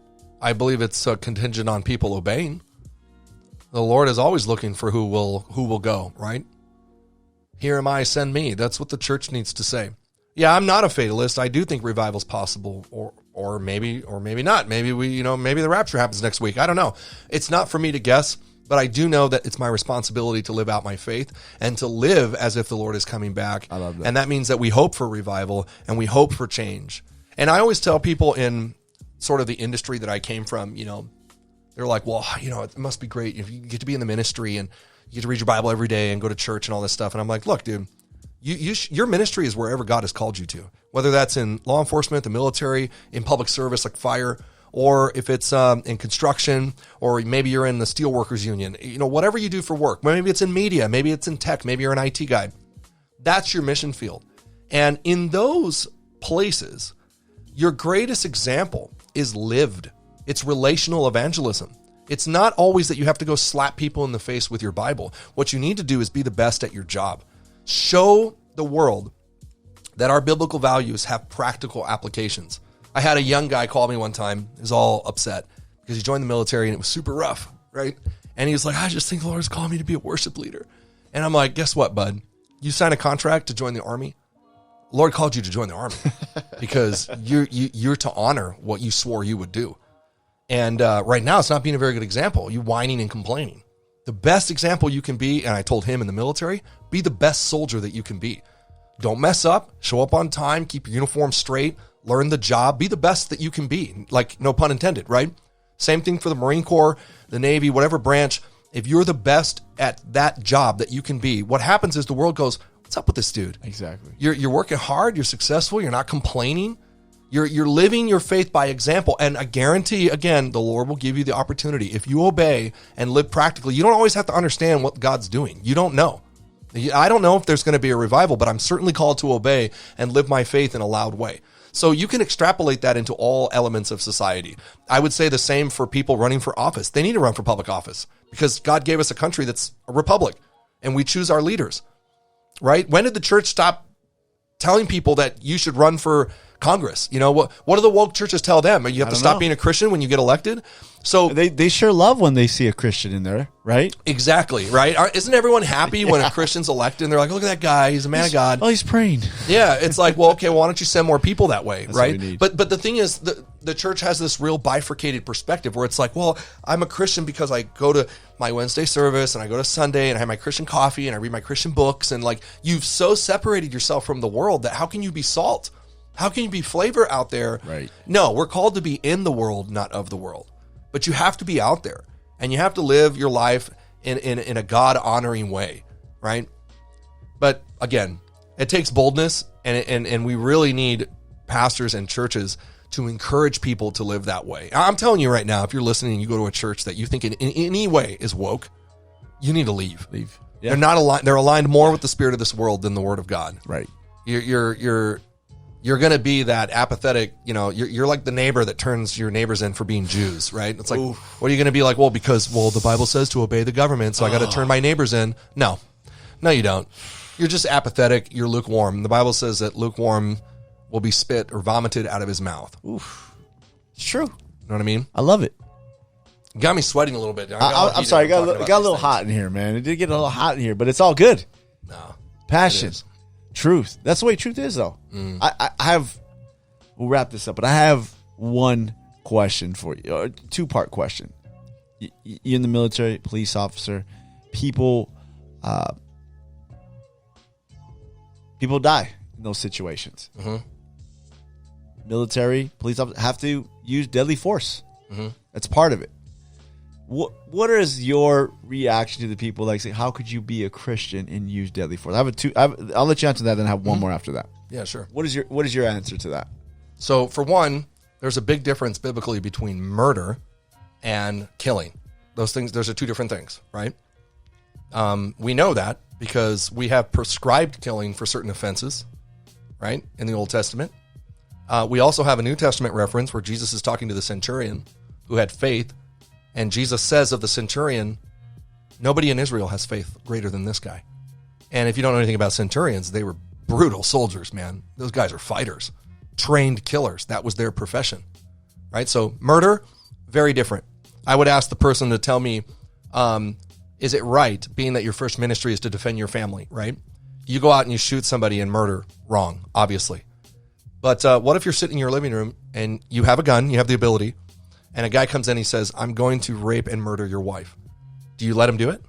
I believe it's contingent on people obeying. The Lord is always looking for who will go, right? Here am I, send me. That's what the church needs to say. Yeah, I'm not a fatalist. I do think revival's possible, or maybe not. Maybe maybe the rapture happens next week. I don't know. It's not for me to guess, but I do know that it's my responsibility to live out my faith and to live as if the Lord is coming back. I love that. And that means that we hope for revival and we hope for change. And I always tell people in sort of the industry that I came from, they're like, well, it must be great if you get to be in the ministry and you get to read your Bible every day and go to church and all this stuff. And I'm like, look, dude, your ministry is wherever God has called you to, whether that's in law enforcement, the military, in public service like fire, or if it's in construction, or maybe you're in the steelworkers union, whatever you do for work. Maybe it's in media, maybe it's in tech, maybe you're an IT guy. That's your mission field. And in those places, your greatest example is lived. It's relational evangelism. It's not always that you have to go slap people in the face with your Bible. What you need to do is be the best at your job. Show the world that our biblical values have practical applications. I had a young guy call me one time. He was all upset because he joined the military and it was super rough, right? And he was like, I just think the Lord's calling me to be a worship leader. And I'm like, guess what, bud? You signed a contract to join the army. The Lord called you to join the army because you're to honor what you swore you would do. And right now, it's not being a very good example. You whining and complaining. The best example you can be, and I told him in the military, be the best soldier that you can be. Don't mess up. Show up on time. Keep your uniform straight. Learn the job. Be the best that you can be. Like, no pun intended, right? Same thing for the Marine Corps, the Navy, whatever branch. If you're the best at that job that you can be, what happens is the world goes, what's up with this dude? Exactly. You're working hard. You're successful. You're not complaining. You're living your faith by example. And I guarantee, again, the Lord will give you the opportunity. If you obey and live practically, you don't always have to understand what God's doing. You don't know. I don't know if there's going to be a revival, but I'm certainly called to obey and live my faith in a loud way. So you can extrapolate that into all elements of society. I would say the same for people running for office. They need to run for public office because God gave us a country that's a republic and we choose our leaders, right? When did the church stop telling people that you should run for Congress? What do the woke churches tell them? You have to stop being a Christian when you get elected. So they sure love when they see a Christian in there, right? Exactly, right? Isn't everyone happy when a Christian's elected and they're like, look at that guy, he's a man of God. Oh, he's praying. Yeah, it's like, well, okay, why don't you send more people that way, That's right? what we need. But the thing is, the church has this real bifurcated perspective where it's like, well, I'm a Christian because I go to my Wednesday service and I go to Sunday and I have my Christian coffee and I read my Christian books, and like, you've so separated yourself from the world that how can you be salt? How can you be flavor out there? Right. No, we're called to be in the world, not of the world. But you have to be out there and you have to live your life in a God-honoring way, right? But again, it takes boldness and we really need pastors and churches to encourage people to live that way. I'm telling you right now, if you're listening and you go to a church that you think in any way is woke, you need to leave. Yeah. They're not aligned. They're aligned more with the spirit of this world than the word of God. Right. You're you're going to be that apathetic, you're like the neighbor that turns your neighbors in for being Jews, right? It's like, what are you going to be like? Well, the Bible says to obey the government, so I got to turn my neighbors in. No, you don't. You're just apathetic. You're lukewarm. The Bible says that lukewarm will be spit or vomited out of his mouth. Oof. It's true. You know what I mean? I love it. Got me sweating a little bit. I'm sorry. It got a little hot in here, man. It did get a little hot in here, but it's all good. No. Passion. Truth. That's the way truth is, though. I have, we'll wrap this up, but I have one question for you, a two-part question. You in the military, police officer, people die in those situations. Military, police officers have to use deadly force. That's part of it. What is your reaction to the people like say, how could you be a Christian and use deadly force? I'll let you answer that, then I have one more after that. Yeah, sure. What is your answer to that? So for one, there's a big difference biblically between murder and killing. Those are two different things, right? We know that because we have prescribed killing for certain offenses, right, in the Old Testament. We also have a New Testament reference where Jesus is talking to the centurion who had faith. And Jesus says of the centurion, nobody in Israel has faith greater than this guy. And if you don't know anything about centurions, they were brutal soldiers, man. Those guys are fighters, trained killers. That was their profession, right? So murder, very different. I would ask the person to tell me, is it right, being that your first ministry is to defend your family, right? You go out and you shoot somebody and murder, wrong, obviously. But what if you're sitting in your living room and you have a gun, you have the ability, and a guy comes in, he says, I'm going to rape and murder your wife. Do you let him do it?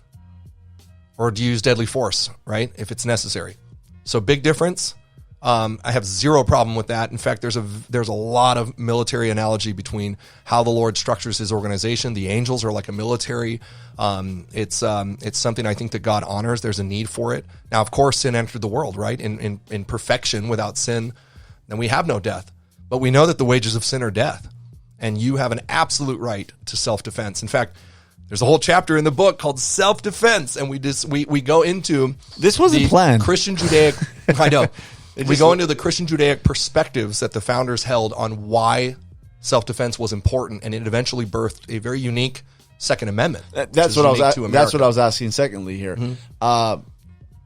Or do you use deadly force, right, if it's necessary? So big difference. I have zero problem with that. In fact, there's a lot of military analogy between how the Lord structures his organization. The angels are like a military. It's something I think that God honors. There's a need for it. Now, of course, sin entered the world, right? In perfection, without sin, then we have no death. But we know that the wages of sin are death. And you have an absolute right to self-defense. In fact, there's a whole chapter in the book called self-defense, and we go into this wasn't planned. Christian Judaic. I know. We go into the Christian Judaic perspectives that the founders held on why self-defense was important, and it eventually birthed a very unique Second Amendment. That's what I was asking. Secondly, here,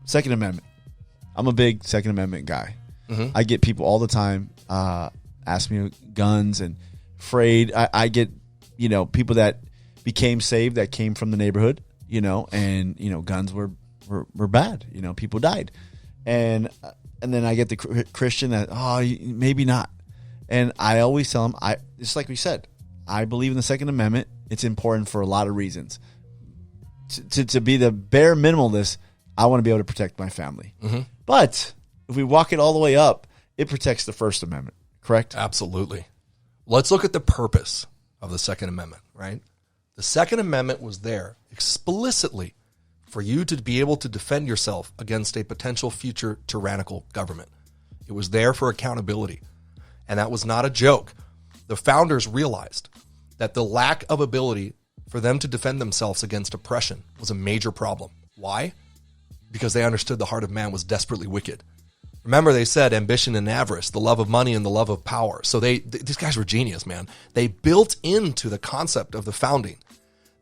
Second Amendment. I'm a big Second Amendment guy. I get people all the time ask me guns and afraid. I get people that became saved that came from the neighborhood, and guns were bad. People died, and then I get the Christian that maybe not, and I always tell them just like we said, I believe in the Second Amendment. It's important for a lot of reasons. To be the bare minimalist, I want to be able to protect my family. But if we walk it all the way up, it protects the First Amendment. Correct? Absolutely. Let's look at the purpose of the Second Amendment, right? The Second Amendment was there explicitly for you to be able to defend yourself against a potential future tyrannical government. It was there for accountability. And that was not a joke. The founders realized that the lack of ability for them to defend themselves against oppression was a major problem. Why? Because they understood the heart of man was desperately wicked. Remember, they said ambition and avarice, the love of money and the love of power. So these guys were genius, man. They built into the concept of the founding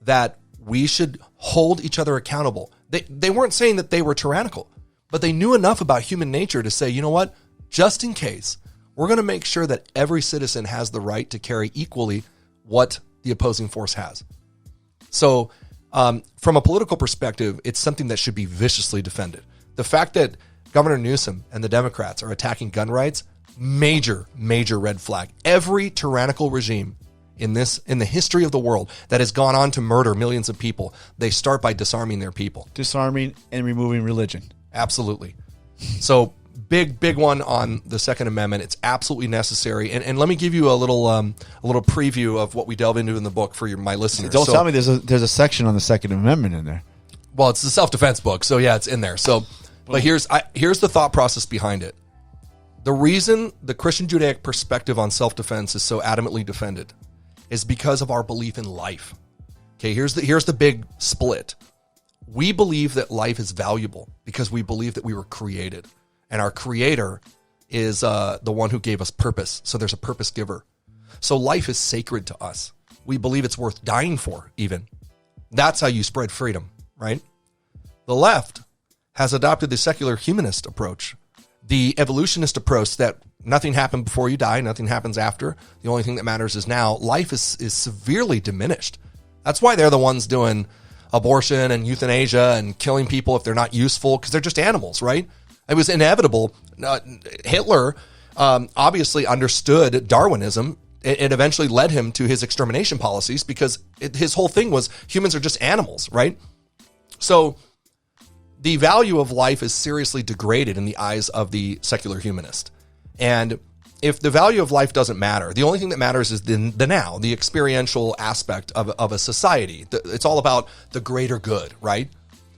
that we should hold each other accountable. They weren't saying that they were tyrannical, but they knew enough about human nature to say, you know what? Just in case, we're going to make sure that every citizen has the right to carry equally what the opposing force has. So from a political perspective, it's something that should be viciously defended. The fact that Governor Newsom and the Democrats are attacking gun rights, major red flag. Every tyrannical regime in the history of the world that has gone on to murder millions of people, they start by disarming their people. Disarming and removing religion. Absolutely. So big one on the Second Amendment. It's absolutely necessary. And let me give you a little preview of what we delve into in the book for my listeners. Don't tell me there's a section on the Second Amendment in there. Well, it's the self-defense book, so yeah, it's in there. So, but here's the thought process behind it. The reason the Christian Judaic perspective on self-defense is so adamantly defended is because of our belief in life. Okay, here's the big split. We believe that life is valuable because we believe that we were created, and our Creator is the one who gave us purpose. So there's a purpose giver. So life is sacred to us. We believe it's worth dying for, even. That's how you spread freedom, right? The left has adopted the secular humanist approach, the evolutionist approach that nothing happened before you die, nothing happens after. The only thing that matters is now. Life is severely diminished. That's why they're the ones doing abortion and euthanasia and killing people if they're not useful, because they're just animals, right? It was inevitable. Hitler obviously understood Darwinism. It eventually led him to his extermination policies because his whole thing was humans are just animals, right? So the value of life is seriously degraded in the eyes of the secular humanist. And if the value of life doesn't matter, the only thing that matters is the now, the experiential aspect of a society. It's all about the greater good, right?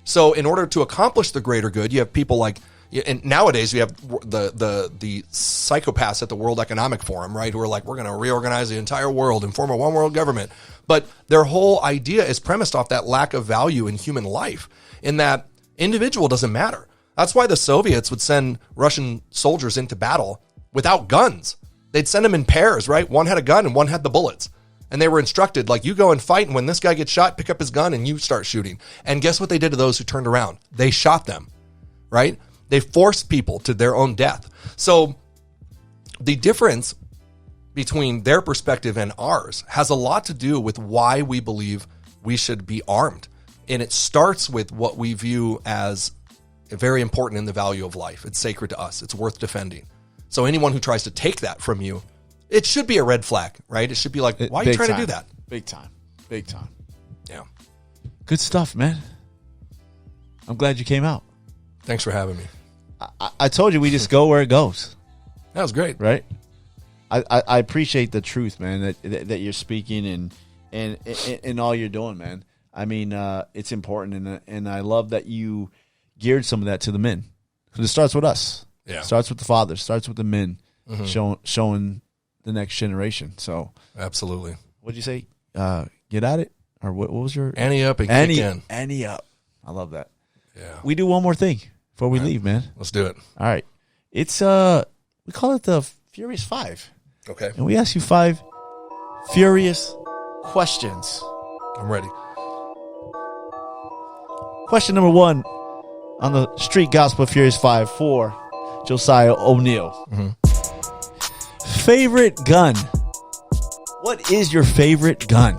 So in order to accomplish the greater good, you have people like, and nowadays we have the psychopaths at the World Economic Forum, right? Who are like, we're going to reorganize the entire world and form a one world government. But their whole idea is premised off that lack of value in human life, in that individual doesn't matter. That's why the Soviets would send Russian soldiers into battle without guns. They'd send them in pairs, right? One had a gun and one had the bullets. And they were instructed, like, you go and fight, and when this guy gets shot, pick up his gun and you start shooting. And guess what they did to those who turned around? They shot them, right? They forced people to their own death. So the difference between their perspective and ours has a lot to do with why we believe we should be armed. And it starts with what we view as very important in the value of life. It's sacred to us. It's worth defending. So anyone who tries to take that from you, it should be a red flag, right? It should be like, why are you trying to do that? Big time. Big time. Yeah. Good stuff, man. I'm glad you came out. Thanks for having me. I told you we just go where it goes. That was great. Right? I appreciate the truth, man, that you're speaking and all you're doing, man. I mean, it's important, and I love that you geared some of that to the men. Because it starts with us. Yeah. It starts with the fathers. Starts with the men showing the next generation. So absolutely. What'd you say? Get at it? Or what was your... Ante up and kick in. Ante up. I love that. Yeah. We do one more thing before we leave, man. Let's do it. All right. It's we call it the Furious 5. Okay. And we ask you 5 furious questions. I'm ready. Question number 1 on the Street Gospel Furious 5 for Josiah O'Neil. Favorite gun. What is your favorite gun?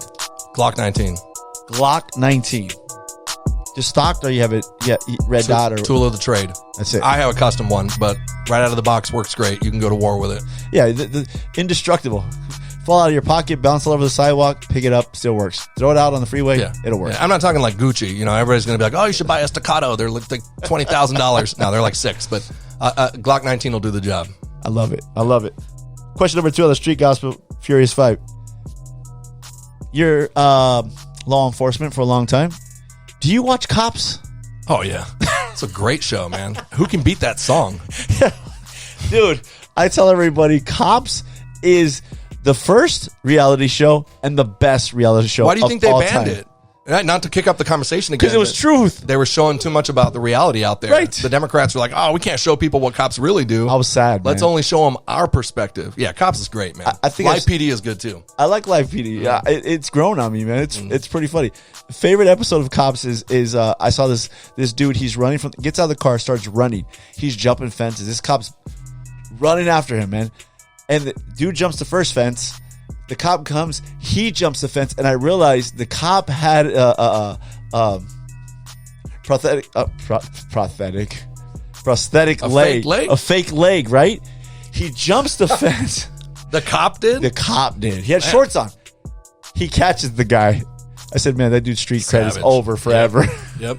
Glock 19. Glock 19. Just stocked, or you have it? Yeah, red dot or tool of the trade. That's it. I have a custom one, but right out of the box works great. You can go to war with it. Yeah, the indestructible. Fall out of your pocket, bounce all over the sidewalk, pick it up, still works. Throw it out on the freeway, it'll work. Yeah, I'm not talking like Gucci. You know, everybody's going to be like, oh, you should buy a Staccato. They're like $20,000. No, they're like $6,000, but Glock 19 will do the job. I love it. I love it. Question number 2 on the Street Gospel Furious 5. You're law enforcement for a long time. Do you watch Cops? Oh, yeah. It's a great show, man. Who can beat that song? Dude, I tell everybody, Cops is the first reality show and the best reality show. Why do you think they banned time. it? Not to kick up the conversation again. Because it was truth. They were showing too much about the reality out there. Right. The Democrats were like, oh, we can't show people what cops really do. I was sad, Let's man. only show them our perspective. Yeah, Cops is great, man. I think Live PD is good, too. I like Live PD. Yeah, it's grown on me, man. It's pretty funny. Favorite episode of Cops is I saw this dude. He's running gets out of the car, starts running. He's jumping fences. This cop's running after him, man. And the dude jumps the first fence. The cop comes. He jumps the fence, and I realized the cop had prosthetic leg, a fake leg, right? He jumps the fence. The cop did? The cop did. He had shorts on. He catches the guy. I said, man, that dude's street cred is over forever. Yep.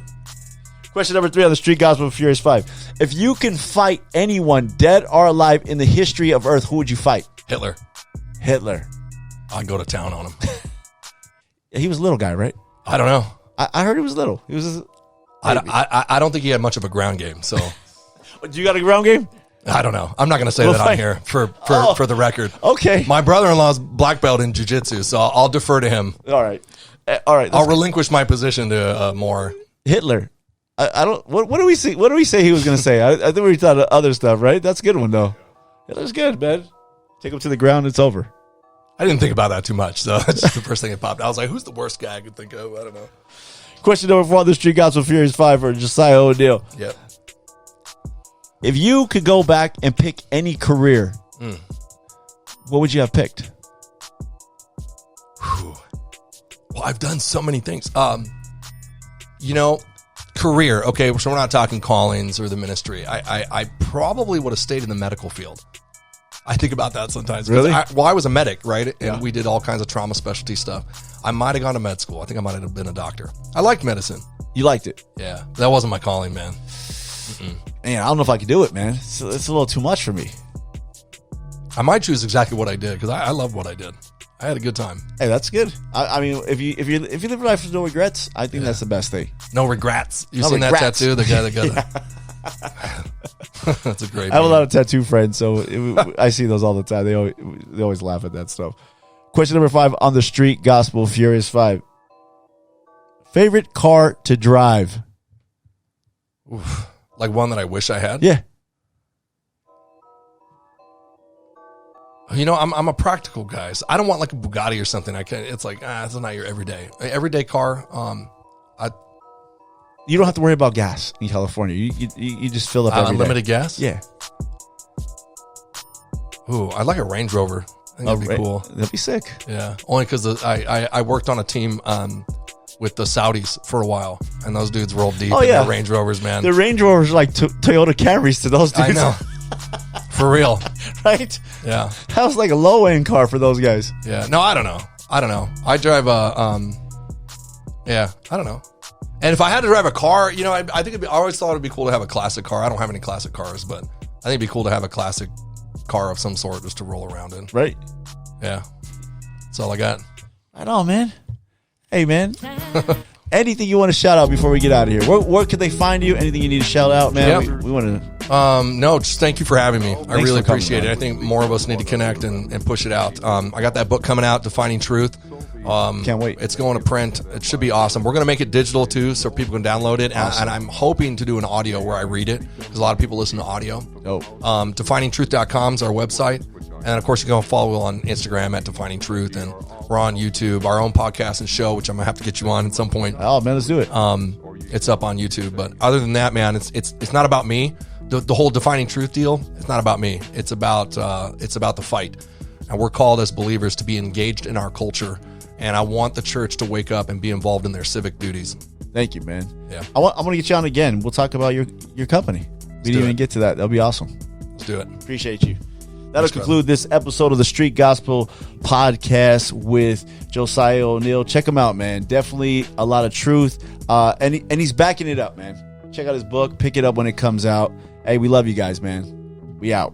Question number 3 on the Street Gospel of Furious 5. If you can fight anyone, dead or alive, in the history of Earth, who would you fight? Hitler. I'd go to town on him. He was a little guy, right? I don't know. I heard he was little. He was. I don't think he had much of a ground game. So, do you got a ground game? I don't know. I'm not going to say that on here for the record. Okay. My brother-in-law's black belt in jiu-jitsu, so I'll defer to him. All right. I'll relinquish my position to more. Hitler. I don't. What do we see? What do we say he was going to say? I think we thought of other stuff, right? That's a good one though. It looks good, man. Take him to the ground. It's over. I didn't think about that too much, so that's just the first thing that popped. I was like, who's the worst guy I could think of? I don't know. Question number 4 on the Street Gospel Furious 5 for Josiah O'Neil. Yep. If you could go back and pick any career, what would you have picked? Whew. Well, I've done so many things. Career. Okay, so we're not talking callings or the ministry. I probably would have stayed in the medical field. I think about that sometimes. Really? I was a medic, right? And we did all kinds of trauma specialty stuff. I might have gone to med school. I think I might have been a doctor. I liked medicine. You liked it? Yeah. That wasn't my calling, man. Man, I don't know if I could do it, man. It's a little too much for me. I might choose exactly what I did because I love what I did. I had a good time. Hey, that's good. I mean, if you live life with no regrets, I think that's the best thing. No regrets. You No seen regrets. that tattoo? The guy that got it. That's a great. I have a meme. lot of tattoo friends, so I see those all the time. They always laugh at that stuff. Question number 5 on the Street Gospel Furious 5. Favorite car to drive? Oof. Like one that I wish I had? Yeah. I'm a practical guy. So I don't want like a Bugatti or something. It's like, it's not your everyday car. You don't have to worry about gas in California. You just fill up every day. Unlimited gas? Yeah. Ooh, I'd like a Range Rover. I think that'd be cool. That'd be sick. Yeah. Only because I worked on a team with the Saudis for a while, and those dudes rolled deep in their Range Rovers, man. The Range Rovers are like Toyota Camrys to those dudes. I know. For real. Right? Yeah. That was like a low-end car for those guys. Yeah. No, I don't know. I drive I don't know. And if I had to drive a car, I think I always thought it'd be cool to have a classic car. I don't have any classic cars, but I think it'd be cool to have a classic car of some sort just to roll around in. Right? Yeah. That's all I got. Right on, man. Hey, man. Anything you want to shout out before we get out of here? Where can they find you? Anything you need to shout out, man? Yeah. We want to... No, just thank you for having me. I really for coming, appreciate man. it. I think more of us need to connect and push it out. I got that book coming out, Defining Truth. Can't wait. It's going to print. It should be awesome. We're going to make it digital too, so people can download it. Awesome. And I'm hoping to do an audio where I read it, because a lot of people listen to audio. Oh. DefiningTruth.com is our website. And of course, you can follow on Instagram at Defining Truth. And we're on YouTube, our own podcast and show, which I'm going to have to get you on at some point. Oh, man, let's do it. It's up on YouTube. But other than that, man, it's not about me. The whole Defining Truth deal, it's not about me. It's about the fight. And we're called as believers to be engaged in our culture. And I want the church to wake up and be involved in their civic duties. Thank you, man. Yeah. I'm going to get you on again. We'll talk about your company. We didn't even get to that. That'll be awesome. Let's do it. Appreciate you. That'll conclude this episode of the Street Gospel Podcast with Josiah O'Neil. Check him out, man. Definitely a lot of truth. And he's backing it up, man. Check out his book. Pick it up when it comes out. Hey, we love you guys, man. We out.